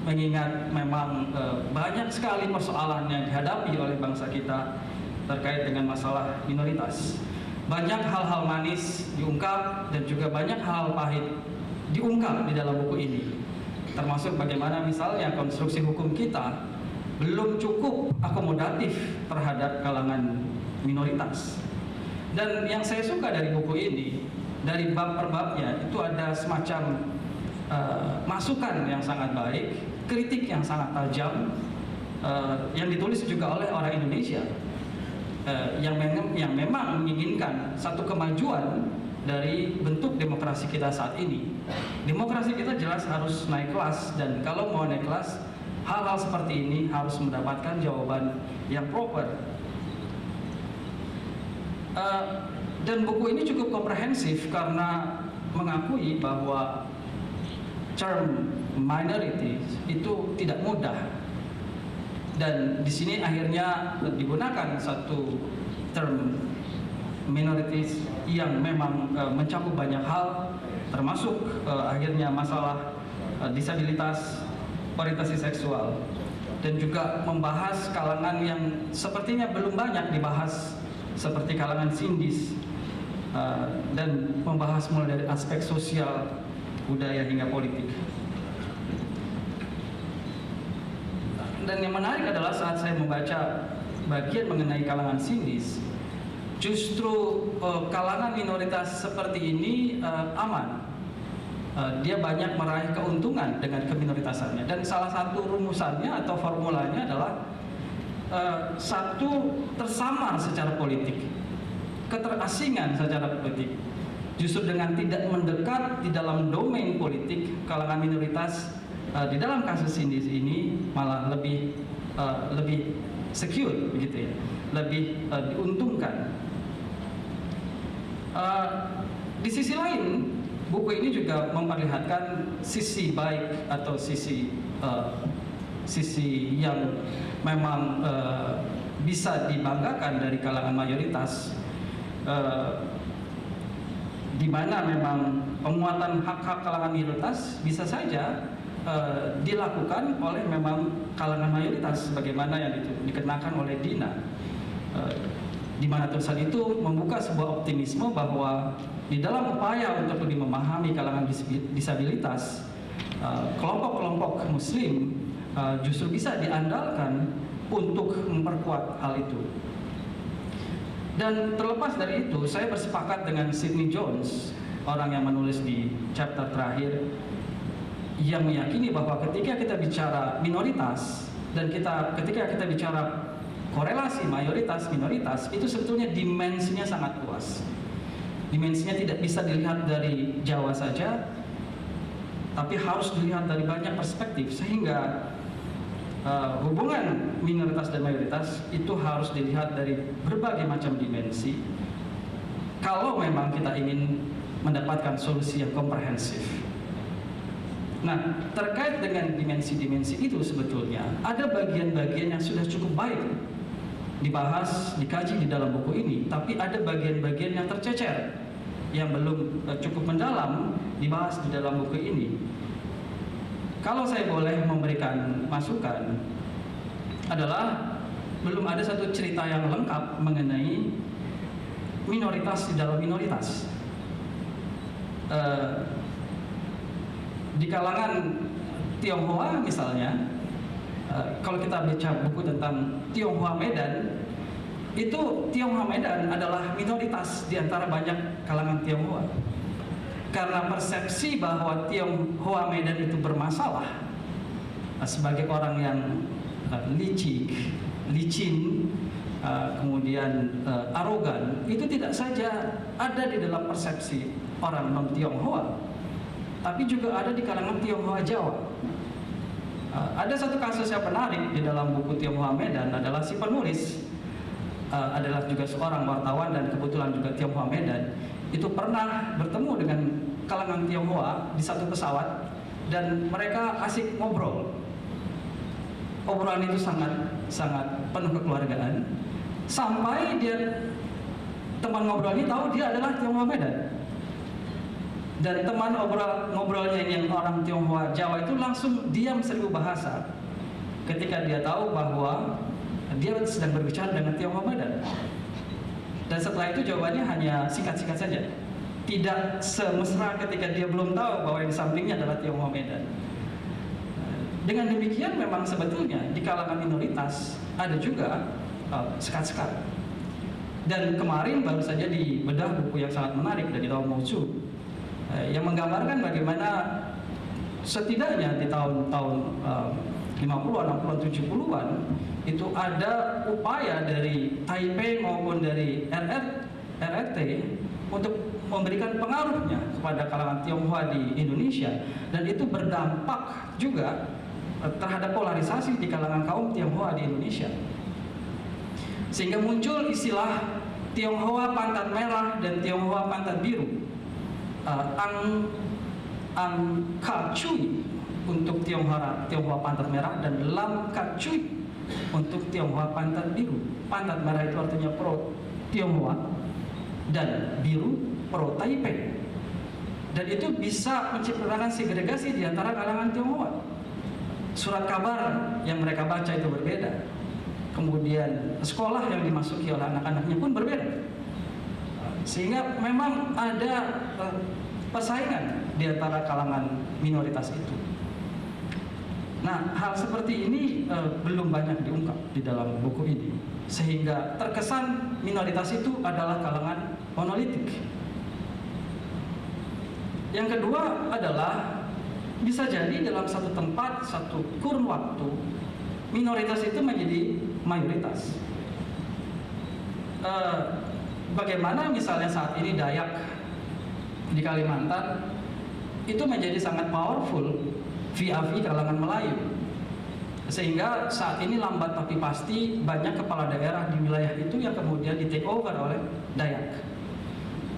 mengingat memang banyak sekali persoalan yang dihadapi oleh bangsa kita terkait dengan masalah minoritas. Banyak hal-hal manis diungkap dan juga banyak hal pahit diungkap di dalam buku ini, termasuk bagaimana misalnya konstruksi hukum kita belum cukup akomodatif terhadap kalangan minoritas. Dan yang saya suka dari buku ini, dari bab per babnya itu ada semacam masukan yang sangat baik, kritik yang sangat tajam, yang ditulis juga oleh orang Indonesia, yang memang menginginkan satu kemajuan dari bentuk demokrasi kita saat ini. Demokrasi kita jelas harus naik kelas, dan kalau mau naik kelas, hal-hal seperti ini harus mendapatkan jawaban yang proper. Dan buku ini cukup komprehensif karena mengakui bahwa term minorities itu tidak mudah, dan di sini akhirnya digunakan satu term minorities yang memang mencakup banyak hal, termasuk akhirnya masalah disabilitas, orientasi seksual, dan juga membahas kalangan yang sepertinya belum banyak dibahas, seperti kalangan sindis, dan membahas mulai dari aspek sosial, budaya hingga politik. Dan yang menarik adalah saat saya membaca bagian mengenai kalangan sindis, justru kalangan minoritas seperti ini aman. Dia banyak meraih keuntungan dengan keminoritasannya, dan salah satu rumusannya atau formulanya adalah satu, tersamar secara politik, keterasingan secara politik. Justru dengan tidak mendekat di dalam domain politik, kalangan minoritas di dalam kasus sindis ini malah lebih secure, begitu ya, lebih diuntungkan. Di sisi lain, buku ini juga memperlihatkan sisi baik atau sisi yang memang bisa dibanggakan dari kalangan mayoritas, di mana memang penguatan hak-hak kalangan minoritas bisa saja dilakukan oleh memang kalangan mayoritas, sebagaimana yang dikenakan oleh Dina, di mana tulisan itu membuka sebuah optimisme bahwa di dalam upaya untuk lebih memahami kalangan disabilitas, kelompok-kelompok Muslim justru bisa diandalkan untuk memperkuat hal itu. Dan terlepas dari itu, saya bersepakat dengan Sidney Jones, orang yang menulis di chapter terakhir, yang meyakini bahwa ketika kita bicara minoritas dan ketika kita bicara korelasi mayoritas-minoritas, itu sebetulnya dimensinya sangat luas. Dimensinya tidak bisa dilihat dari Jawa saja, tapi harus dilihat dari banyak perspektif, sehingga hubungan minoritas dan mayoritas itu harus dilihat dari berbagai macam dimensi kalau memang kita ingin mendapatkan solusi yang komprehensif. Nah, terkait dengan dimensi-dimensi itu sebetulnya ada bagian-bagian yang sudah cukup baik dibahas, dikaji di dalam buku ini, tapi ada bagian-bagian yang tercecer, yang belum cukup mendalam dibahas di dalam buku ini. Kalau saya boleh memberikan masukan, adalah belum ada satu cerita yang lengkap mengenai minoritas di dalam minoritas. Di kalangan Tionghoa misalnya, kalau kita baca buku tentang Tionghoa Medan, itu Tionghoa Medan adalah minoritas di antara banyak kalangan Tionghoa. Karena persepsi bahwa Tionghoa Medan itu bermasalah sebagai orang yang licin, kemudian arogan, itu tidak saja ada di dalam persepsi orang non-Tionghoa, tapi juga ada di kalangan Tionghoa Jawa. Ada satu kasus yang menarik di dalam buku Tionghoa Medan adalah si penulis adalah juga seorang wartawan dan kebetulan juga Tionghoa Medan, itu pernah bertemu dengan kalangan Tionghoa di satu pesawat dan mereka asik ngobrol. Obrolan itu sangat penuh kekeluargaan, sampai teman ngobrolnya tahu dia adalah Tionghoa Medan. Dan teman ngobrolnya yang orang Tionghoa Jawa itu langsung diam seribu bahasa ketika dia tahu bahwa dia sedang berbicara dengan Tionghoa Medan. Dan setelah itu jawabannya hanya singkat-singkat saja, tidak semesra ketika dia belum tahu bahwa yang di sampingnya adalah Tionghoa Medan. Dengan demikian memang sebetulnya di kalangan minoritas ada juga sekat-sekat. Dan kemarin baru saja dibedah buku yang sangat menarik dari Rao Mozu yang menggambarkan bagaimana setidaknya di tahun-tahun 50-an, 60-an, 70-an itu ada upaya dari Taipei maupun dari RRT untuk memberikan pengaruhnya kepada kalangan Tionghoa di Indonesia, dan itu berdampak juga terhadap polarisasi di kalangan kaum Tionghoa di Indonesia, sehingga muncul istilah Tionghoa pantat merah dan Tionghoa pantat biru. Ang Ka Cui untuk Tionghoa pantat merah dan Lam Ka Cui untuk Tionghoa pantat biru. Pantat merah itu artinya pro Tionghoa dan biru pro Taipei. Dan itu bisa menciptakan segregasi di antara kalangan Tionghoa. Surat kabar yang mereka baca itu berbeda. Kemudian sekolah yang dimasuki oleh anak-anaknya pun berbeda. Sehingga memang ada persaingan di antara kalangan minoritas itu. Nah, hal seperti ini belum banyak diungkap di dalam buku ini, sehingga terkesan minoritas itu adalah kalangan monolitik. Yang kedua adalah bisa jadi dalam satu tempat, satu kurun waktu, minoritas itu menjadi mayoritas. Bagaimana misalnya saat ini Dayak di Kalimantan itu menjadi sangat powerful vis-a-vis kalangan Melayu, sehingga saat ini lambat tapi pasti banyak kepala daerah di wilayah itu yang kemudian di take over oleh Dayak.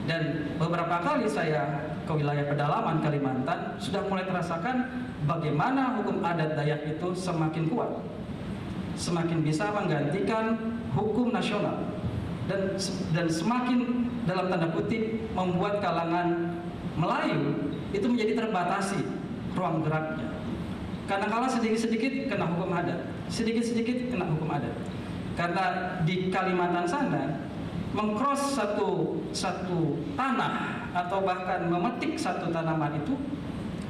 Dan beberapa kali saya ke wilayah pedalaman Kalimantan sudah mulai terasakan bagaimana hukum adat Dayak itu semakin kuat, semakin bisa menggantikan hukum nasional, dan semakin dalam tanda kutip membuat kalangan Melayu itu menjadi terbatasi ruang geraknya. Karena kalau sedikit-sedikit kena hukum adat, sedikit-sedikit kena hukum adat. Karena di Kalimantan sana mengcross satu tanah atau bahkan memetik satu tanaman itu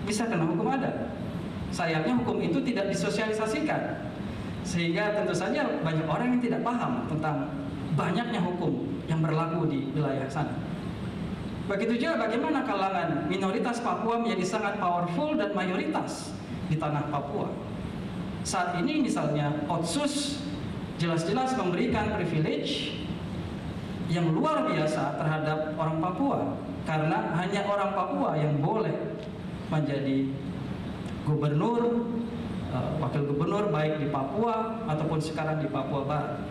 bisa kena hukum adat. Sayangnya hukum itu tidak disosialisasikan, sehingga tentu saja banyak orang yang tidak paham tentang banyaknya hukum yang berlaku di wilayah sana. Begitu juga bagaimana kalangan minoritas Papua menjadi sangat powerful dan mayoritas di tanah Papua. Saat ini misalnya Otsus jelas-jelas memberikan privilege yang luar biasa terhadap orang Papua, karena hanya orang Papua yang boleh menjadi gubernur, wakil gubernur baik di Papua ataupun sekarang di Papua Barat.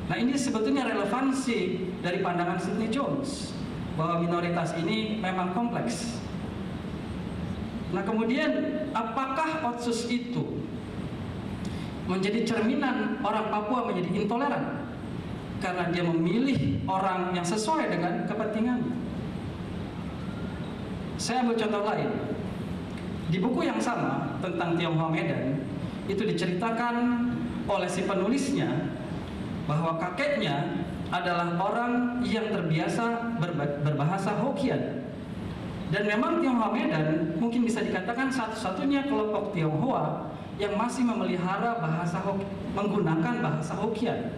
Nah, ini sebetulnya relevansi dari pandangan Sidney Jones bahwa minoritas ini memang kompleks. Nah, kemudian apakah Otsus itu menjadi cerminan orang Papua menjadi intoleran? karena dia memilih orang yang sesuai dengan kepentingannya. Saya ambil contoh lain. Di buku yang sama tentang Tionghoa Medan, itu diceritakan oleh si penulisnya bahwa kakeknya adalah orang yang terbiasa berbahasa Hokkien. Dan memang Tionghoa Medan mungkin bisa dikatakan satu-satunya kelompok Tionghoa yang masih memelihara menggunakan bahasa Hokkien.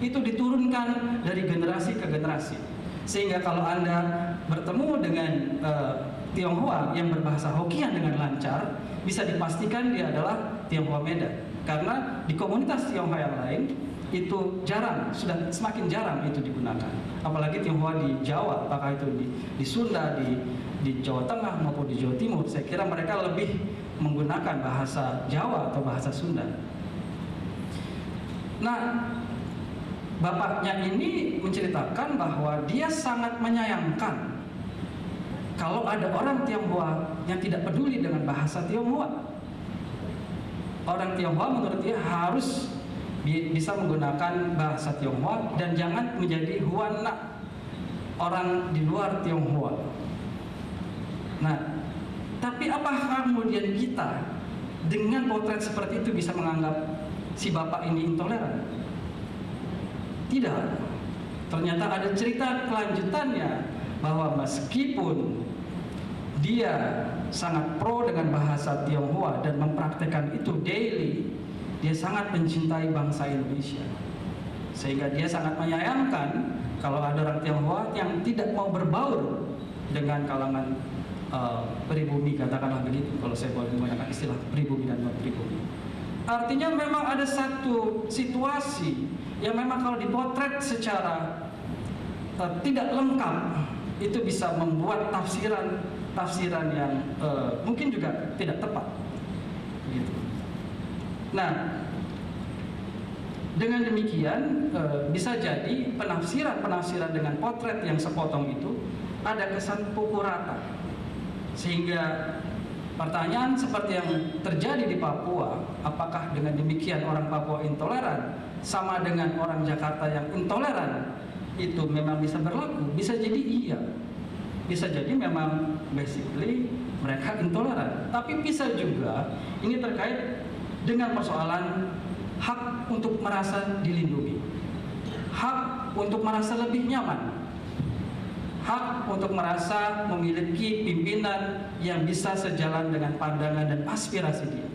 Itu diturunkan dari generasi ke generasi. Sehingga kalau Anda bertemu dengan Tionghoa yang berbahasa Hokkien dengan lancar, bisa dipastikan dia adalah Tionghoa Medan. Karena di komunitas Tionghoa yang lain itu jarang, sudah semakin jarang itu digunakan. Apalagi Tionghoa di Jawa, apakah itu di Sunda, di Jawa Tengah maupun di Jawa Timur, saya kira mereka lebih menggunakan bahasa Jawa atau bahasa Sunda. Nah, bapaknya ini menceritakan bahwa dia sangat menyayangkan kalau ada orang Tionghoa yang tidak peduli dengan bahasa Tionghoa. Orang Tionghoa menurut dia harus bisa menggunakan bahasa Tionghoa dan jangan menjadi huana, orang di luar Tionghoa. Nah, tapi apakah kemudian kita dengan potret seperti itu bisa menganggap si bapak ini intoleran? Tidak. Ternyata ada cerita kelanjutannya bahwa meskipun dia sangat pro dengan bahasa Tionghoa dan mempraktekkan itu daily, dia sangat mencintai bangsa Indonesia. Sehingga dia sangat menyayangkan kalau ada orang Tionghoa yang tidak mau berbaur dengan kalangan pribumi, katakanlah begitu, kalau saya boleh menggunakan istilah pribumi dan non pribumi. Artinya memang ada satu situasi yang memang kalau dipotret secara tidak lengkap, itu bisa membuat tafsiran yang mungkin juga tidak tepat. Gitu. Nah, dengan demikian bisa jadi penafsiran dengan potret yang sepotong itu ada kesan pukul rata. Sehingga pertanyaan seperti yang terjadi di Papua, apakah dengan demikian orang Papua intoleran sama dengan orang Jakarta yang intoleran, itu memang bisa berlaku? Bisa jadi iya. Bisa jadi memang basically mereka intoleran. Tapi bisa juga ini terkait dengan persoalan hak untuk merasa dilindungi, hak untuk merasa lebih nyaman, hak untuk merasa memiliki pimpinan yang bisa sejalan dengan pandangan dan aspirasi dia.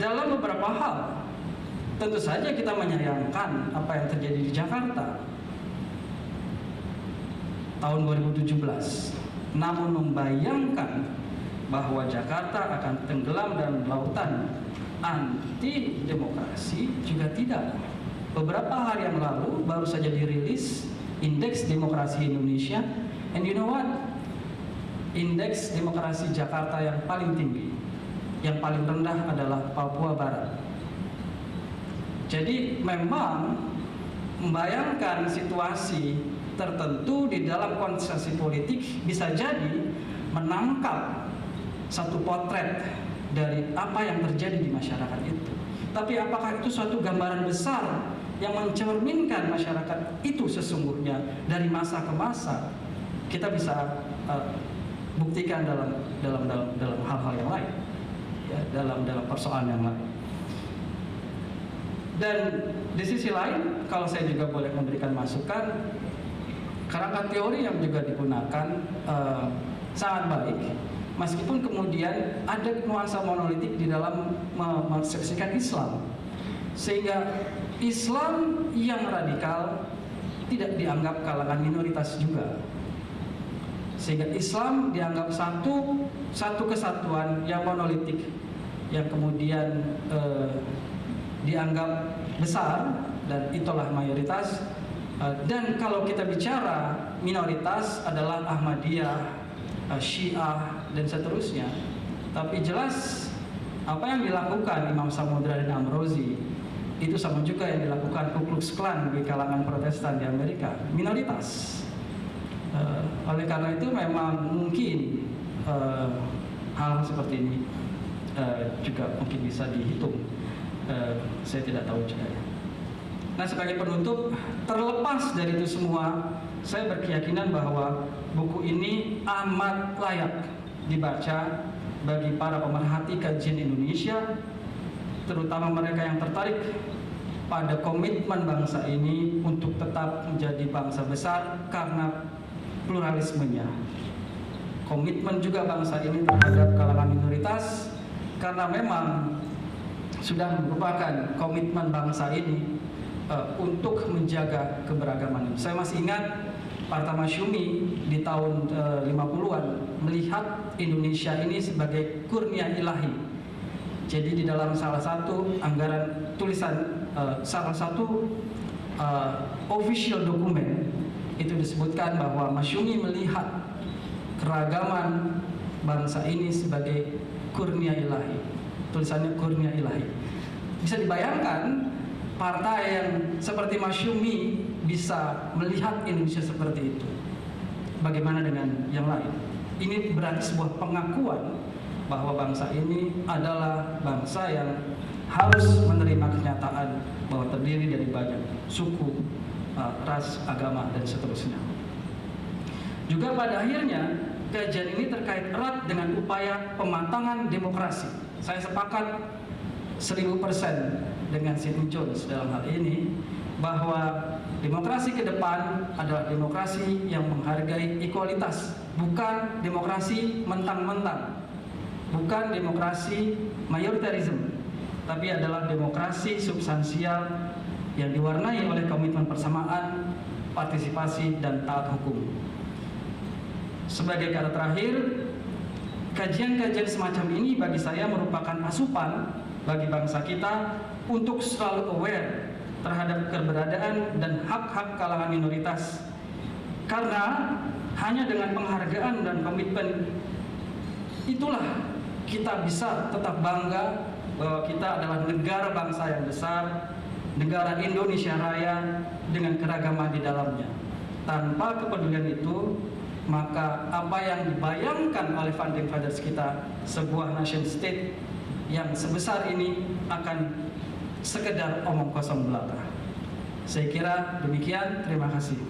Dalam beberapa hal, tentu saja kita menyayangkan apa yang terjadi di Jakarta tahun 2017, namun membayangkan bahwa Jakarta akan tenggelam dalam lautan anti demokrasi juga tidak. Beberapa hari yang lalu baru saja dirilis Indeks Demokrasi Indonesia, and you know what? Indeks demokrasi Jakarta yang paling tinggi, yang paling rendah adalah Papua Barat. Jadi memang membayangkan situasi tertentu di dalam konsentrasi politik bisa jadi menangkap satu potret dari apa yang terjadi di masyarakat itu. Tapi apakah itu suatu gambaran besar yang mencerminkan masyarakat itu sesungguhnya dari masa ke masa? Kita bisa buktikan dalam hal-hal yang lain, ya, dalam persoalan yang lain. Dan di sisi lain, kalau saya juga boleh memberikan masukan, kerangka teori yang juga digunakan sangat baik. Meskipun kemudian ada nuansa monolitik di dalam menseksikan Islam, sehingga Islam yang radikal tidak dianggap kalangan minoritas juga, sehingga Islam dianggap satu kesatuan yang monolitik, yang kemudian dianggap besar dan itulah mayoritas. Dan kalau kita bicara minoritas adalah Ahmadiyah, Syiah dan seterusnya. Tapi jelas apa yang dilakukan Imam Samudra dan Amrozi itu sama juga yang dilakukan Ku Klux Klan di kalangan Protestan di Amerika, minoritas. Oleh karena itu memang mungkin hal seperti ini juga mungkin bisa dihitung. Saya tidak tahu juga ya. Nah, sebagai penutup, terlepas dari itu semua, saya berkeyakinan bahwa buku ini amat layak dibaca bagi para pemerhati kajian Indonesia, terutama mereka yang tertarik pada komitmen bangsa ini untuk tetap menjadi bangsa besar karena pluralismenya. Komitmen juga bangsa ini terhadap kalangan minoritas karena memang sudah merupakan komitmen bangsa ini untuk menjaga keberagaman. Saya masih ingat Parta Masyumi di tahun 50-an melihat Indonesia ini sebagai kurnia ilahi. Jadi di dalam salah satu anggaran tulisan salah satu official dokumen itu disebutkan bahwa Masyumi melihat keragaman bangsa ini sebagai kurnia ilahi. Tulisannya kurnia ilahi. Bisa dibayangkan partai yang seperti Masyumi bisa melihat Indonesia seperti itu. Bagaimana dengan yang lain? Ini berarti sebuah pengakuan bahwa bangsa ini adalah bangsa yang harus menerima kenyataan bahwa terdiri dari banyak suku, ras, agama, dan seterusnya. Juga pada akhirnya kajian ini terkait erat dengan upaya pematangan demokrasi. Saya sepakat 1000% dengan Sidney Jones dalam hal ini bahwa demokrasi ke depan adalah demokrasi yang menghargai ekualitas, bukan demokrasi mentang-mentang, bukan demokrasi mayoritarisme, tapi adalah demokrasi substansial yang diwarnai oleh komitmen persamaan, partisipasi, dan taat hukum. Sebagai kata terakhir, kajian-kajian semacam ini bagi saya merupakan asupan bagi bangsa kita untuk selalu aware terhadap keberadaan dan hak-hak kalangan minoritas. Karena hanya dengan penghargaan dan komitmen itulah kita bisa tetap bangga bahwa kita adalah negara bangsa yang besar, negara Indonesia Raya dengan keragaman di dalamnya. Tanpa kepedulian itu, maka apa yang dibayangkan oleh founding fathers kita, sebuah nation state yang sebesar ini akan sekedar omong kosong belaka. Saya kira demikian, terima kasih.